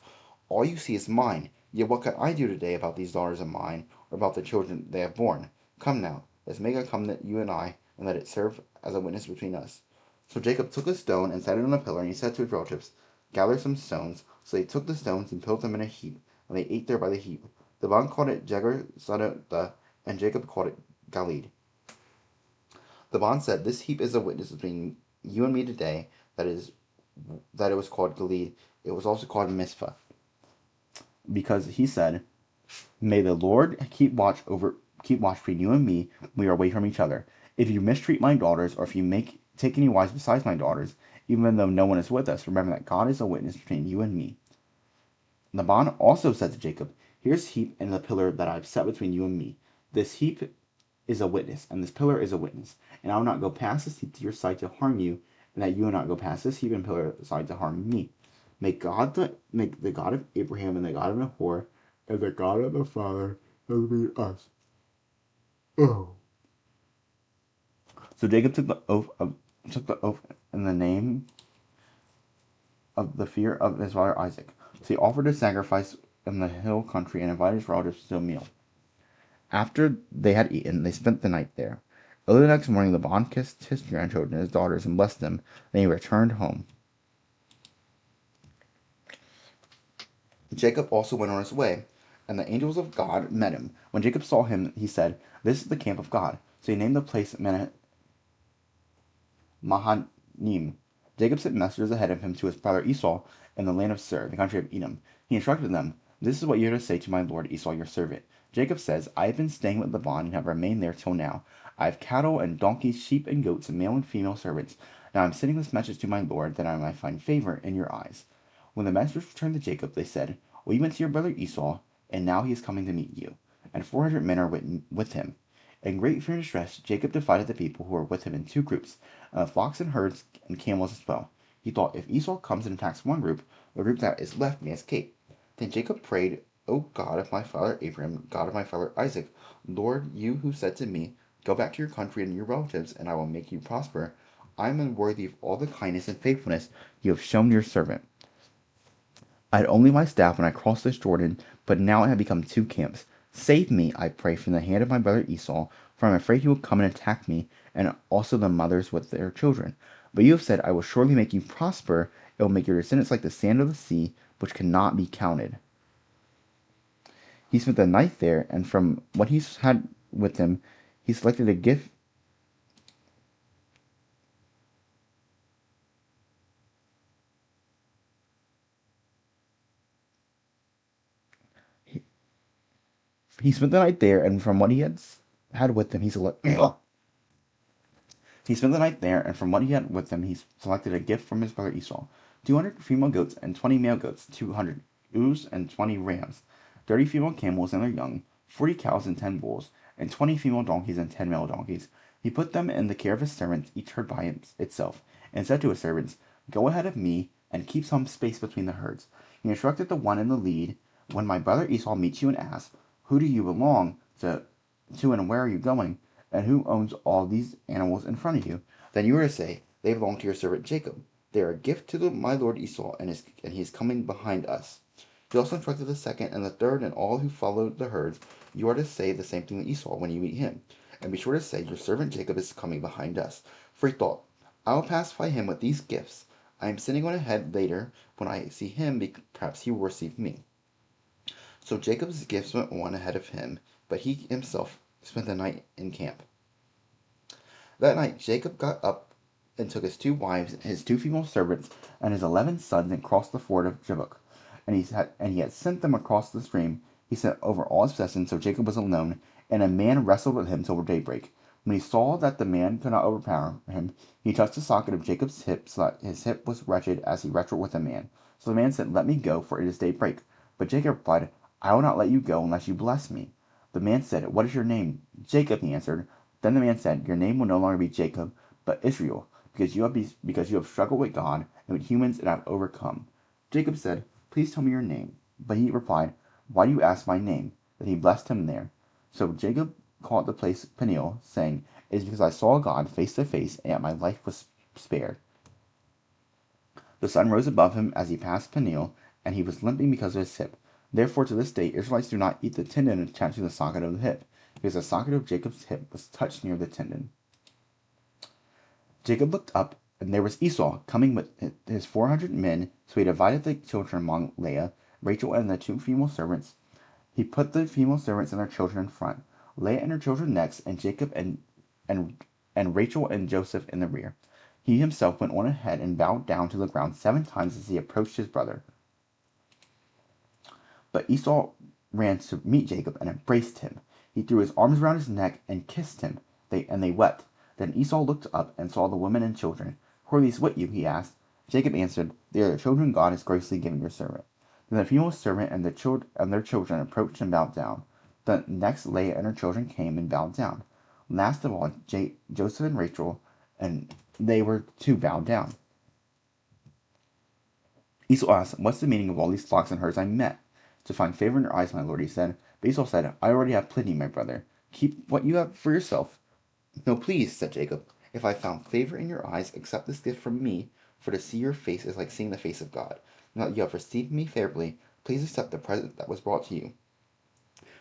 All you see is mine. Yet what can I do today about these daughters of mine, or about the children they have borne? Come now, let's make a covenant, you and I, and let it serve as a witness between us. So Jacob took a stone and set it on a pillar, and he said to his relatives, gather some stones. So they took the stones and piled them in a heap, and they ate there by the heap. Laban called it Jegar Sahadutha, and Jacob called it Galeed. Laban said, this heap is a witness between you and me today, that it was called Galeed. It was also called Mizpah, because he said, may the Lord keep watch between you and me when we are away from each other. If you mistreat my daughters, or if you take any wives besides my daughters, even though no one is with us, remember that God is a witness between you and me. Laban also said to Jacob, here's heap and the pillar that I have set between you and me. This heap is a witness, and this pillar is a witness. And I will not go past this heap to your side to harm you, and that you will not go past this heap and pillar side to harm me. Make the God of Abraham and the God of Nahor and the God of the Father be us. Oh. So Jacob took the oath in the name of the fear of his father Isaac. So he offered a sacrifice in the hill country and invited his relatives to a meal. After they had eaten, they spent the night there. Early the next morning, Laban kissed his grandchildren and his daughters and blessed them. Then he returned home. Jacob also went on his way, and the angels of God met him. When Jacob saw him, he said, this is the camp of God. So he named the place Mahanaim. Jacob sent messengers ahead of him to his brother Esau in the land of Seir, the country of Edom. He instructed them, this is what you are to say to my lord Esau your servant. Jacob says, I have been staying with Laban and have remained there till now. I have cattle and donkeys, sheep and goats, and male and female servants. Now I am sending this message to my lord, that I might find favor in your eyes. When the messengers returned to Jacob, they said, we went to your brother Esau, and now he is coming to meet you, and 400 men are with him. In great fear and distress, Jacob divided the people who were with him in two groups, flocks and herds and camels as well. He thought, if Esau comes and attacks one group, the group that is left may escape. Then Jacob prayed, O God of my father Abraham, God of my father Isaac, Lord, you who said to me, go back to your country and your relatives, and I will make you prosper, I am unworthy of all the kindness and faithfulness you have shown your servant. I had only my staff when I crossed this Jordan, but now it had become two camps. Save me, I pray, from the hand of my brother Esau, for I am afraid he will come and attack me, and also the mothers with their children. But you have said, I will surely make you prosper. It will make your descendants like the sand of the sea, which cannot be counted. He spent the night there, and from what he had with him, he selected a gift. He spent the night there, and from what he had with him, he selected. He spent the night there, and from what he had with him, he selected a gift from his brother Esau: 200 female goats and 20 male goats, 200 ewes and 20 rams, 30 female camels and their young, 40 cows and 10 bulls, and 20 female donkeys and 10 male donkeys. He put them in the care of his servants, each herd by itself, and said to his servants, go ahead of me and keep some space between the herds. He instructed the one in the lead, when my brother Esau meets you and asks, who do you belong to and where are you going? And who owns all these animals in front of you? Then you are to say, they belong to your servant Jacob. They are a gift to my lord Esau, and he is coming behind us. He also instructed the second and the third and all who followed the herds. You are to say the same thing to Esau when you meet him. And be sure to say, your servant Jacob is coming behind us. For he thought, I will pacify him with these gifts. I am sending on ahead later. When I see him, perhaps he will receive me. So Jacob's gifts went on ahead of him, but he himself spent the night in camp. That night Jacob got up and took his 2 wives, his 2 female servants, and his 11 sons, and crossed the ford of Jabbok. And he had sent them across the stream. He sent over all his possessions, so Jacob was alone, and a man wrestled with him till daybreak. When he saw that the man could not overpower him, he touched the socket of Jacob's hip, so that his hip was wretched as he wrestled with a man. So the man said, "Let me go, for it is daybreak." But Jacob replied, "I will not let you go unless you bless me." The man said, "What is your name?" "Jacob," he answered. Then the man said, "Your name will no longer be Jacob, but Israel, because you have struggled with God and with humans and have overcome." Jacob said, "Please tell me your name." But he replied, "Why do you ask my name?" Then he blessed him there. So Jacob called the place Peniel, saying, "It is because I saw God face to face, and yet my life was spared." The sun rose above him as he passed Peniel, and he was limping because of his hip. Therefore to this day Israelites do not eat the tendon attached to the socket of the hip, because the socket of Jacob's hip was touched near the tendon. Jacob looked up, and there was Esau coming with his 400 men, so he divided the children among Leah, Rachel, and the 2 female servants. He put the female servants and their children in front, Leah and her children next, and Jacob and Rachel and Joseph in the rear. He himself went on ahead and bowed down to the ground 7 times as he approached his brother. But Esau ran to meet Jacob and embraced him. He threw his arms around his neck and kissed him. They wept. Then Esau looked up and saw the women and children. "Who are these with you?" he asked. Jacob answered, "They are the children God has graciously given your servant." Then the female servant and their children approached and bowed down. The next Leah and her children came and bowed down. Last of all, Joseph and Rachel, and they were too bowed down. Esau asked, "What's the meaning of all these flocks and herds I met?" "To find favor in your eyes, my lord," he said. But Esau said, "I already have plenty, my brother. Keep what you have for yourself." "No, please," said Jacob. "If I found favor in your eyes, accept this gift from me, for to see your face is like seeing the face of God. Now that you have received me favorably, please accept the present that was brought to you.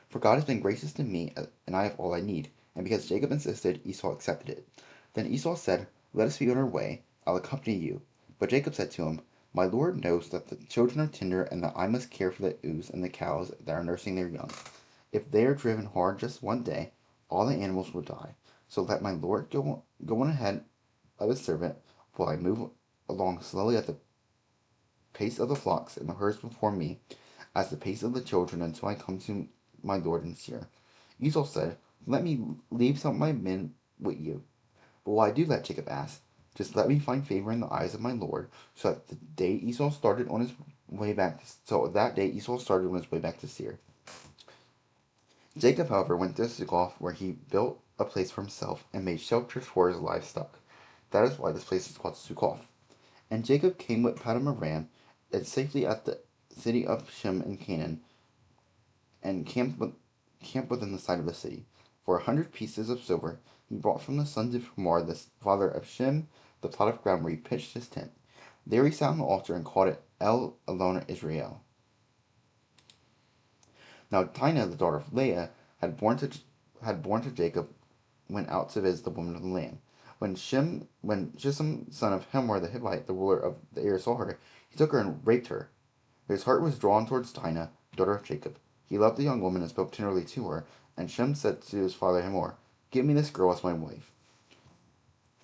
For God has been gracious to me, and I have all I need." And because Jacob insisted, Esau accepted it. Then Esau said, "Let us be on our way. I'll accompany you." But Jacob said to him, "My lord knows that the children are tender, and that I must care for the ewes and the cows that are nursing their young. If they are driven hard just one day, all the animals will die. So let my lord go on ahead of his servant, while I move along slowly at the pace of the flocks and the herds before me, as the pace of the children, until I come to my lord in Seir." Esau said, "Let me leave some of my men with you." "But why do that?" Jacob asked. "Just let me find favor in the eyes of my lord." So that day Esau started on his way back to Seir. Jacob, however, went to Succoth, where he built a place for himself and made shelters for his livestock. That is why this place is called Succoth. And Jacob came with Paddan Aram, and safely at the city of Shem in Canaan, and camped within the side of the city. For 100 pieces of silver he brought from the sons of Hamor, the father of Shem, the plot of ground where he pitched his tent. There he sat on the altar and called it El Elon Israel. Now Dinah, the daughter of Leah, had born to Jacob, went out to visit the woman of the land. When Shisham, son of Hamor the Hivite, the ruler of the area, saw her, he took her and raped her. His heart was drawn towards Dinah, daughter of Jacob. He loved the young woman and spoke tenderly to her. And Shem said to his father Hamor, "Give me this girl as my wife."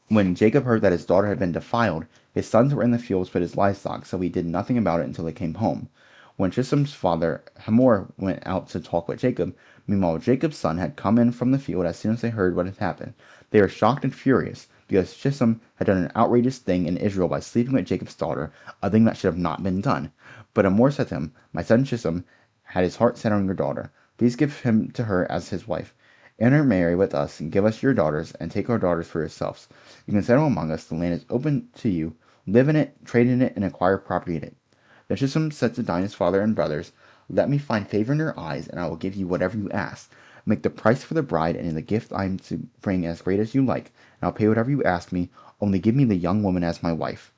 When Jacob heard that his daughter had been defiled, his sons were in the fields with his livestock, so he did nothing about it until they came home. When Shisham's father Hamor went out to talk with Jacob, meanwhile Jacob's son had come in from the field as soon as they heard what had happened. They were shocked and furious, because Shisham had done an outrageous thing in Israel by sleeping with Jacob's daughter, a thing that should have not been done. But Hamor said to him, "My son Shisham had his heart set on your daughter. Please give him to her as his wife. Intermarry with us, and give us your daughters, and take our daughters for yourselves. You can settle among us, the land is open to you. Live in it, trade in it, and acquire property in it." Then Shisham said to Dinah's father and brothers, "Let me find favor in your eyes, and I will give you whatever you ask. Make the price for the bride and the gift I am to bring as great as you like, and I'll pay whatever you ask me, only give me the young woman as my wife."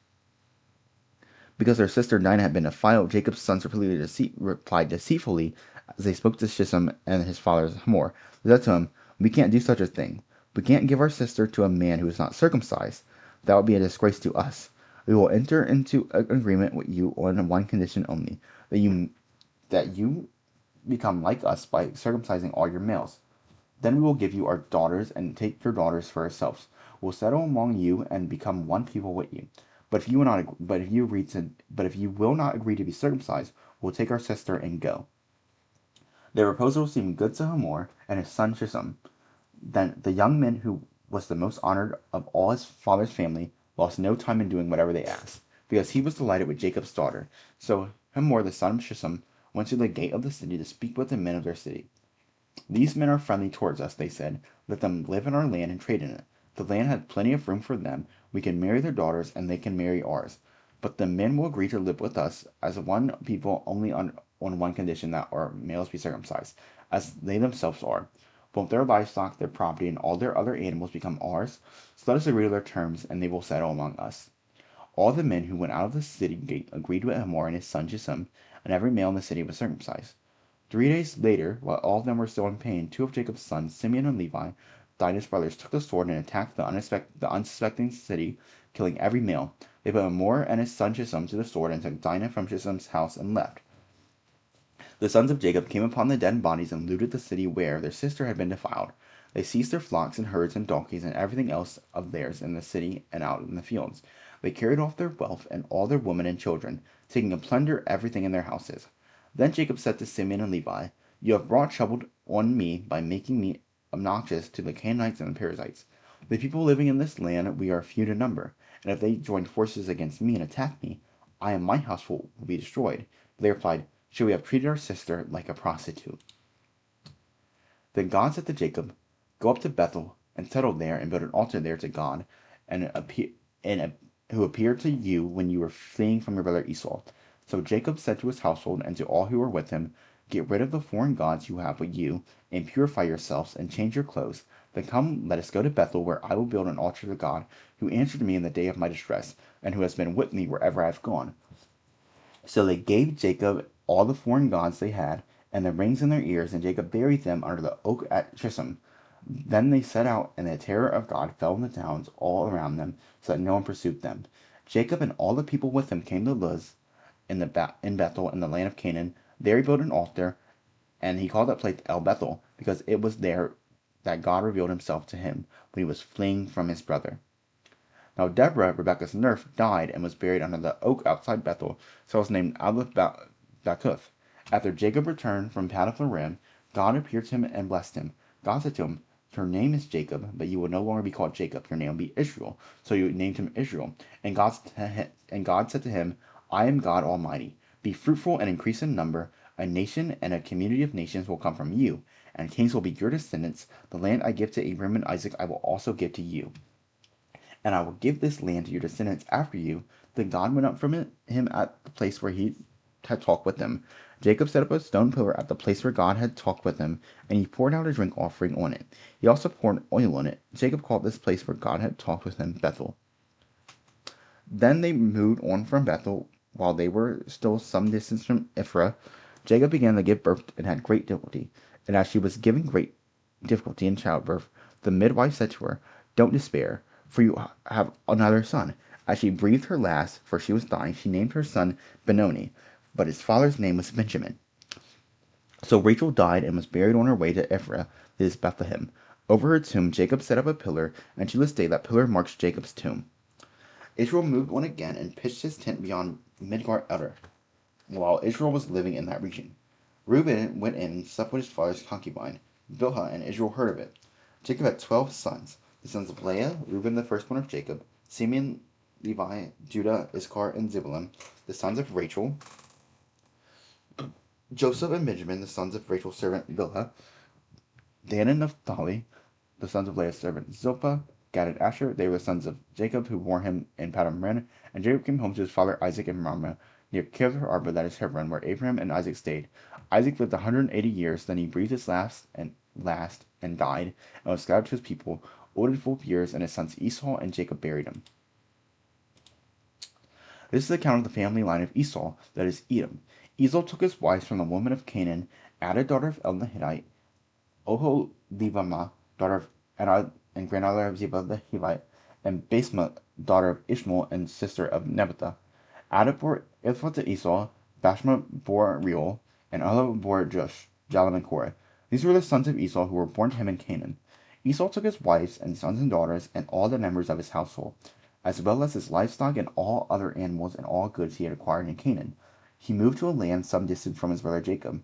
Because their sister Dinah had been defiled, Jacob's sons replied deceitfully as they spoke to Shisham and his father Hamor. They said to him, "We can't do such a thing. We can't give our sister to a man who is not circumcised. That would be a disgrace to us. We will enter into an agreement with you on one condition only, that you become like us by circumcising all your males." Then we will give you our daughters and take your daughters for ourselves. We'll settle among you and become one people with you. But if you will not agree to be circumcised, we'll take our sister and go." Their proposal seemed good to Hamor and his son Shisham. Then the young man who was the most honored of all his father's family lost no time in doing whatever they asked, because he was delighted with Jacob's daughter. So Hamor the son of Shisham went to the gate of the city to speak with the men of their city. "These men are friendly towards us," they said. "Let them live in our land and trade in it. The land has plenty of room for them. We can marry their daughters, and they can marry ours. But the men will agree to live with us as one people only on one condition, that our males be circumcised, as they themselves are. Both their livestock, their property, and all their other animals become ours. So let us agree to their terms, and they will settle among us." All the men who went out of the city gate agreed with Hamor and his son Shisham, and every male in the city was circumcised. 3 days later, while all of them were still in pain, two of Jacob's sons, Simeon and Levi, Dinah's brothers, took the sword and attacked the unsuspecting city, killing every male. They put Hamor and his son Shisham to the sword and took Dinah from Shisham's house and left. The sons of Jacob came upon the dead bodies and looted the city where their sister had been defiled. They seized their flocks and herds and donkeys and everything else of theirs in the city and out in the fields. They carried off their wealth and all their women and children, taking and plunder everything in their houses. Then Jacob said to Simeon and Levi, "You have brought trouble on me by making me obnoxious to the Canaanites and the Perizzites. The people living in this land, we are few to number, and if they join forces against me and attack me, I and my household will be destroyed." But they replied, "Should we have treated our sister like a prostitute?" Then God said to Jacob, "Go up to Bethel and settle there and build an altar there to God, and who appeared to you when you were fleeing from your brother Esau." So Jacob said to his household and to all who were with him, "Get rid of the foreign gods you have with you, and purify yourselves, and change your clothes. Then come, let us go to Bethel, where I will build an altar to God, who answered me in the day of my distress, and who has been with me wherever I have gone." So they gave Jacob all the foreign gods they had, and the rings in their ears, and Jacob buried them under the oak at Shishim. Then they set out, and the terror of God fell on the towns all around them, so that no one pursued them. Jacob and all the people with him came to Luz in Bethel in the land of Canaan. There he built an altar, and he called that place El Bethel, because it was there that God revealed himself to him when he was fleeing from his brother. Now Deborah, Rebekah's nurse, died and was buried under the oak outside Bethel, so it was named Aleph Bakuth. After Jacob returned from Paddan-aram, God appeared to him and blessed him. God said to him, "Your name is Jacob, but you will no longer be called Jacob. Your name will be Israel." So you named him Israel. And God said to him, "I am God Almighty. Be fruitful and increase in number. A nation and a community of nations will come from you, and kings will be your descendants. The land I give to Abraham and Isaac I will also give to you, and I will give this land to your descendants after you." Then God went up from him at the place where he had talked with him. Jacob set up a stone pillar at the place where God had talked with him, and he poured out a drink offering on it. He also poured oil on it. Jacob called this place where God had talked with him Bethel. Then they moved on from Bethel. While they were still some distance from Ephraim, Jacob began to give birth and had great difficulty. And as she was giving great difficulty in childbirth, the midwife said to her, "Don't despair, for you have another son." As she breathed her last, for she was dying, she named her son Benoni, but his father's name was Benjamin. So Rachel died and was buried on her way to Ephraim, that is Bethlehem. Over her tomb Jacob set up a pillar, and to this day that pillar marks Jacob's tomb. Israel moved on again and pitched his tent beyond Midgar Eder, while Israel was living in that region. Reuben went in and slept with his father's concubine, Bilhah, and Israel heard of it. Jacob had 12 sons, the sons of Leah, Reuben the firstborn of Jacob, Simeon, Levi, Judah, Issachar, and Zebulun, the sons of Rachel, Joseph and Benjamin, the sons of Rachel's servant Bilhah, Dan and Naphtali, the sons of Leah's servant Zilpah, Gad and Asher, they were the sons of Jacob who bore him in Paddan-aram. And Jacob came home to his father Isaac in Mamre, near Kirjath Arba, that is Hebron, where Abraham and Isaac stayed. Isaac lived 180 years, then he breathed his last and died, and was scattered to his people, old and full of years, and his sons Esau and Jacob buried him. This is the account of the family line of Esau, that is Edom. Esau took his wives from the women of Canaan, Ada daughter of Elon the Hittite, Oholibamah daughter of Arad and granddaughter of Zebah the Hivite, and Basemath daughter of Ishmael and sister of Nebathah. Ada bore Ilpah to Esau, Bashma bore Reuel, and Oholibamah bore Jush, Jalam, and Korah. These were the sons of Esau who were born to him in Canaan. Esau took his wives and sons and daughters and all the members of his household, as well as his livestock and all other animals and all goods he had acquired in Canaan. He moved to a land some distance from his brother Jacob.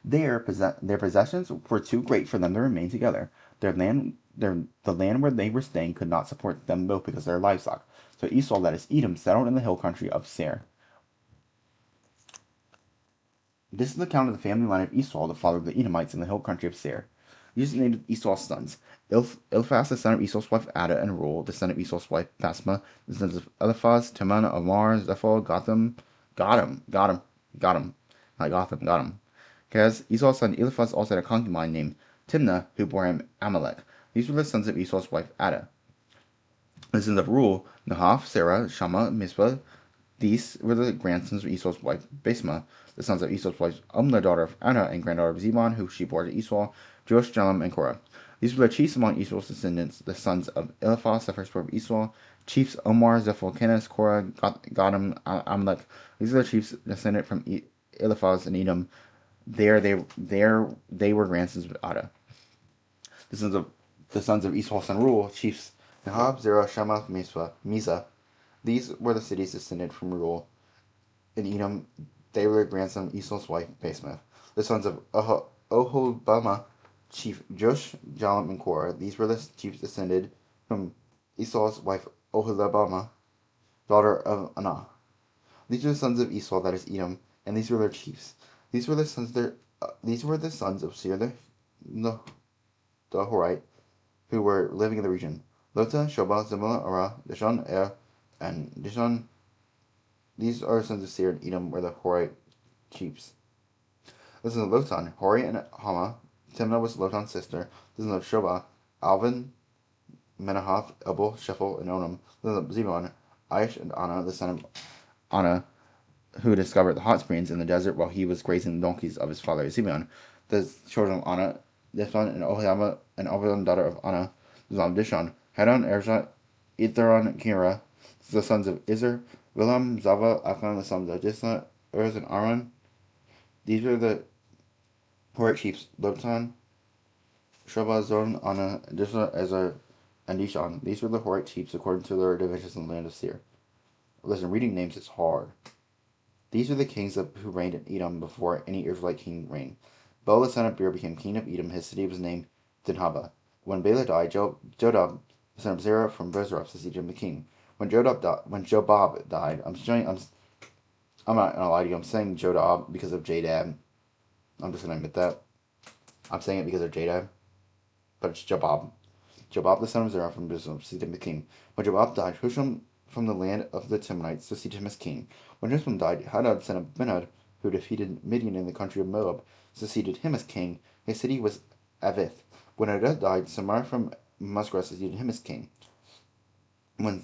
There, their possessions were too great for them to remain together. The land where they were staying could not support them both because of their livestock. So Esau, that is Edom, settled in the hill country of Seir. This is the account of the family line of Esau, the father of the Edomites in the hill country of Seir. These are the names of Esau's sons. Eliphaz, the son of Esau's wife Ada, and Reuel, the son of Esau's wife Basma, the sons of Eliphaz, Teman, Omar, Zepho, Gotham. Because Esau's son Eliphaz also had a concubine named Timnah, who bore him Amalek. These were the sons of Esau's wife Ada. The sons of Reuel, Nahath, Sarah, Shammah, Mizpah. These were the grandsons of Esau's wife Basma. The sons of Esau's wife Umla, daughter of Anna, and granddaughter of Zebon, who she bore to Esau, Joash, Jalam, and Korah. These were the chiefs among Esau's descendants, the sons of Eliphaz, the firstborn of Esau, chiefs Omar, Zepho, Kenas, Korah, Gotham, Amalek. These are the chiefs descended from Eliphaz and Edom. They were grandsons of Ada. The sons of Esau's son Reuel, chiefs Nahab, Zerah, Shammah, Mizah. These were the cities descended from Reuel. In Edom, they were the grandson of Esau's wife, Basemath. The sons of Oholibamah, chief Josh, Jalam, and Korah. These were the chiefs descended from Esau's wife, Oholibamah, daughter of Anah. These were the sons of Esau, that is Edom, and these were their chiefs. These were the sons of Seir the Horite, who were living in the region. Lota, Shobah, Zimlah, Arah, Dishon, and Dishon. These are the sons of Seir and Edom, were the Horite chiefs. The sons of Lotan, Hori and Hama. Timnah was Lotan's sister. The sons of Shobah, Alvin, Menahath, Ebal, Shephel, and Onam. The sons of Zebon, Aish, and Anna, the son of Anna, who discovered the hot springs in the desert while he was grazing the donkeys of his father Simeon. The children of Anna, Dishon, and Oholiabah, and Oholiabah, daughter of Anna, the son of Dishon, Hadon, Erzah, Ithron, Kira, the sons of Izer, Willam, Zava, Achan, the sons of Disna, Erz, and Aaron. These were the Horite chiefs, Lotan, Shobah, Zon, Anna, Disna, Ezer, and Dishon. These were the Horite chiefs according to their divisions in the land of Seir. Listen, reading names is hard. These are the kings who reigned in Edom before any Israelite king reigned. Bela, the son of Beer, became king of Edom. His city was named Dinhabah. When Bela died, Jodab, the son of Zerah from Bozrah, succeeded him the king. When Jobab died, I'm not gonna lie to you. I'm saying Jodab because of Jadab. I'm just gonna admit that. I'm saying it because of Jadab, but it's Jobab. Jobab, the son of Zerah from Bozrah, succeeded him the king. When Jobab died, Husham from the land of the Timnites succeeded him as king. When Husham died, Hadad, son of Benhad, who defeated Midian in the country of Moab, succeeded him as king. His city was Avith. When Hadad died, Samar from Masrah succeeded him as king. When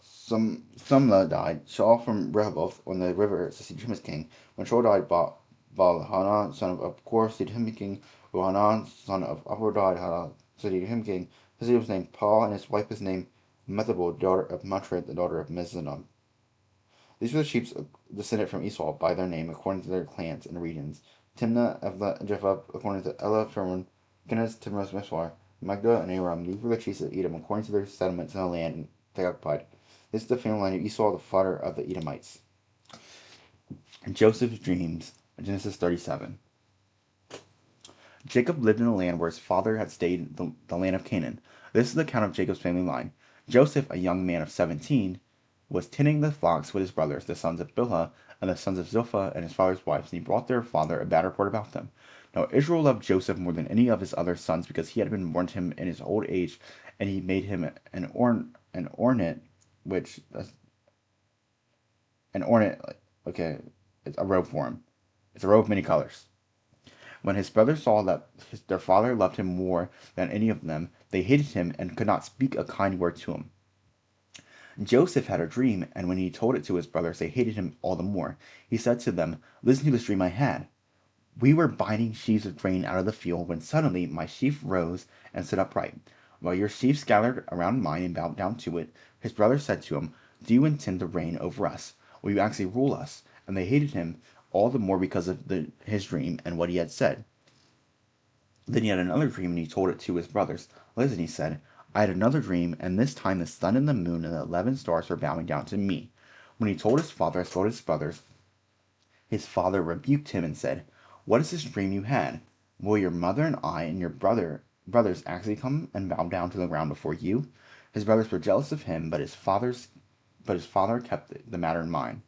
Sumla died, Shaul from Rehoboth on the river succeeded him as king. When Shaul died, Baal-Hanan, son of Abkor, succeeded him as king. Hanan, son of Abkor, died, succeeded him king. His city was named Paul, and his wife was named Methabel, daughter of Matred, the daughter of Mizanab. These were the chiefs descended from Esau by their name, according to their clans and regions. Timnah, Evla, and Jephthah, according to Elah, Pharaoh, Kenaz, Timros, Mishwar, Magdah, and Aram. These were the chiefs of Edom, according to their settlements in the land they occupied. This is the family line of Esau, the father of the Edomites. Joseph's dreams, Genesis 37. Jacob lived in a land where his father had stayed, the land of Canaan. This is the account of Jacob's family line. Joseph, a young man of 17, was tending the flocks with his brothers, the sons of Bilhah, and the sons of Zilpah, and his father's wives, and he brought their father a bad report about them. Now Israel loved Joseph more than any of his other sons, because he had been born to him in his old age, and he made him an ornament, which an ornament, okay, it's a robe for him. It's a robe of many colors. When his brothers saw that their father loved him more than any of them, they hated him and could not speak a kind word to him. Joseph had a dream, and when he told it to his brothers, they hated him all the more. He said to them, "Listen to this dream I had. We were binding sheaves of grain out of the field, when suddenly my sheaf rose and stood upright, while your sheaves gathered around mine and bowed down to it." His brothers said to him, "Do you intend to reign over us? Will you actually rule us?" And they hated him all the more because of his dream and what he had said. Then he had another dream, and he told it to his brothers. Listen, he said, I had another dream, and this time the sun and the moon and the 11 stars were bowing down to me. When he told his father as well as his brothers, his father rebuked him and said, What is this dream you had? Will your mother and I and your brothers actually come and bow down to the ground before you? His brothers were jealous of him, but his father kept the matter in mind.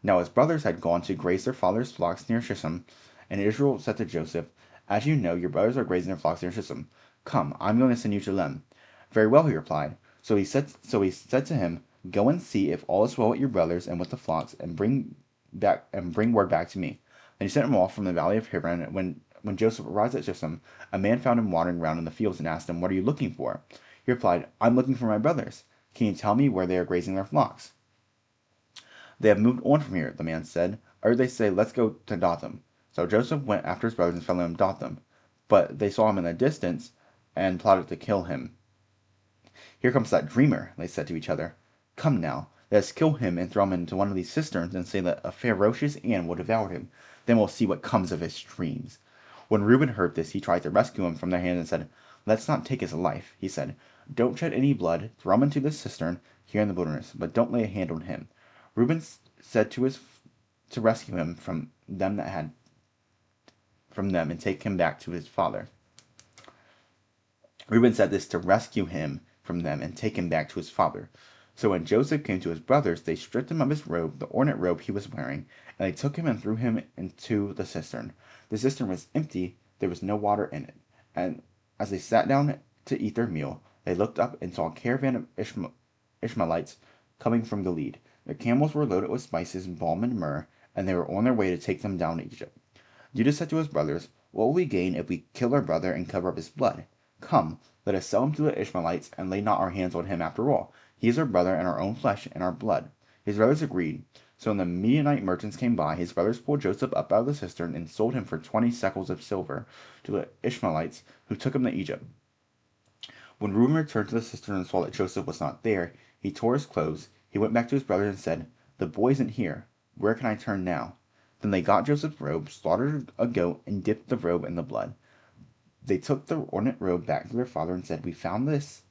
Now his brothers had gone to graze their father's flocks near Shechem, and Israel said to Joseph, As you know, your brothers are grazing their flocks near Shechem. Come, I'm going to send you to them. Very well, he replied. So he said to him, Go and see if all is well with your brothers and with the flocks, and bring word back to me. Then he sent him off from the valley of Hebron. When Joseph arrived at Shechem, a man found him wandering around in the fields and asked him, What are you looking for? He replied, I'm looking for my brothers. Can you tell me where they are grazing their flocks? They have moved on from here, the man said. I heard they say, Let's go to Dothan. So Joseph went after his brothers and found them in Dothan. But they saw him in the distance and plotted to kill him. Here comes that dreamer, they said to each other. Come now, let us kill him and throw him into one of these cisterns and say that a ferocious animal devoured him. Then we'll see what comes of his dreams. When Reuben heard this, he tried to rescue him from their hands and said, Let's not take his life, he said. Don't shed any blood, throw him into this cistern here in the wilderness, but don't lay a hand on him. Reuben said to rescue him from them and take him back to his father. Reuben said this to rescue him from them and take him back to his father. So when Joseph came to his brothers, they stripped him of his robe, the ornate robe he was wearing, and they took him and threw him into the cistern. The cistern was empty, there was no water in it. And as they sat down to eat their meal, they looked up and saw a caravan of Ishmaelites coming from Gilead. Their camels were loaded with spices, balm, and myrrh, and they were on their way to take them down to Egypt. Judah said to his brothers, What will we gain if we kill our brother and cover up his blood? Come, let us sell him to the Ishmaelites, and lay not our hands on him after all. He is our brother and our own flesh and our blood. His brothers agreed. So when the Midianite merchants came by, his brothers pulled Joseph up out of the cistern and sold him for 20 shekels of silver to the Ishmaelites, who took him to Egypt. When Reuben returned to the cistern and saw that Joseph was not there, he tore his clothes. He went back to his brothers and said, The boy isn't here. Where can I turn now? Then they got Joseph's robe, slaughtered a goat, and dipped the robe in the blood. They took the ornate robe back to their father and said, We found this.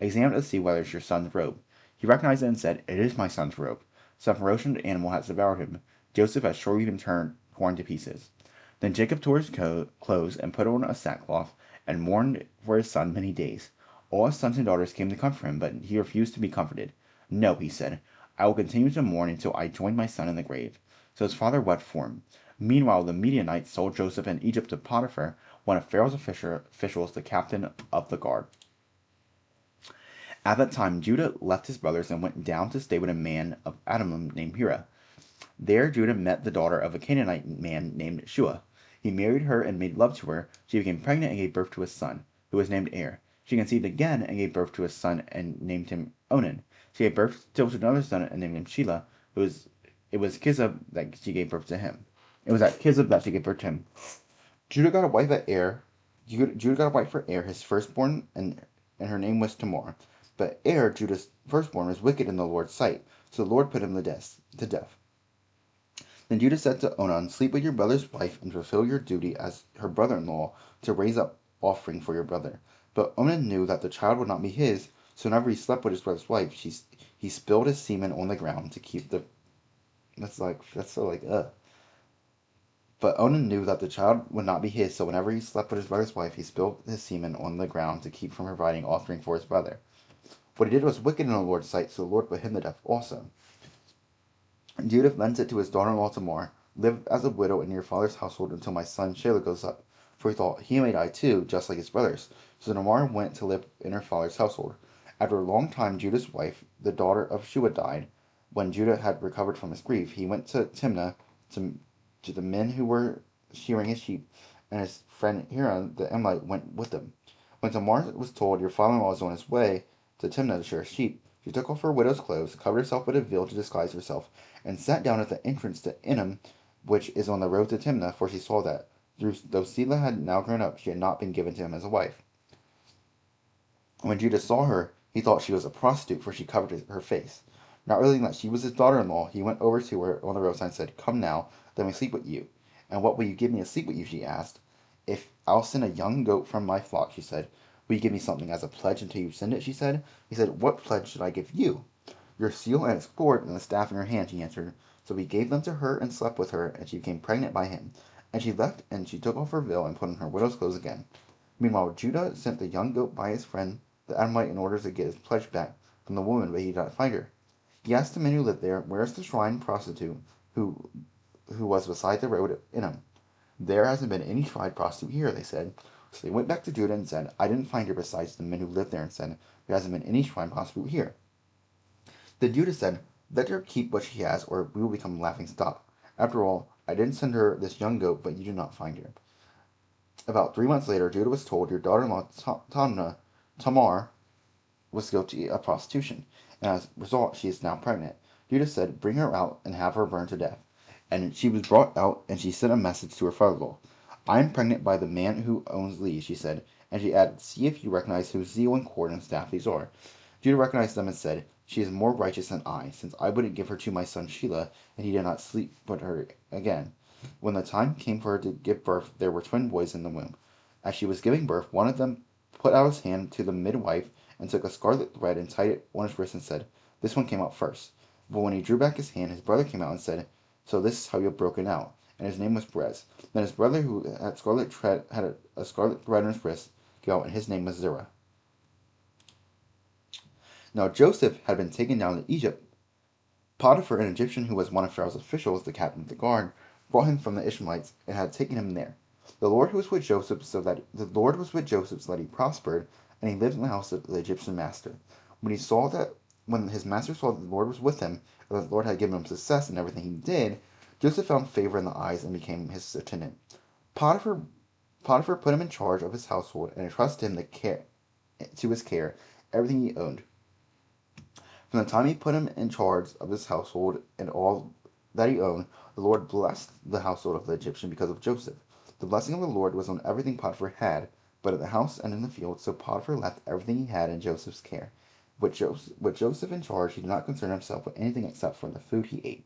Examine it to see whether it's your son's robe. He recognized it and said, It is my son's robe. Some ferocious animal has devoured him. Joseph has surely been torn to pieces. Then Jacob tore his clothes and put on a sackcloth and mourned for his son many days. All his sons and daughters came to comfort him, but he refused to be comforted. No, he said, I will continue to mourn until I join my son in the grave. So his father wept for him. Meanwhile, the Midianites sold Joseph in Egypt to Potiphar, one of Pharaoh's officials, the captain of the guard. At that time, Judah left his brothers and went down to stay with a man of Adullam named Hira. There Judah met the daughter of a Canaanite man named Shua. He married her and made love to her. She became pregnant and gave birth to a son, who was named Er. She conceived again and gave birth to a son and named him Onan. She gave birth to another son and named him Shelah. It was Kizib that she gave birth to him. It was at Kizib that she gave birth to him. Judah got a wife at Er. Judah got a wife for Er, his firstborn, and her name was Tamar. But Er, Judah's firstborn, was wicked in the Lord's sight, so the Lord put him to death. Then Judah said to Onan, Sleep with your brother's wife and fulfill your duty as her brother-in-law to raise up offering for your brother. But Onan knew that the child would not be his, so whenever he slept with his brother's wife, he spilled his semen on the ground to keep the. But Onan knew that the child would not be his, so whenever he slept with his brother's wife, he spilled his semen on the ground to keep from providing offering for his brother. What he did was wicked in the Lord's sight, so the Lord put him to death also. And Judah then said to his daughter-in-law Tamar, Live as a widow in your father's household until my son Shelah goes up. For he thought, he may die too, just like his brothers. So Tamar went to live in her father's household. After a long time, Judah's wife, the daughter of Shua, died. When Judah had recovered from his grief, he went to Timnah to the men who were shearing his sheep, and his friend Hiram the Amlite went with them. When Tamar was told, Your father-in-law is on his way to Timnah to shear his sheep, she took off her widow's clothes, covered herself with a veil to disguise herself, and sat down at the entrance to Enim, which is on the road to Timnah, for she saw that, though Shelah had now grown up, she had not been given to him as a wife. When Judah saw her, he thought she was a prostitute, for she covered her face. Not realizing that she was his daughter-in-law, he went over to her on the roadside and said, Come now, let me sleep with you. And what will you give me to sleep with you? She asked. If I'll send a young goat from my flock, she said. Will you give me something as a pledge until you send it, she said. He said, what pledge should I give you? Your seal and its cord and the staff in your hand, she answered. So he gave them to her and slept with her, and she became pregnant by him. And she left, and she took off her veil and put on her widow's clothes again. Meanwhile, Judah sent the young goat by his friend the Adamite in order to get his pledge back from the woman, but he did not find her. He asked the men who lived there, where is the shrine prostitute who was beside the road in him? There hasn't been any shrine prostitute here, they said. So they went back to Judah and said, I didn't find her besides the men who lived there, and said, there hasn't been any shrine prostitute here. Then Judah said, let her keep what she has, or we will become laughing stock. After all, I didn't send her this young goat, but you did not find her. About 3 months later, Judah was told, your daughter-in-law Tamar was guilty of prostitution, and as a result, she is now pregnant. Judah said, bring her out and have her burned to death. And she was brought out, and she sent a message to her father-in-law. I am pregnant by the man who owns these, she said, and she added, see if you recognize whose zeal and cord and staff these are. Judah recognized them and said, she is more righteous than I, since I wouldn't give her to my son Shelah, and he did not sleep with her again. When the time came for her to give birth, there were twin boys in the womb. As she was giving birth, one of them put out his hand to the midwife and took a scarlet thread and tied it on his wrist and said, this one came out first. But when he drew back his hand, his brother came out and said, so this is how you have broken out. And his name was Perez. Then his brother, who had a scarlet thread on his wrist, came out, and his name was Zerah. Now Joseph had been taken down to Egypt. Potiphar, an Egyptian who was one of Pharaoh's officials, the captain of the guard, brought him from the Ishmaelites and had taken him there. The Lord was with Joseph so that he prospered, and he lived in the house of the Egyptian master. When his master saw that the Lord was with him, and that the Lord had given him success in everything he did, Joseph found favor in the eyes and became his attendant. Potiphar put him in charge of his household and entrusted him to his care everything he owned. From the time he put him in charge of his household and all that he owned, the Lord blessed the household of the Egyptian because of Joseph. The blessing of the Lord was on everything Potiphar had, but at the house and in the field, so Potiphar left everything he had in Joseph's care. With Joseph in charge, he did not concern himself with anything except for the food he ate.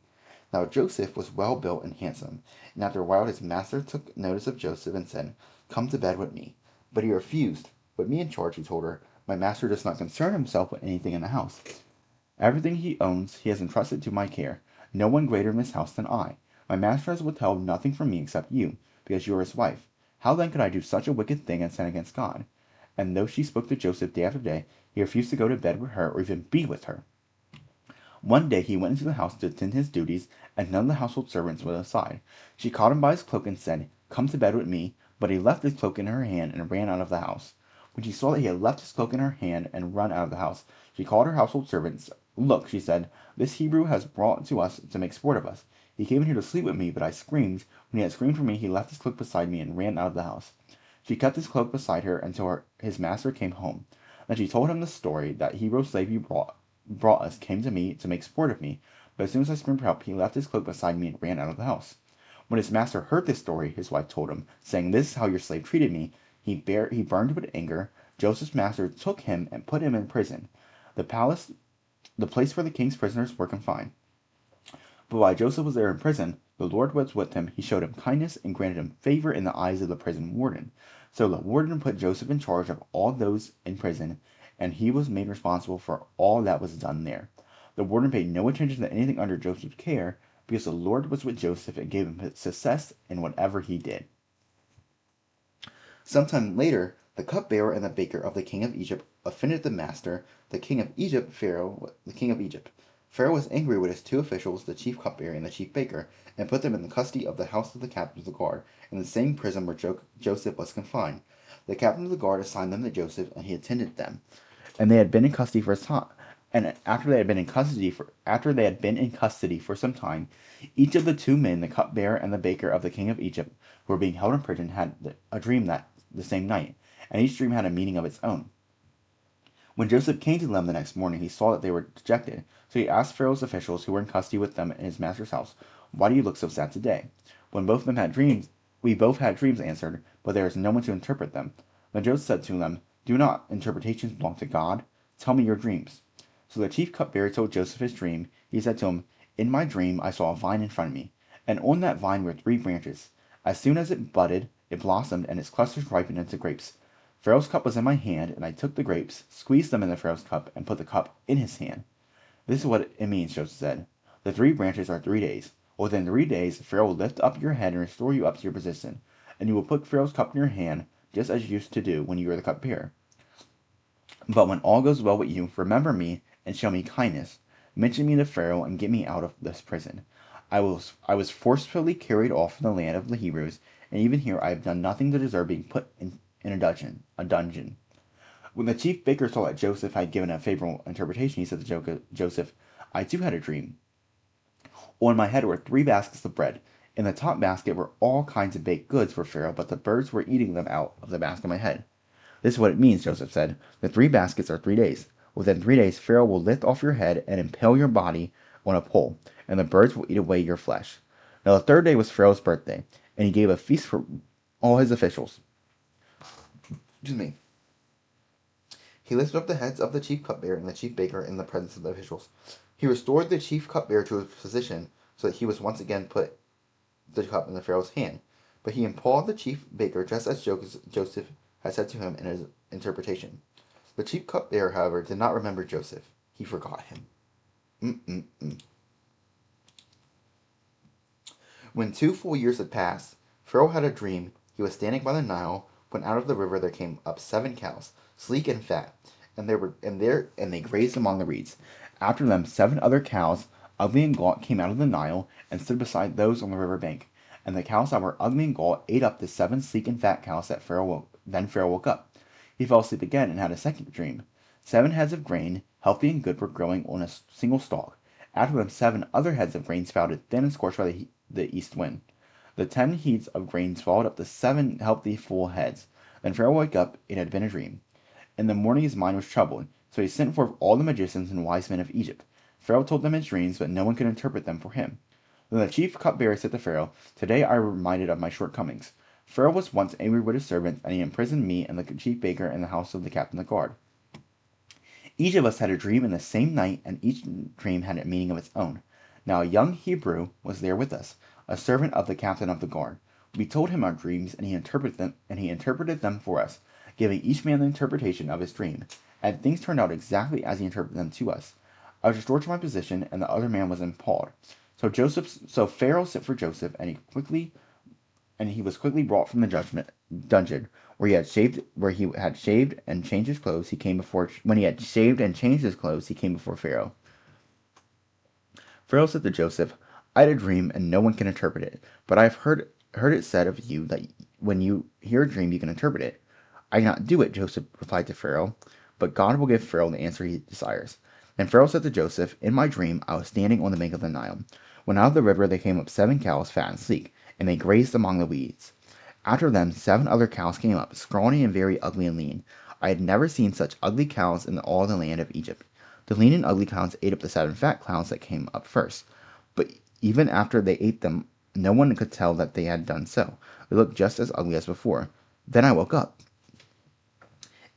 Now Joseph was well built and handsome, and after a while his master took notice of Joseph and said, come to bed with me. But he refused. Put me in charge, he told her. My master does not concern himself with anything in the house. Everything he owns he has entrusted to my care. No one greater in this house than I. My master has withheld nothing from me except you, because you are his wife. How then could I do such a wicked thing and sin against God? And though she spoke to Joseph day after day, he refused to go to bed with her or even be with her. One day he went into the house to attend his duties, and none of the household servants was aside. She caught him by his cloak and said, come to bed with me. But he left his cloak in her hand and ran out of the house. When she saw that he had left his cloak in her hand and run out of the house, she called her household servants. Look, she said, this Hebrew has brought to us to make sport of us. He came in here to sleep with me, but I screamed. When he had screamed for me, he left his cloak beside me and ran out of the house. She kept his cloak beside her until his master came home. Then she told him the story. That Hebrew slave you brought us came to me to make sport of me, but as soon as I screamed for help, he left his cloak beside me and ran out of the house. When his master heard this story, his wife told him, saying, this is how your slave treated me. He burned with anger. Joseph's master took him and put him in prison, the place where the king's prisoners were confined. But while Joseph was there in prison, the Lord was with him. He showed him kindness and granted him favor in the eyes of the prison warden. So the warden put Joseph in charge of all those in prison, and he was made responsible for all that was done there. The warden paid no attention to anything under Joseph's care, because the Lord was with Joseph and gave him success in whatever he did. Sometime later, the cupbearer and the baker of the king of Egypt offended the master, the king of Egypt, Pharaoh, the king of Egypt. Pharaoh was angry with his two officials, the chief cupbearer and the chief baker, and put them in the custody of the house of the captain of the guard, in the same prison where Joseph was confined. The captain of the guard assigned them to Joseph, and he attended them. And they had been in custody for some. And after they had been in custody for some time, each of the two men, the cupbearer and the baker of the king of Egypt, who were being held in prison, had a dream the same night, and each dream had a meaning of its own. When Joseph came to them the next morning, he saw that they were dejected. So he asked Pharaoh's officials who were in custody with them in his master's house, why do you look so sad today? When both of them had dreams, we both had dreams, answered, but there is no one to interpret them. Then Joseph said to them, do not interpretations belong to God? Tell me your dreams. So the chief cupbearer told Joseph his dream. He said to him, in my dream I saw a vine in front of me, and on that vine were 3 branches. As soon as it budded, It blossomed, and its clusters ripened into grapes. Pharaoh's cup was in my hand, and I took the grapes, squeezed them in the Pharaoh's cup, and put the cup in his hand. This is what it means, Joseph said. The 3 branches are 3 days. Within 3 days, Pharaoh will lift up your head and restore you up to your position, and you will put Pharaoh's cup in your hand, just as you used to do when you were the cupbearer. But when all goes well with you, remember me and show me kindness. Mention me to Pharaoh and get me out of this prison. I was forcefully carried off from the land of the Hebrews, and even here I have done nothing to deserve being put in a dungeon. When the chief baker saw that Joseph had given a favorable interpretation, he said to Joseph, I too had a dream. On my head were 3 baskets of bread. In the top basket were all kinds of baked goods for Pharaoh, but the birds were eating them out of the basket of my head. This is what it means, Joseph said. The 3 baskets are 3 days. Within 3 days, Pharaoh will lift off your head and impale your body on a pole, and the birds will eat away your flesh. Now the 3rd day was Pharaoh's birthday, and he gave a feast for all his officials. Excuse me. He lifted up the heads of the chief cupbearer and the chief baker in the presence of the officials. He restored the chief cupbearer to his position, so that he was once again put the cup in the Pharaoh's hand. But he impaled the chief baker just as Joseph had said to him in his interpretation. The chief cupbearer, however, did not remember Joseph. He forgot him. When 2 full years had passed, Pharaoh had a dream. He was standing by the Nile when out of the river there came up 7 cows, sleek and fat, and they grazed among the reeds. After them 7 other cows, ugly and gaunt, came out of the Nile and stood beside those on the river bank. And the cows that were ugly and gaunt ate up the 7 sleek and fat cows that Then Pharaoh woke up. He fell asleep again and had a second dream. 7 heads of grain, healthy and good, were growing on a single stalk. After them 7 other heads of grain sprouted thin and scorched by the east wind. The 10 heads of grain swallowed up the 7 healthy full heads. Then Pharaoh woke up. It had been a dream. In the morning his mind was troubled, so he sent forth all the magicians and wise men of Egypt. Pharaoh told them his dreams, but no one could interpret them for him. Then the chief cupbearer said to Pharaoh, Today I am reminded of my shortcomings. Pharaoh was once angry with his servants, and he imprisoned me and the chief baker in the house of the captain of the guard. Each of us had a dream in the same night, and each dream had a meaning of its own. Now a young Hebrew was there with us, a servant of the captain of the guard. We told him our dreams, and he interpreted them for us, giving each man the interpretation of his dream. And things turned out exactly as he interpreted them to us. I was restored to my position, and the other man was impaled. So Pharaoh sent for Joseph, and he was quickly brought from the dungeon, where he had shaved and changed his clothes. When he had shaved and changed his clothes, he came before Pharaoh. Pharaoh said to Joseph, I had a dream, and no one can interpret it. But I have heard it said of you that when you hear a dream, you can interpret it. I cannot do it, Joseph replied to Pharaoh, but God will give Pharaoh the answer he desires. Then Pharaoh said to Joseph, In my dream, I was standing on the bank of the Nile. When out of the river there came up 7 cows, fat and sleek, and they grazed among the weeds. After them 7 other cows came up, scrawny and very ugly and lean. I had never seen such ugly cows in all the land of Egypt. The lean and ugly cows ate up the 7 fat cows that came up first. But even after they ate them, no one could tell that they had done so. They looked just as ugly as before. Then I woke up.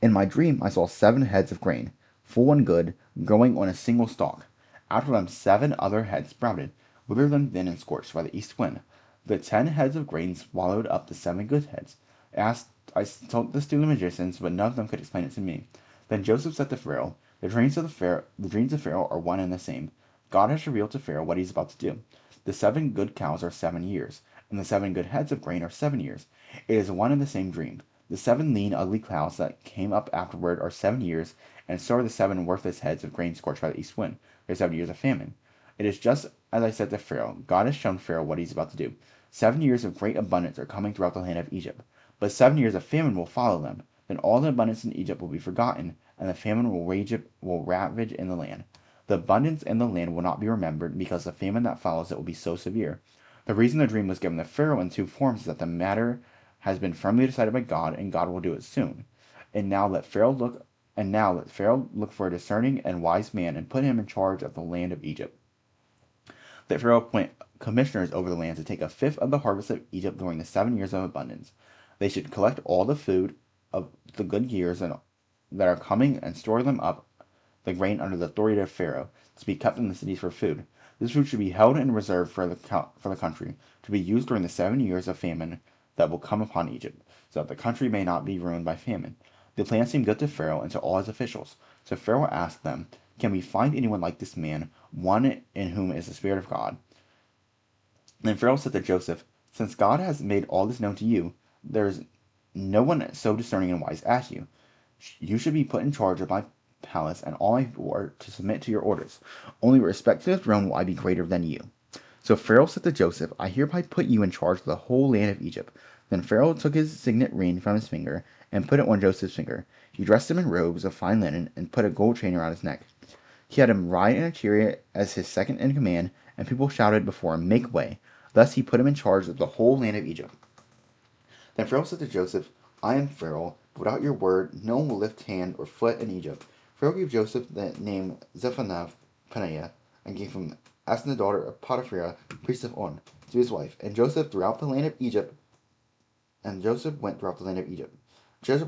In my dream I saw 7 heads of grain, full and good, growing on a single stalk. After them 7 other heads sprouted, withered and thin and scorched by the east wind. The 10 heads of grain swallowed up the 7 good heads. I told this to the magicians, but none of them could explain it to me. Then Joseph said to Pharaoh, The dreams of Pharaoh are one and the same. God has revealed to Pharaoh what he is about to do. The 7 good cows are 7 years, and the 7 good heads of grain are 7 years. It is one and the same dream. The 7 lean, ugly cows that came up afterward are 7 years, and so are the 7 worthless heads of grain scorched by the east wind. There are 7 years of famine. It is just as I said to Pharaoh. God has shown Pharaoh what he is about to do. 7 years of great abundance are coming throughout the land of Egypt, but 7 years of famine will follow them. Then all the abundance in Egypt will be forgotten, and the famine will ravage in the land. The abundance in the land will not be remembered, because the famine that follows it will be so severe. The reason the dream was given to Pharaoh in 2 forms is that the matter has been firmly decided by God, and God will do it soon. And now let Pharaoh look for a discerning and wise man, and put him in charge of the land of Egypt. Let Pharaoh appoint commissioners over the land to take 1/5 of the harvest of Egypt during the 7 years of abundance. They should collect all the food of the good years that are coming, and store them up the grain under the authority of Pharaoh, to be kept in the cities for food. This food should be held in reserve for the country, to be used during the 7 years of famine that will come upon Egypt, so that the country may not be ruined by famine. The plan seemed good to Pharaoh and to all his officials. So Pharaoh asked them, "Can we find anyone like this man, one in whom is the Spirit of God?" Then Pharaoh said to Joseph, "Since God has made all this known to you, there is no one so discerning and wise as you. You should be put in charge of my palace, and all my are to submit to your orders. Only with respect to the throne will I be greater than you." So Pharaoh said to Joseph, "I hereby put you in charge of the whole land of Egypt." Then Pharaoh took his signet ring from his finger and put it on Joseph's finger. He dressed him in robes of fine linen and put a gold chain around his neck. He had him ride in a chariot as his second in command, and people shouted before him, "Make way!" Thus he put him in charge of the whole land of Egypt. Then Pharaoh said to Joseph, "I am Pharaoh. Without your word, no one will lift hand or foot in Egypt." Pharaoh gave Joseph the name Zephanath Paneah, and gave him Asen, the daughter of Potiphar, priest of On, to his wife. And Joseph throughout the land of Egypt, and Joseph went throughout the land of Egypt. Joseph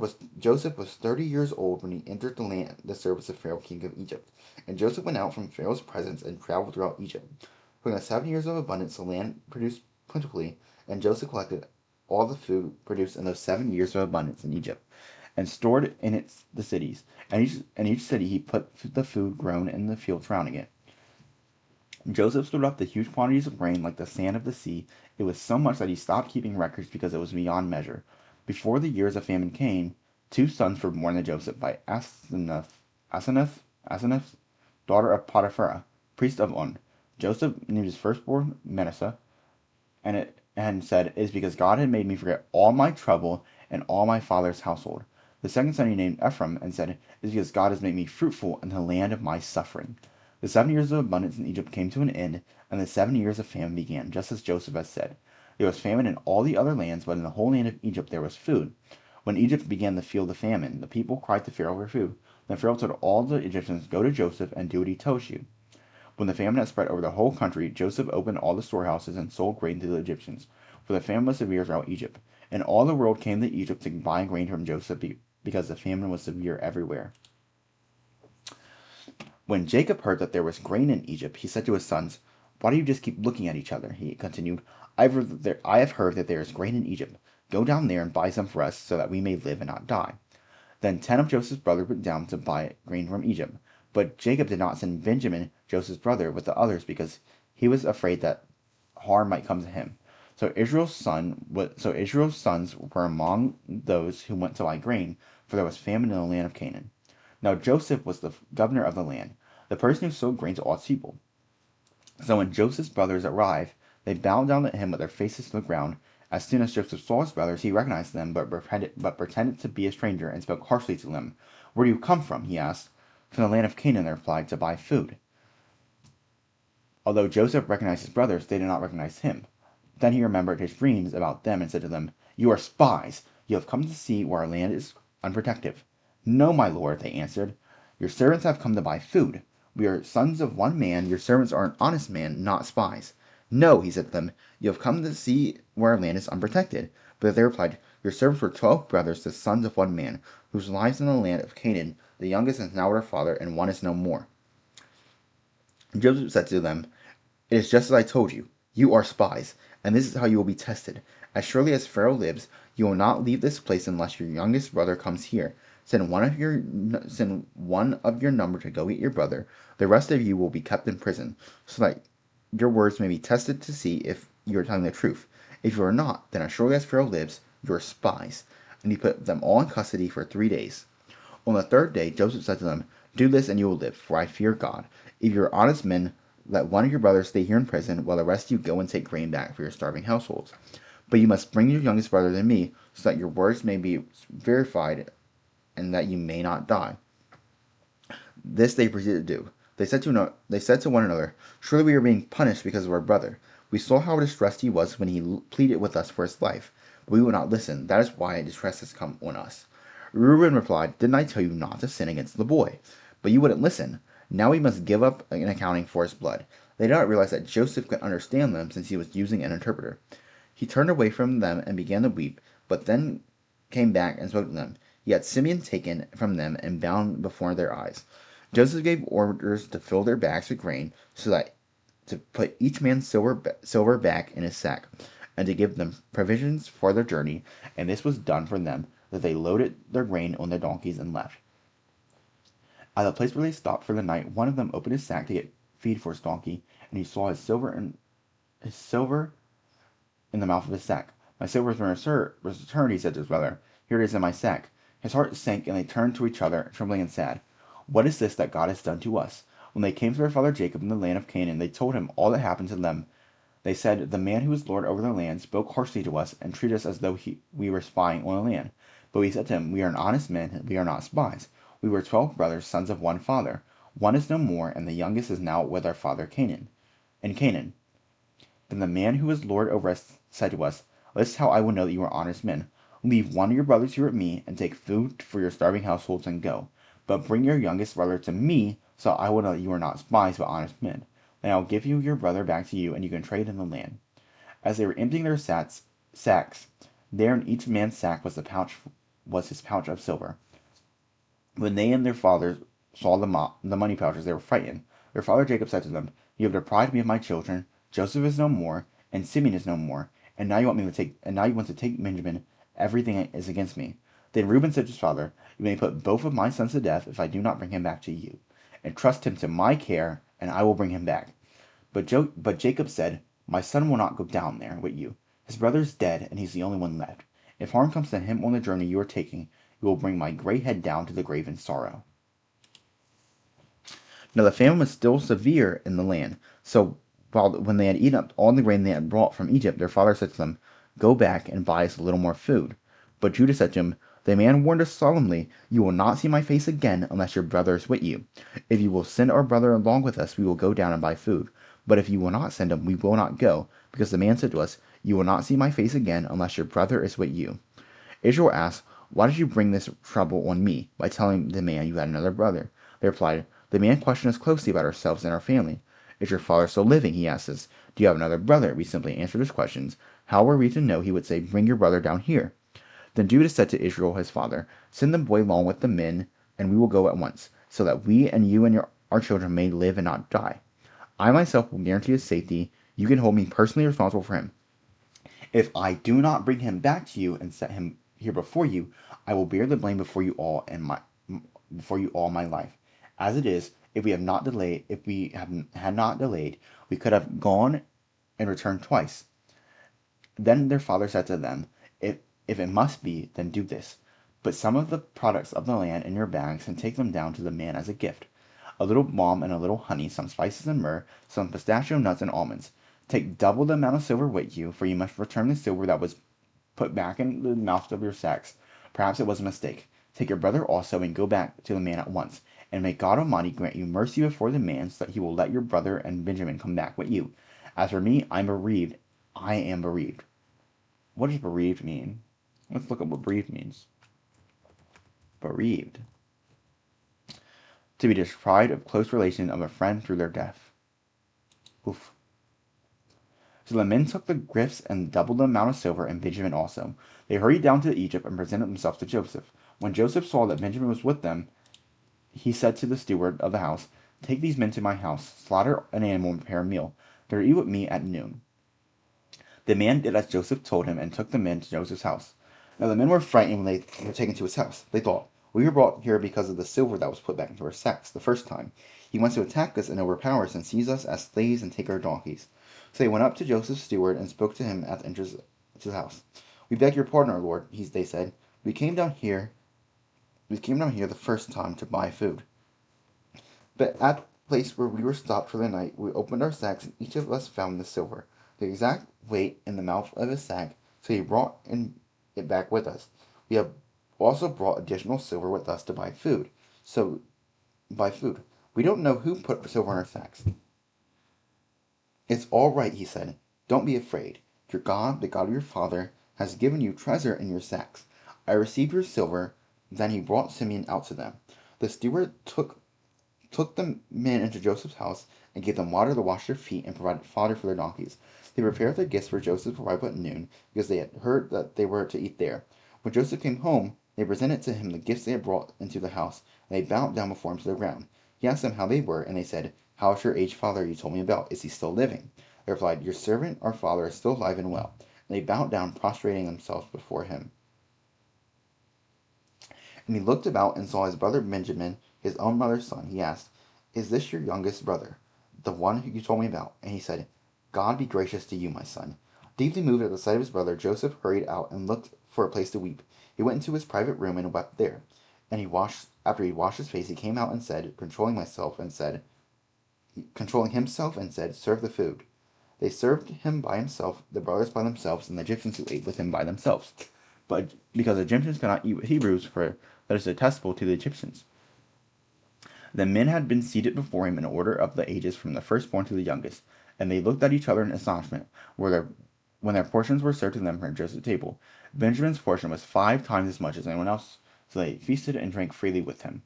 was 30 years old when he entered the service of Pharaoh, king of Egypt. And Joseph went out from Pharaoh's presence and traveled throughout Egypt. During the 7 years of abundance, the land produced plentifully, and Joseph collected all the food produced in those 7 years of abundance in Egypt, and stored in the cities. And each city he put the food grown in the field surrounding it. Joseph stored up the huge quantities of grain like the sand of the sea. It was so much that he stopped keeping records because it was beyond measure. Before the years of famine came, 2 sons were born to Joseph by Asenath, daughter of Potiphar, priest of On. Joseph named his firstborn Manasseh, and said, "It is because God had made me forget all my trouble and all my father's household." The second son he named Ephraim, and said, "It is because God has made me fruitful in the land of my suffering." The 7 years of abundance in Egypt came to an end, and the 7 years of famine began, just as Joseph had said. There was famine in all the other lands, but in the whole land of Egypt there was food. When Egypt began to feel the famine, the people cried to Pharaoh for food. Then Pharaoh told all the Egyptians, "Go to Joseph and do what he tells you." When the famine had spread over the whole country, Joseph opened all the storehouses and sold grain to the Egyptians, for the famine was severe throughout Egypt. And all the world came to Egypt to buy grain from Joseph because the famine was severe everywhere. When Jacob heard that there was grain in Egypt, he said to his sons, "Why do you just keep looking at each other?" He continued, I have heard that there is grain in Egypt. Go down there and buy some for us, so that we may live and not die." Then 10 of Joseph's brothers went down to buy grain from Egypt. But Jacob did not send Benjamin, Joseph's brother, with the others, because he was afraid that harm might come to him. So Israel's sons were among those who went to buy grain, for there was famine in the land of Canaan. Now Joseph was the governor of the land, the person who sold grain to all its people. So when Joseph's brothers arrived, they bowed down to him with their faces to the ground. As soon as Joseph saw his brothers, he recognized them, but pretended to be a stranger and spoke harshly to them. "Where do you come from?" he asked. "From the land of Canaan," they replied, "to buy food." Although Joseph recognized his brothers, they did not recognize him. Then he remembered his dreams about them and said to them, "You are spies. You have come to see where our land is unprotected." "No, my lord," they answered. "Your servants have come to buy food. We are sons of one man. Your servants are an honest man, not spies." "No," he said to them, "you have come to see where our land is unprotected." But they replied, "Your servants were 12 brothers, the sons of one man, whose lives in the land of Canaan. The youngest is now with her father, and one is no more." Joseph said to them, "It is just as I told you. You are spies, and this is how you will be tested. As surely as Pharaoh lives, you will not leave this place unless your youngest brother comes here. Send one of your number to go get your brother. The rest of you will be kept in prison, so that your words may be tested to see if you are telling the truth. If you are not, then as surely as Pharaoh lives, you are spies." And he put them all in custody for 3 days. On the third day, Joseph said to them, "Do this and you will live, for I fear God. If you are honest men, let one of your brothers stay here in prison, while the rest of you go and take grain back for your starving households. But you must bring your youngest brother to me, so that your words may be verified, and that you may not die." This they proceeded to do. They said to one another, "Surely we are being punished because of our brother. We saw how distressed he was when he pleaded with us for his life, but we would not listen. That is why distress has come on us." Reuben replied, "Didn't I tell you not to sin against the boy? But you wouldn't listen. Now we must give up an accounting for his blood." They did not realize that Joseph could understand them, since he was using an interpreter. He turned away from them and began to weep, but then came back and spoke to them. He had Simeon taken from them and bound before their eyes. Joseph gave orders to fill their bags with grain, so that to put each man's silver back in his sack. and to give them provisions for their journey, and this was done for them, that they loaded their grain on their donkeys and left. At the place where they stopped for the night, one of them opened his sack to get feed for his donkey, and he saw his silver in the mouth of his sack. My silver has been returned, he said to his brother. Here it is in my sack. His heart sank, and they turned to each other, trembling and sad. What is this that God has done to us? When they came to their father Jacob in the land of Canaan, they told him all that happened to them. They said, the man who is Lord over the land spoke harshly to us, and treated us as though we were spying on the land. But we said to him, we are honest men, we are not spies. We were 12 brothers, sons of one father. One is no more, and the youngest is now with our father in Canaan. Then the man who was Lord over us said to us, this is how I will know that you are honest men. Leave one of your brothers here with me, and take food for your starving households and go. But bring your youngest brother to me, so I will know that you are not spies, but honest men. Then I will give you your brother back to you, and you can trade in the land. As they were emptying their sacks, there in each man's sack was his pouch of silver. When they and their father saw the money pouches, they were frightened. Their father Jacob said to them, you have deprived me of my children. Joseph is no more, and Simeon is no more, and now you want to take Benjamin. Everything is against me. Then Reuben said to his father, you may put both of my sons to death if I do not bring him back to you. Entrust him to my care, and I will bring him back. But Jacob said, my son will not go down there with you. His brother is dead, and he's the only one left. If harm comes to him on the journey you are taking, you will bring my gray head down to the grave in sorrow. Now the famine was still severe in the land, so when they had eaten up all the grain they had brought from Egypt, their father said to them, go back and buy us a little more food. But Judah said to him, the man warned us solemnly, you will not see my face again unless your brother is with you. If you will send our brother along with us, we will go down and buy food. But if you will not send him, we will not go, because the man said to us, you will not see my face again unless your brother is with you. Israel asked, why did you bring this trouble on me by telling the man you had another brother? They replied, the man questioned us closely about ourselves and our family. Is your father still living? He asked us. Do you have another brother? We simply answered his questions. How were we to know he would say, bring your brother down here? Then Judah said to Israel his father, send the boy along with the men, and we will go at once, so that we and you and our children may live and not die. I myself will guarantee his safety. You can hold me personally responsible for him. If I do not bring him back to you and set him here before you, I will bear the blame before you all my life. As it is, if we had not delayed, we could have gone and returned twice. Then their father said to them, if it must be, then do this. Put some of the products of the land in your bags and take them down to the man as a gift. A little balm and a little honey, some spices and myrrh, some pistachio nuts and almonds. Take double the amount of silver with you, for you must return the silver that was put back in the mouths of your sacks. Perhaps it was a mistake. Take your brother also, and go back to the man at once. And may God Almighty grant you mercy before the man, so that he will let your brother and Benjamin come back with you. As for me, I am bereaved. What does bereaved mean? Let's look up what bereaved means. Bereaved. To be deprived of close relation of a friend through their death. Oof. So the men took the gifts and doubled the amount of silver, and Benjamin also. They hurried down to Egypt and presented themselves to Joseph. When Joseph saw that Benjamin was with them, he said to the steward of the house, take these men to my house, slaughter an animal, and prepare a meal. They will eat with me at noon. The man did as Joseph told him and took the men to Joseph's house. Now the men were frightened when they were taken to his house. They thought, we were brought here because of the silver that was put back into our sacks the first time. He wants to attack us and overpower us and seize us as slaves and take our donkeys. So they went up to Joseph's steward and spoke to him at the entrance to the house. We beg your pardon, our lord, they said. We came down here the first time to buy food. But at the place where we were stopped for the night, we opened our sacks, and each of us found the silver, the exact weight in the mouth of his sack, so he brought it back with us. We have also brought additional silver with us to buy food. We don't know who put silver in our sacks. It's all right, he said. Don't be afraid. Your God, the God of your father, has given you treasure in your sacks. I received your silver. Then he brought Simeon out to them. The steward took the men into Joseph's house and gave them water to wash their feet and provided fodder for their donkeys. They prepared their gifts for Joseph's arrival at noon, because they had heard that they were to eat there. When Joseph came home, they presented to him the gifts they had brought into the house, and they bowed down before him to the ground. He asked them how they were, and they said, how is your aged father you told me about? Is he still living? They replied, your servant, our father, is still alive and well. and they bowed down, prostrating themselves before him. And he looked about and saw his brother Benjamin, his own mother's son. He asked, "Is this your youngest brother, the one who you told me about?" And he said, "God be gracious to you, my son." Deeply moved at the sight of his brother, Joseph hurried out and looked for a place to weep. He went into his private room and wept there. And after he washed his face, he came out and said, controlling himself and said, "Serve the food." They served him by himself, the brothers by themselves, and the Egyptians who ate with him by themselves. But because the Egyptians could not eat with Hebrews, for that is detestable to the Egyptians. The men had been seated before him in order of the ages from the firstborn to the youngest, and they looked at each other in astonishment, when their portions were served to them from Joseph's table. Benjamin's portion was 5 times as much as anyone else, so they feasted and drank freely with him.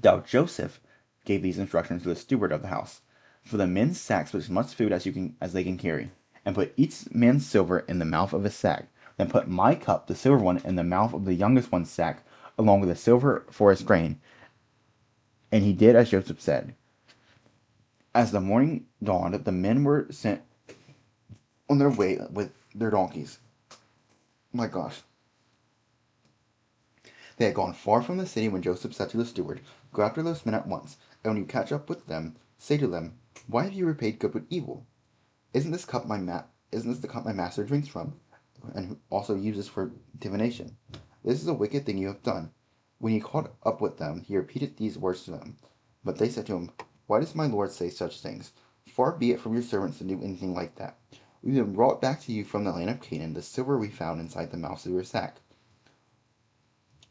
Now Joseph gave these instructions to the steward of the house: "For the men's sacks put as much food as they can carry, and put each man's silver in the mouth of his sack. Then put my cup, the silver one, in the mouth of the youngest one's sack, along with the silver for his grain." And he did as Joseph said. As the morning dawned, the men were sent on their way with their donkeys. My gosh. They had gone far from the city when Joseph said to the steward, "Go after those men at once, and when you catch up with them, say to them, 'Why have you repaid good with evil? Isn't this the cup my master drinks from, and who also uses for divination? This is a wicked thing you have done.' When he caught up with them, he repeated these words to them. But they said to him, 'Why does my lord say such things? Far be it from your servants to do anything like that. We have brought back to you from the land of Canaan the silver we found inside the mouths of your sack.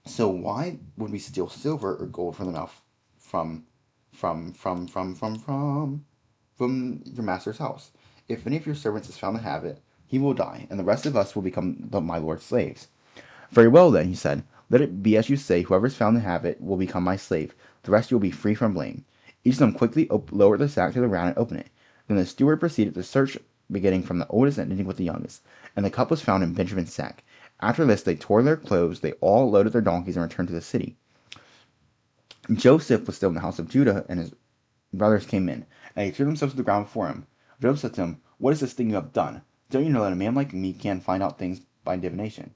So why would we steal silver or gold from the mouth from from from from from from from your master's house? If any of your servants is found to have it, he will die, and the rest of us will become my lord's slaves.' 'Very well, then,' he said, 'let it be as you say. Whoever is found to have it will become my slave. The rest you will be free from blame.' Each of them quickly lowered the sack to the ground and opened it. Then the steward proceeded to search, beginning from the oldest and ending with the youngest. And the cup was found in Benjamin's sack. After this, they tore their clothes, they all loaded their donkeys, and returned to the city. Joseph was still in the house of Judah, and his brothers came in, and they threw themselves to the ground before him. Joseph said to them, "What is this thing you have done? Don't you know that a man like me can find out things by divination?"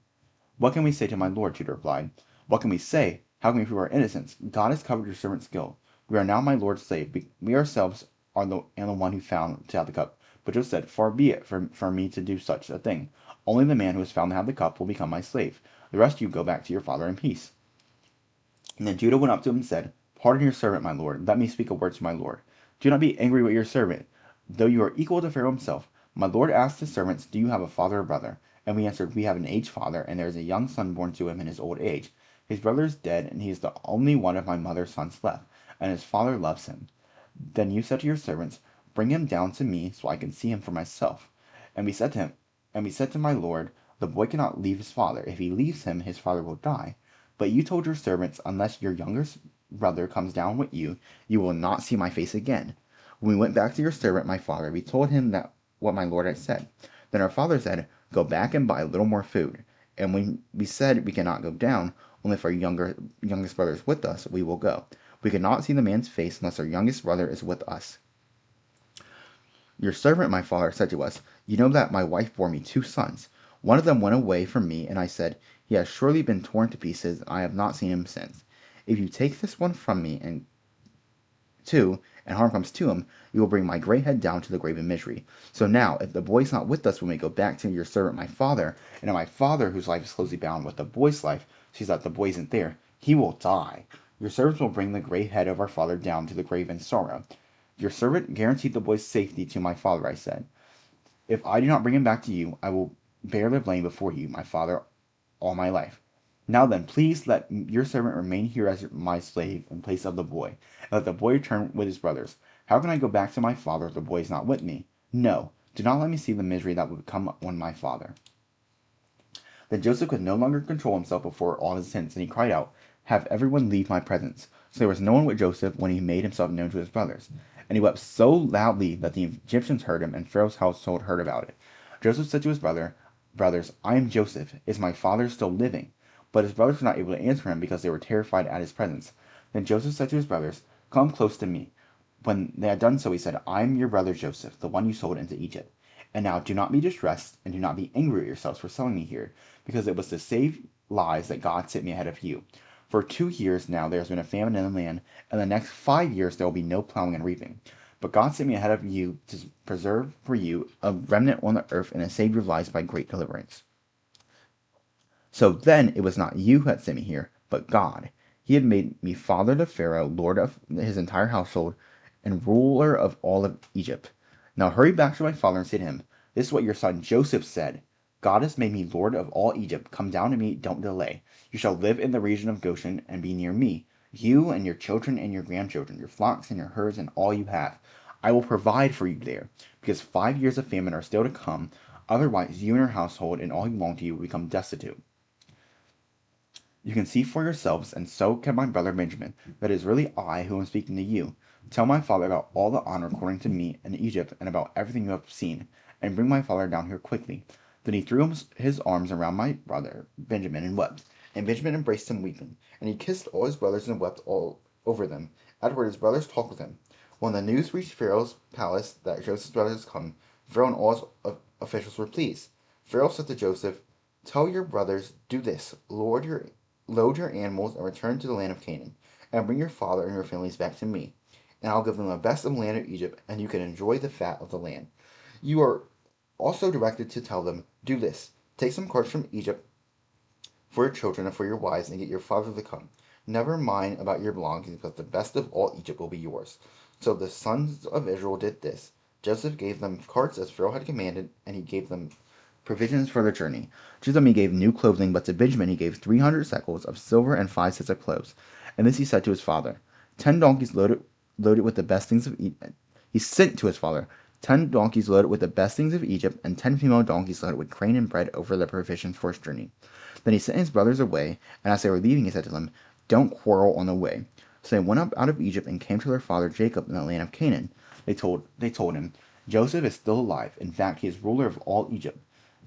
"What can we say to my lord?" Judah replied. "What can we say? How can we prove our innocence? God has covered your servant's guilt. We are now my lord's slave. We ourselves are the one who found to have the cup." But Joseph said, "Far be it for me to do such a thing. Only the man who is found to have the cup will become my slave. The rest of you go back to your father in peace." And then Judah went up to him and said, "Pardon your servant, my lord. Let me speak a word to my lord. Do not be angry with your servant, though you are equal to Pharaoh himself." My lord asked his servants, "Do you have a father or brother?" And we answered, "We have an aged father, and there is a young son born to him in his old age. His brother is dead, and he is the only one of my mother's sons left, and his father loves him." Then you said to your servants, "Bring him down to me, so I can see him for myself." And we said to my lord, "The boy cannot leave his father. If he leaves him, his father will die." But you told your servants, "Unless your youngest brother comes down with you, you will not see my face again." When we went back to your servant, my father, we told him that what my lord had said. Then our father said, "Go back and buy a little more food." And when we said, "We cannot go down, only if our youngest brother is with us, we will go. We cannot see the man's face unless our youngest brother is with us." Your servant, my father, said to us, "You know that my wife bore me 2 sons. One of them went away from me, and I said, 'He has surely been torn to pieces, and I have not seen him since.' If you take this one from me, and harm comes to him, you will bring my gray head down to the grave in misery. So now, if the boy is not with us when we go back to your servant my father, and my father, whose life is closely bound with the boy's life, sees that the boy isn't there, he will die. Your servants will bring the gray head of our father down to the grave in sorrow." Your servant guaranteed the boy's safety to my father, I said. "If I do not bring him back to you, I will bear the blame before you, my father, all my life. Now then, please let your servant remain here as my slave in place of the boy, and let the boy return with his brothers. How can I go back to my father if the boy is not with me? No, do not let me see the misery that would come on my father." Then Joseph could no longer control himself before all his sins, and he cried out, "Have everyone leave my presence." So there was no one with Joseph when he made himself known to his brothers. And he wept so loudly that the Egyptians heard him, and Pharaoh's household heard about it. Joseph said to his brothers, "I am Joseph. Is my father still living?" But his brothers were not able to answer him because they were terrified at his presence. Then Joseph said to his brothers, "Come close to me." When they had done so, he said, I am your brother Joseph, the one you sold into Egypt. And now do not be distressed, and do not be angry at yourselves for selling me here, because it was to save lives that God sent me ahead of you. For 2 years now there has been a famine in the land, and the next 5 years there will be no plowing and reaping. But God sent me ahead of you to preserve for you a remnant on the earth and to save your lives by great deliverance. So then it was not you who had sent me here, but God. He had made me father to Pharaoh, lord of his entire household, and ruler of all of Egypt. Now hurry back to my father and say to him, This is what your son Joseph said. God has made me lord of all Egypt. Come down to me, don't delay. You shall live in the region of Goshen and be near me, you and your children and your grandchildren, your flocks and your herds and all you have. I will provide for you there, because 5 years of famine are still to come. Otherwise, you and your household and all who belong to you will become destitute. You can see for yourselves, and so can my brother Benjamin, that it is really I who am speaking to you. Tell my father about all the honor according to me in Egypt, and about everything you have seen, and bring my father down here quickly. Then he threw his arms around my brother Benjamin and wept. And Benjamin embraced him weeping. And he kissed all his brothers and wept all over them. Afterward his brothers talked with him. When the news reached Pharaoh's palace that Joseph's brothers had come, Pharaoh and all his officials were pleased. Pharaoh said to Joseph, Tell your brothers, do this, load your animals and return to the land of Canaan, and bring your father and your families back to me. And I'll give them the best of the land of Egypt, and you can enjoy the fat of the land. You are also directed to tell them, Do this, take some carts from Egypt for your children and for your wives, and get your father to come. Never mind about your belongings, because the best of all Egypt will be yours. So the sons of Israel did this. Joseph gave them carts as Pharaoh had commanded, and he gave them provisions for their journey. To them he gave new clothing, but to Benjamin he gave 300 shekels of silver and 5 sets of clothes. And this he said to his father, 10 donkeys loaded with the best things of Egypt. He sent to his father 10 donkeys loaded with the best things of Egypt, and 10 female donkeys loaded with grain and bread over the provisions for his journey. Then he sent his brothers away, and as they were leaving, he said to them, Don't quarrel on the way. So they went up out of Egypt and came to their father Jacob in the land of Canaan. They told him, Joseph is still alive. In fact, he is ruler of all Egypt.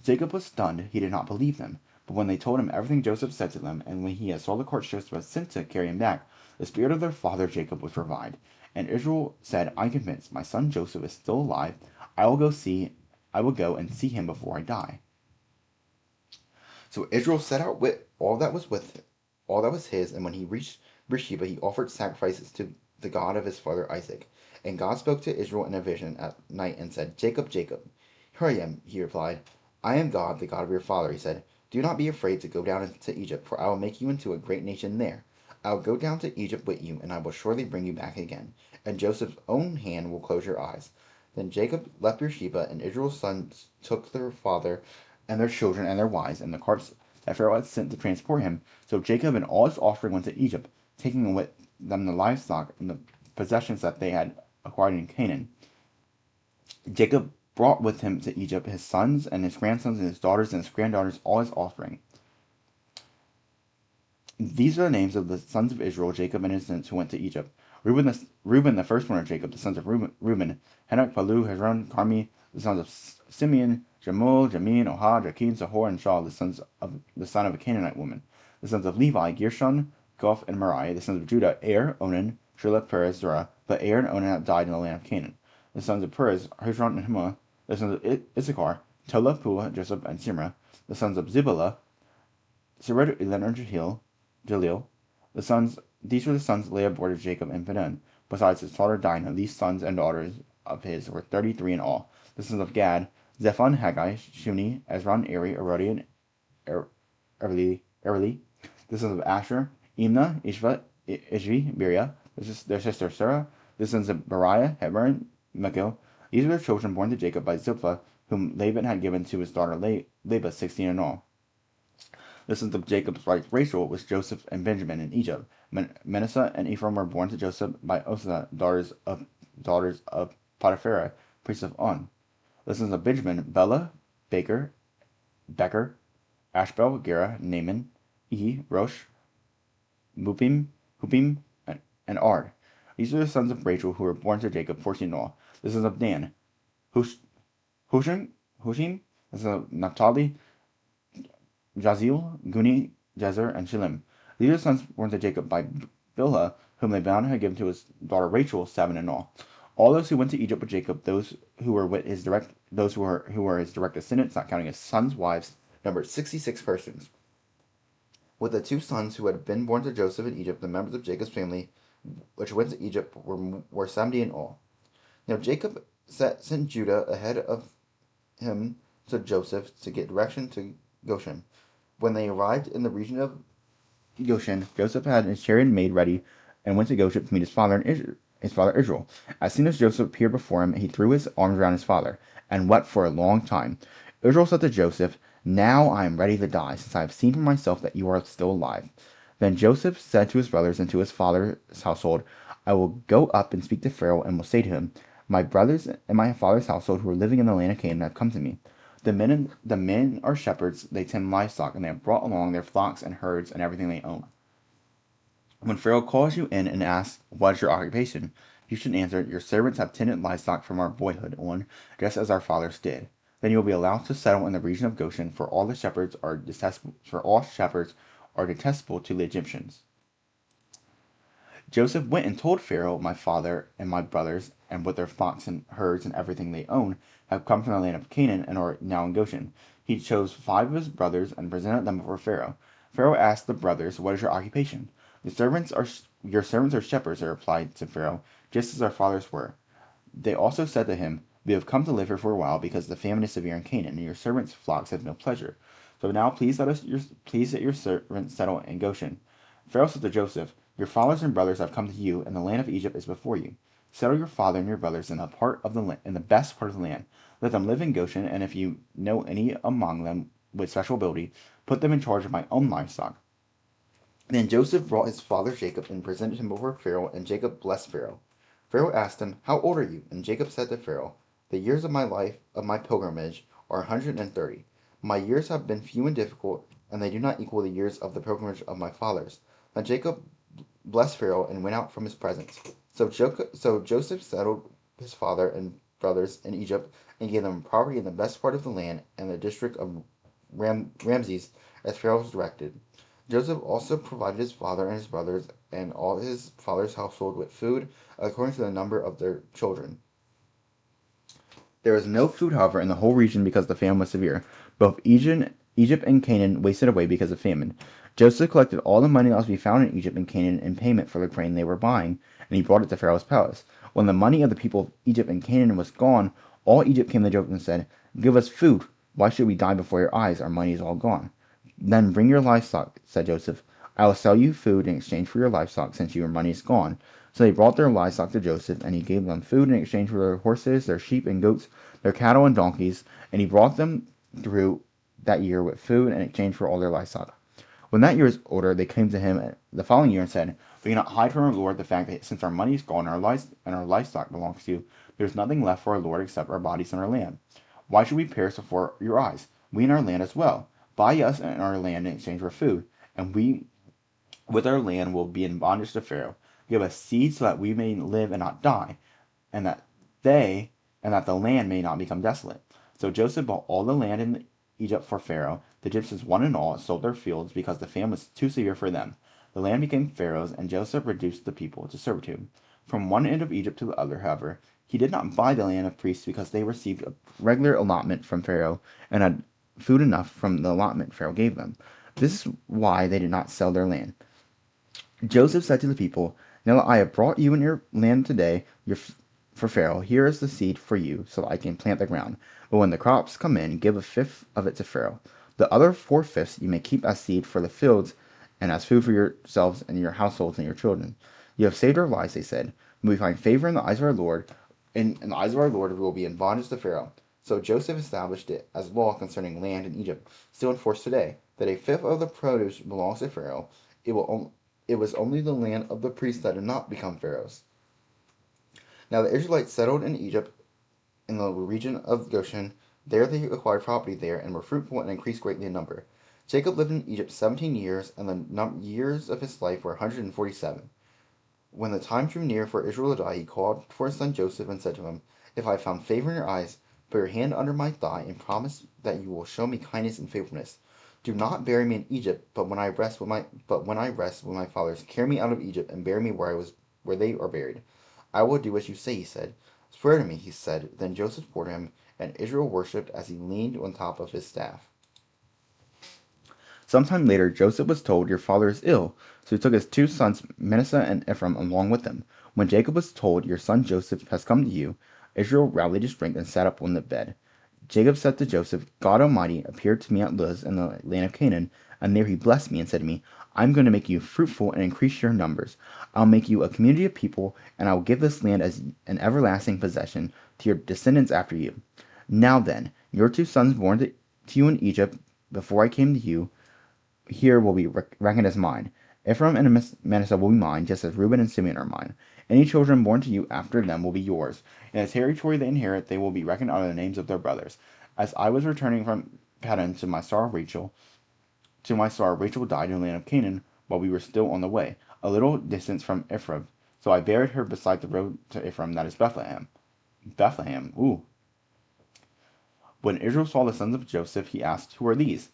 Jacob was stunned. He did not believe them. But when they told him everything Joseph said to them, and when he had saw the carts Joseph had sent to carry him back, the spirit of their father Jacob was revived. And Israel said, I'm convinced my son Joseph is still alive. I will go and see him before I die. So Israel set out with all that was his, and when he reached Beersheba, he offered sacrifices to the God of his father Isaac. And God spoke to Israel in a vision at night and said, Jacob, Jacob. Here I am, he replied. I am God, the God of your father, he said. Do not be afraid to go down into Egypt, for I will make you into a great nation there. I will go down to Egypt with you, and I will surely bring you back again, and Joseph's own hand will close your eyes. Then Jacob left Beersheba, and Israel's sons took their father and their children and their wives, and the carts that Pharaoh had sent to transport him. So Jacob and all his offspring went to Egypt, taking with them the livestock and the possessions that they had acquired in Canaan. Jacob brought with him to Egypt his sons and his grandsons and his daughters and his granddaughters, all his offspring. These are the names of the sons of Israel, Jacob and his sons who went to Egypt. Reuben, the firstborn of Jacob, the sons of Reuben, Henoch, Palu, Hezron, Carmi, the sons of Simeon, Jamul, Jamin, Ohad, Jakin, Zahor, and Shaul, the son of a Canaanite woman. The sons of Levi, Gershon, Goff, and Merari. The sons of Judah, Er, Onan, Shelah, Perez, Zerah. But Er and Onan had died in the land of Canaan. The sons of Perez, Hezron, and Hamah. The sons of Issachar, Tola, Pua, Joseph, and Simra. The sons of Zibelah, Sered, Elon, and Jalil. These were the sons Leah bore to Jacob and Padan. Besides his daughter Dinah, these sons and daughters of his were 33 in all. The sons of Gad, Zephon, Haggai, Shuni, Ezron, Eri, Arodi, and Erli. The sons of Asher, Imnah, Ishva, Ishvi, Beriah, their sister Sarah. The sons of Beriah, Heber, Machil. These were their children born to Jacob by Zilpah, whom Laban had given to his daughter Laban, 16 in all. The sons of Jacob's wife Rachel was Joseph and Benjamin in Egypt. Manasseh and Ephraim were born to Joseph by Osah, daughters of Potiphera, priest of On. The sons of Benjamin, Bela, Becher, Ashbel, Gera, Naaman, Rosh, Hupim, and Ard. These are the sons of Rachel who were born to Jacob, 14 in all. The sons of Dan, Hushim, the sons of Naphtali, Jazil, Guni, Jezer, and Shilem. These are the sons born to Jacob by Bilhah, whom Laban had given to his daughter Rachel, 7 in all. All those who went to Egypt with Jacob, those who were his direct descendants, not counting his sons' wives, numbered 66 persons. With the 2 sons who had been born to Joseph in Egypt, the members of Jacob's family, which went to Egypt, were 70 in all. Now Jacob sent Judah ahead of him to Joseph to get direction to Goshen. When they arrived in the region of Goshen, Joseph had his chariot made ready and went to Goshen to meet his father Israel. As soon as Joseph appeared before him, he threw his arms around his father and wept for a long time. Israel said to Joseph, "Now I am ready to die, since I have seen for myself that you are still alive." Then Joseph said to his brothers and to his father's household, "I will go up and speak to Pharaoh, and will say to him, 'My brothers and my father's household who are living in the land of Canaan have come to me. The men are shepherds, they tend livestock, and they have brought along their flocks and herds and everything they own. When Pharaoh calls you in and asks, 'What is your occupation?' you should answer, 'Your servants have tended livestock from our boyhood on, just as our fathers did.' Then you will be allowed to settle in the region of Goshen, for all shepherds are detestable to the Egyptians." Joseph went and told Pharaoh, "My father and my brothers, and with their flocks and herds and everything they own, have come from the land of Canaan and are now in Goshen." He chose 5 of his brothers and presented them before Pharaoh. Pharaoh asked the brothers, "What is your occupation?" Your servants are shepherds," they replied to Pharaoh, "just as our fathers were." They also said to him, "We have come to live here for a while, because the famine is severe in Canaan, and your servants' flocks have no pleasure. So now please let your servants settle in Goshen." Pharaoh said to Joseph, "Your fathers and brothers have come to you, and the land of Egypt is before you. Settle your father and your brothers in the best part of the land. Let them live in Goshen, and if you know any among them with special ability, put them in charge of my own livestock." Then Joseph brought his father Jacob and presented him before Pharaoh, and Jacob blessed Pharaoh. Pharaoh asked him, "How old are you?" And Jacob said to Pharaoh, "The years of my life, of my pilgrimage, are 130. My years have been few and difficult, and they do not equal the years of the pilgrimage of my fathers." Then Jacob blessed Pharaoh and went out from his presence. So Joseph settled his father and brothers in Egypt and gave them property in the best part of the land and the district of Ramses, as Pharaoh was directed. Joseph also provided his father and his brothers and all his father's household with food according to the number of their children. There was no food, however, in the whole region because the famine was severe. Both Egypt and Canaan wasted away because of famine. Joseph collected all the money that was to be found in Egypt and Canaan in payment for the grain they were buying, and he brought it to Pharaoh's palace. When the money of the people of Egypt and Canaan was gone, all Egypt came to Joseph and said, "Give us food. Why should we die before your eyes? Our money is all gone." "Then bring your livestock," said Joseph. "I will sell you food in exchange for your livestock, since your money is gone." So they brought their livestock to Joseph, and he gave them food in exchange for their horses, their sheep and goats, their cattle and donkeys, and he brought them through that year with food in exchange for all their livestock. When that year was older, they came to him the following year and said, "We cannot hide from our Lord the fact that since our money is gone and our livestock belongs to you, there is nothing left for our Lord except our bodies and our land. Why should we perish before your eyes? We and our land as well. Buy us and our land in exchange for food, and we with our land will be in bondage to Pharaoh. Give us seed so that we may live and not die, and that the land may not become desolate." So Joseph bought all the land in Egypt for Pharaoh. The Egyptians, one and all, sold their fields because the famine was too severe for them. The land became Pharaoh's, and Joseph reduced the people to servitude. From one end of Egypt to the other, however, he did not buy the land of priests, because they received a regular allotment from Pharaoh and had food enough from the allotment Pharaoh gave them. This is why they did not sell their land. Joseph said to the people, "Now that I have brought you in your land today for Pharaoh, here is the seed for you, so that I can plant the ground. But when the crops come in, give a fifth of it to Pharaoh. The other 4/5 you may keep as seed for the fields and as food for yourselves and your households and your children. You have saved our lives," they said. "When we find favor in the eyes of our Lord, in the eyes of our Lord, we will be in bondage to Pharaoh." So Joseph established it as law concerning land in Egypt, still in force today, that a fifth of the produce belongs to Pharaoh. It was only the land of the priests that did not become Pharaoh's. Now the Israelites settled in Egypt, in the region of Goshen. There they acquired property there, and were fruitful and increased greatly in number. Jacob lived in Egypt 17 years, and the years of his life were 147. When the time drew near for Israel to die, he called for his son Joseph and said to him, "If I have found favor in your eyes, put your hand under my thigh, and promise that you will show me kindness and faithfulness." Do not bury me in Egypt, but when I rest with my fathers, carry me out of Egypt and bury me where they are buried. I will do as you say, he said. Swear to me, he said. Then Joseph swore to him, and Israel worshipped as he leaned on top of his staff. Sometime later, Joseph was told, "Your father is ill." So he took his two sons, Manasseh and Ephraim, along with him. When Jacob was told, "Your son Joseph has come to you," Israel rallied his strength and sat up on the bed. Jacob said to Joseph, "God Almighty appeared to me at Luz in the land of Canaan, and there he blessed me and said to me, I'm going to make you fruitful and increase your numbers. I'll make you a community of people, and I will give this land as an everlasting possession to your descendants after you. Now then, your two sons born to you in Egypt before I came to you here will be reckoned as mine. Ephraim and Manasseh will be mine, just as Reuben and Simeon are mine. Any children born to you after them will be yours. In the territory they inherit, they will be reckoned out of the names of their brothers. As I was returning from Paddan to my star Rachel died in the land of Canaan while we were still on the way, a little distance from Ephraim. So I buried her beside the road to Ephraim, that is Bethlehem. Bethlehem, ooh. When Israel saw the sons of Joseph, he asked, Who are these?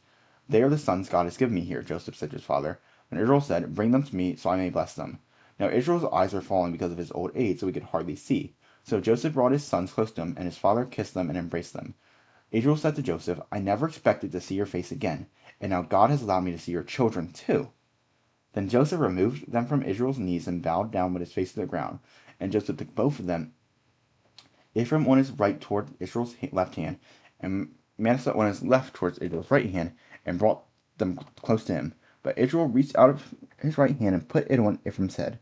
They are the sons God has given me here, Joseph said to his father. And Israel said, Bring them to me, so I may bless them. Now Israel's eyes were falling because of his old age, so he could hardly see. So Joseph brought his sons close to him, and his father kissed them and embraced them. Israel said to Joseph, I never expected to see your face again, and now God has allowed me to see your children too. Then Joseph removed them from Israel's knees and bowed down with his face to the ground. And Joseph took both of them, Ephraim on his right toward Israel's left hand, and Manasseh on his left towards Israel's right hand, and brought them close to him. But Israel reached out of his right hand and put it on Ephraim's head.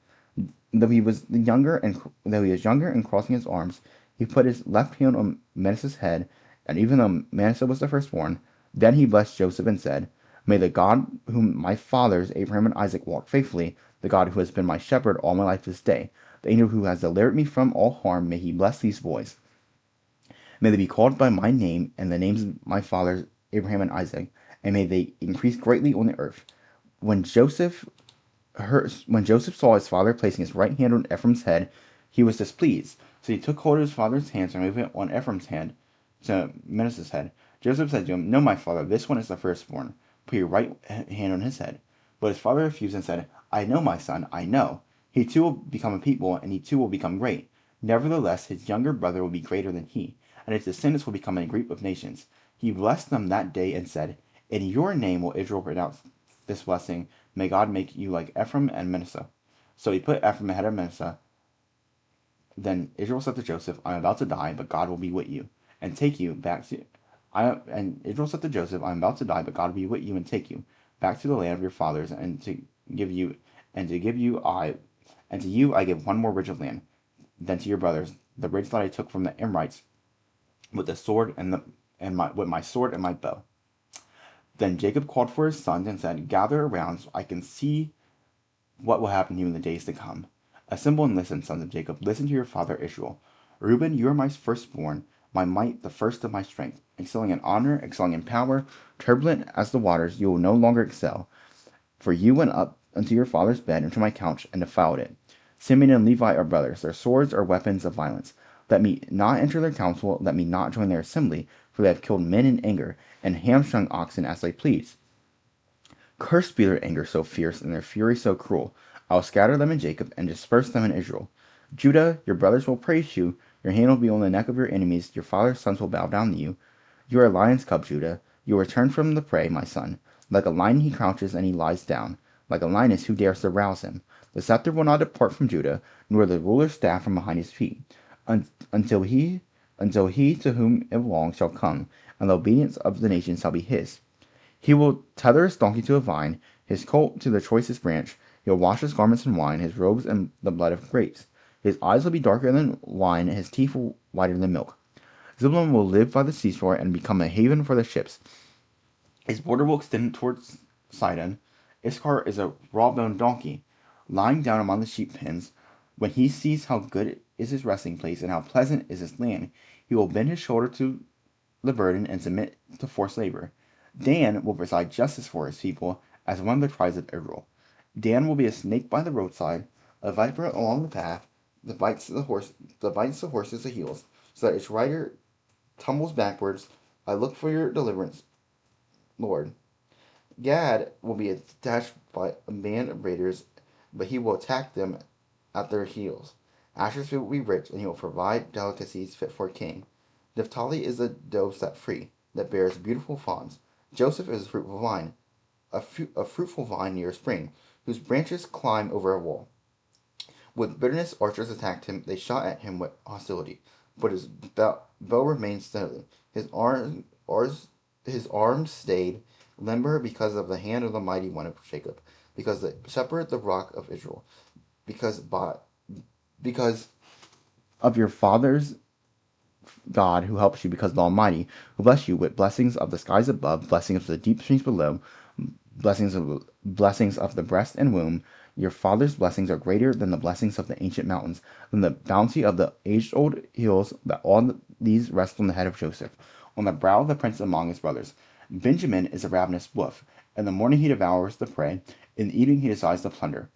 Though he was younger and crossing his arms, he put his left hand on Manasseh's head, and even though Manasseh was the firstborn, then he blessed Joseph and said, May the God whom my fathers Abraham and Isaac walked faithfully, the God who has been my shepherd all my life this day, the angel who has delivered me from all harm, may he bless these boys. May they be called by my name and the names of my fathers Abraham and Isaac, and may they increase greatly on the earth. When Joseph saw his father placing his right hand on Ephraim's head, he was displeased. So he took hold of his father's hands and moved it on Ephraim's hand to Manasseh's head. Joseph said to him, No, my father, this one is the firstborn. Put your right hand on his head. But his father refused and said, I know, my son, I know. He too will become a people, and he too will become great. Nevertheless, his younger brother will be greater than he, and his descendants will become a group of nations. He blessed them that day and said, In your name will Israel pronounce this blessing. May God make you like Ephraim and Manasseh. So he put Ephraim ahead of Manasseh. Then Israel said to Joseph, I am about to die, but God will be with you, and take you back to and Israel said to Joseph, I am about to die, but God will be with you and take you back to the land of your fathers, and to give you and to you I give one more ridge of land than to your brothers, the ridge that I took from the Amorites with the sword with my sword and my bow. Then Jacob called for his sons and said, Gather around so I can see what will happen to you in the days to come. Assemble and listen, sons of Jacob. Listen to your father Israel. Reuben, you are my firstborn, my might, the first of my strength. Excelling in honor, excelling in power, turbulent as the waters, you will no longer excel. For you went up unto your father's bed, into my couch, and defiled it. Simeon and Levi are brothers. Their swords are weapons of violence. Let me not enter their council, let me not join their assembly, for they have killed men in anger, and hamstrung oxen as they please. Cursed be their anger so fierce, and their fury so cruel. I will scatter them in Jacob, and disperse them in Israel. Judah, your brothers will praise you. Your hand will be on the neck of your enemies. Your father's sons will bow down to you. You are a lion's cub, Judah. You return from the prey, my son. Like a lion he crouches and he lies down. Like a lioness, who dares to rouse him? The scepter will not depart from Judah, nor the ruler's staff from behind his feet, until he to whom it belongs shall come, and the obedience of the nations shall be his. He will tether his donkey to a vine, his colt to the choicest branch. He will wash his garments in wine, his robes in the blood of grapes. His eyes will be darker than wine, and his teeth whiter than milk. Zebulun will live by the seashore and become a haven for the ships. His border will extend towards Sidon. Issachar is a raw-boned donkey, lying down among the sheep pens. When he sees how good is his resting place and how pleasant is his land, he will bend his shoulder to the burden and submit to forced labor. Dan will preside justice for his people as one of the tribes of Israel. Dan will be a snake by the roadside, a viper along the path that bites the horses the heels, so that its rider tumbles backwards. I look for your deliverance, Lord. Gad will be attached by a band of raiders, but he will attack them at their heels. Asher's will be rich, and he will provide delicacies fit for a king. Naphtali is the doe set free, that bears beautiful fawns. Joseph is a fruitful vine, a fruitful vine near a spring, whose branches climb over a wall. With bitterness, archers attacked him. They shot at him with hostility, but his bow remained steadily. His arms stayed limber because of the hand of the mighty one of Jacob, because the shepherd, the rock of Israel, because of your father's God who helps you, because of the Almighty who bless you with blessings of the skies above, blessings of the deep streams below, blessings of the breast and womb. Your father's blessings are greater than the blessings of the ancient mountains, than the bounty of the age-old hills. That all these rest on the head of Joseph, on the brow of the prince among his brothers. Benjamin is a ravenous wolf. In the morning he devours the prey, in the evening he decides the plunder.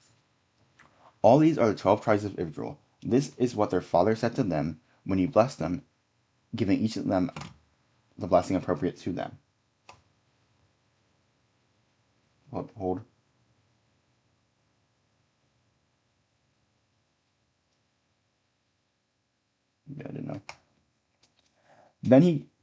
All these are the 12 tribes of Israel. This is what their father said to them when he blessed them, giving each of them the blessing appropriate to them. Hold. Yeah, I didn't know.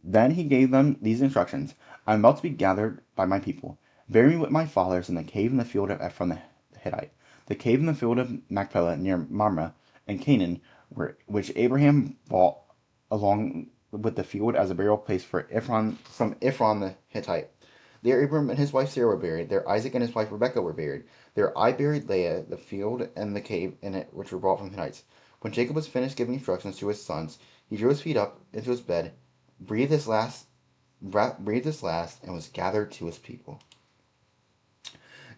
Then he gave them these instructions: I am about to be gathered by my people. Bury me with my fathers in the cave in the field of Ephron the Hittite, the cave in the field of Machpelah near Mamre in Canaan, which Abraham bought along with the field as a burial place for Ephron from Ephron the Hittite. There Abram and his wife Sarah were buried. There Isaac and his wife Rebekah were buried. There I buried Leah, the field and the cave in it which were brought from the Hittites. When Jacob was finished giving instructions to his sons, he drew his feet up into his bed, breathed his last, and was gathered to his people.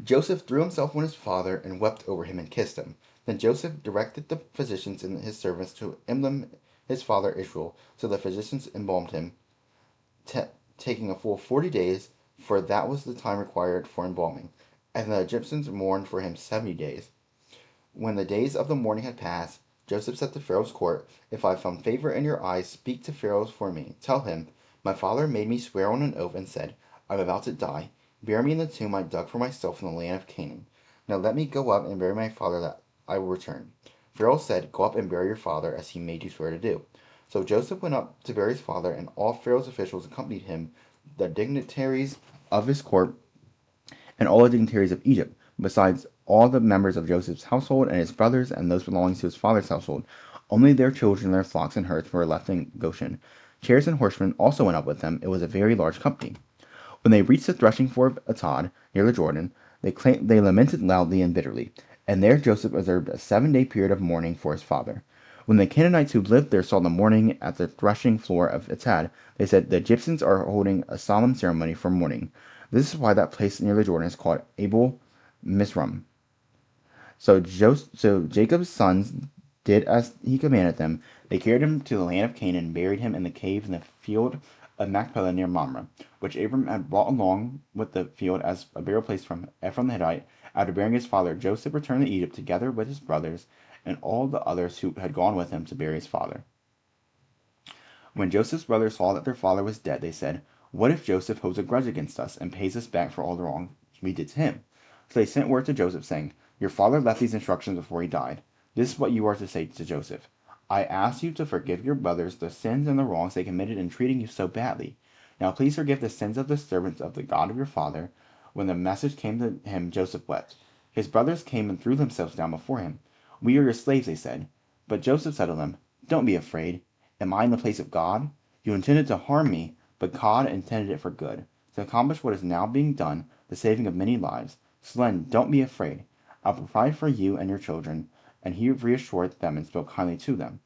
Joseph threw himself on his father and wept over him and kissed him. Then Joseph directed the physicians and his servants to embalm his father Israel. So the physicians embalmed him, taking a full 40 days, for that was the time required for embalming. And the Egyptians mourned for him 70 days. When the days of the mourning had passed, Joseph said to Pharaoh's court, If I have found favor in your eyes, speak to Pharaoh for me. Tell him, My father made me swear on an oath and said, I am about to die. Bury me in the tomb I dug for myself in the land of Canaan. Now let me go up and bury my father, that I will return. Pharaoh said, Go up and bury your father, as he made you swear to do. So Joseph went up to bury his father, and all Pharaoh's officials accompanied him, the dignitaries of his court, and all the dignitaries of Egypt, besides all the members of Joseph's household and his brothers and those belonging to his father's household. Only their children, their flocks, and herds were left in Goshen. Chariots and horsemen also went up with them. It was a very large company. When they reached the threshing floor of Atad, near the Jordan, they lamented loudly and bitterly. And there Joseph observed a 7-day period of mourning for his father. When the Canaanites who lived there saw the mourning at the threshing floor of Atad, they said, The Egyptians are holding a solemn ceremony for mourning. This is why that place near the Jordan is called Abel Mizraim. So Jacob's sons did as he commanded them. They carried him to the land of Canaan and buried him in the cave in the field of Machpelah near Mamre, which Abram had brought along with the field as a burial place from Ephron the Hittite. After burying his father, Joseph returned to Egypt together with his brothers and all the others who had gone with him to bury his father. When Joseph's brothers saw that their father was dead, they said, What if Joseph holds a grudge against us and pays us back for all the wrong we did to him? So they sent word to Joseph, saying, Your father left these instructions before he died. This is what you are to say to Joseph. I ask you to forgive your brothers the sins and the wrongs they committed in treating you so badly. Now please forgive the sins of the servants of the God of your father. When the message came to him, Joseph wept. His brothers came and threw themselves down before him. We are your slaves, they said. But Joseph said to them, Don't be afraid. Am I in the place of God? You intended to harm me, but God intended it for good, to accomplish what is now being done, the saving of many lives. So then, don't be afraid. I'll provide for you and your children. And he reassured them and spoke kindly to them.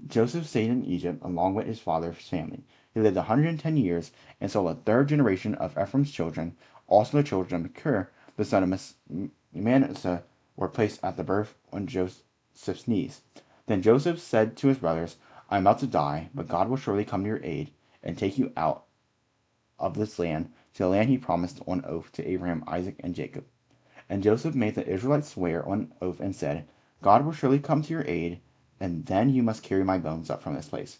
Joseph stayed in Egypt along with his father's family. He lived 110 years and saw the third generation of Ephraim's children. Also the children of Machir, the son of Manasseh, were placed at the birth on Joseph's knees. Then Joseph said to his brothers, I am about to die, but God will surely come to your aid and take you out of this land to the land he promised on oath to Abraham, Isaac, and Jacob. And Joseph made the Israelites swear on oath and said, God will surely come to your aid, and then you must carry my bones up from this place.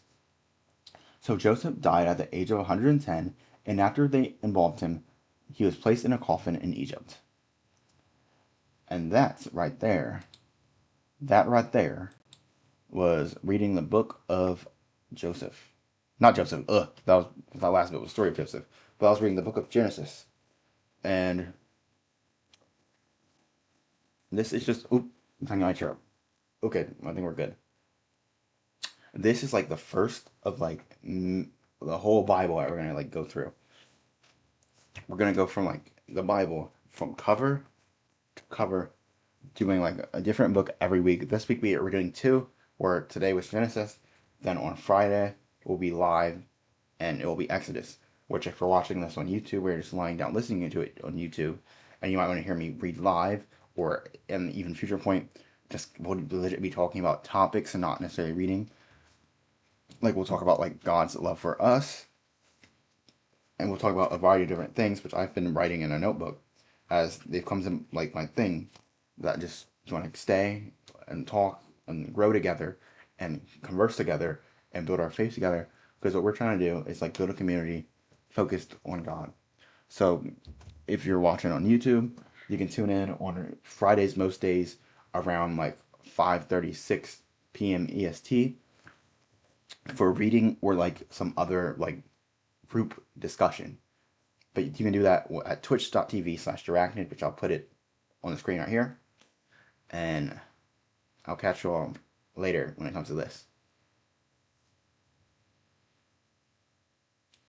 So Joseph died at the age of 110, and after they embalmed him, he was placed in a coffin in Egypt. And that right there was reading the book of Joseph. Not Joseph, that last bit was the story of Joseph. But I was reading the book of Genesis. And this is just, hang on my chair. Okay, I think we're good. This is like the first of like the whole Bible that we're gonna like go through. We're gonna go from like the Bible from cover to cover, doing like a different book every week. This week we're doing two, where today was Genesis, then on Friday we'll be live and it will be Exodus. Which if you're watching this on YouTube, or you're just lying down listening to it on YouTube, and you might want to hear me read live, or in even future point, just we'll legit be talking about topics and not necessarily reading. Like we'll talk about like God's love for us, and we'll talk about a variety of different things, which I've been writing in a notebook, as it comes in like my thing, that just want to stay and talk and grow together, and converse together and build our faith together. Because what we're trying to do is like build a community focused on God. So if you're watching on YouTube, you can tune in on Fridays most days around like 5:36 p.m. EST for reading or like some other like group discussion. But you can do that at twitch.tv/Diracnid, which I'll put it on the screen right here. And I'll catch you all later when it comes to this.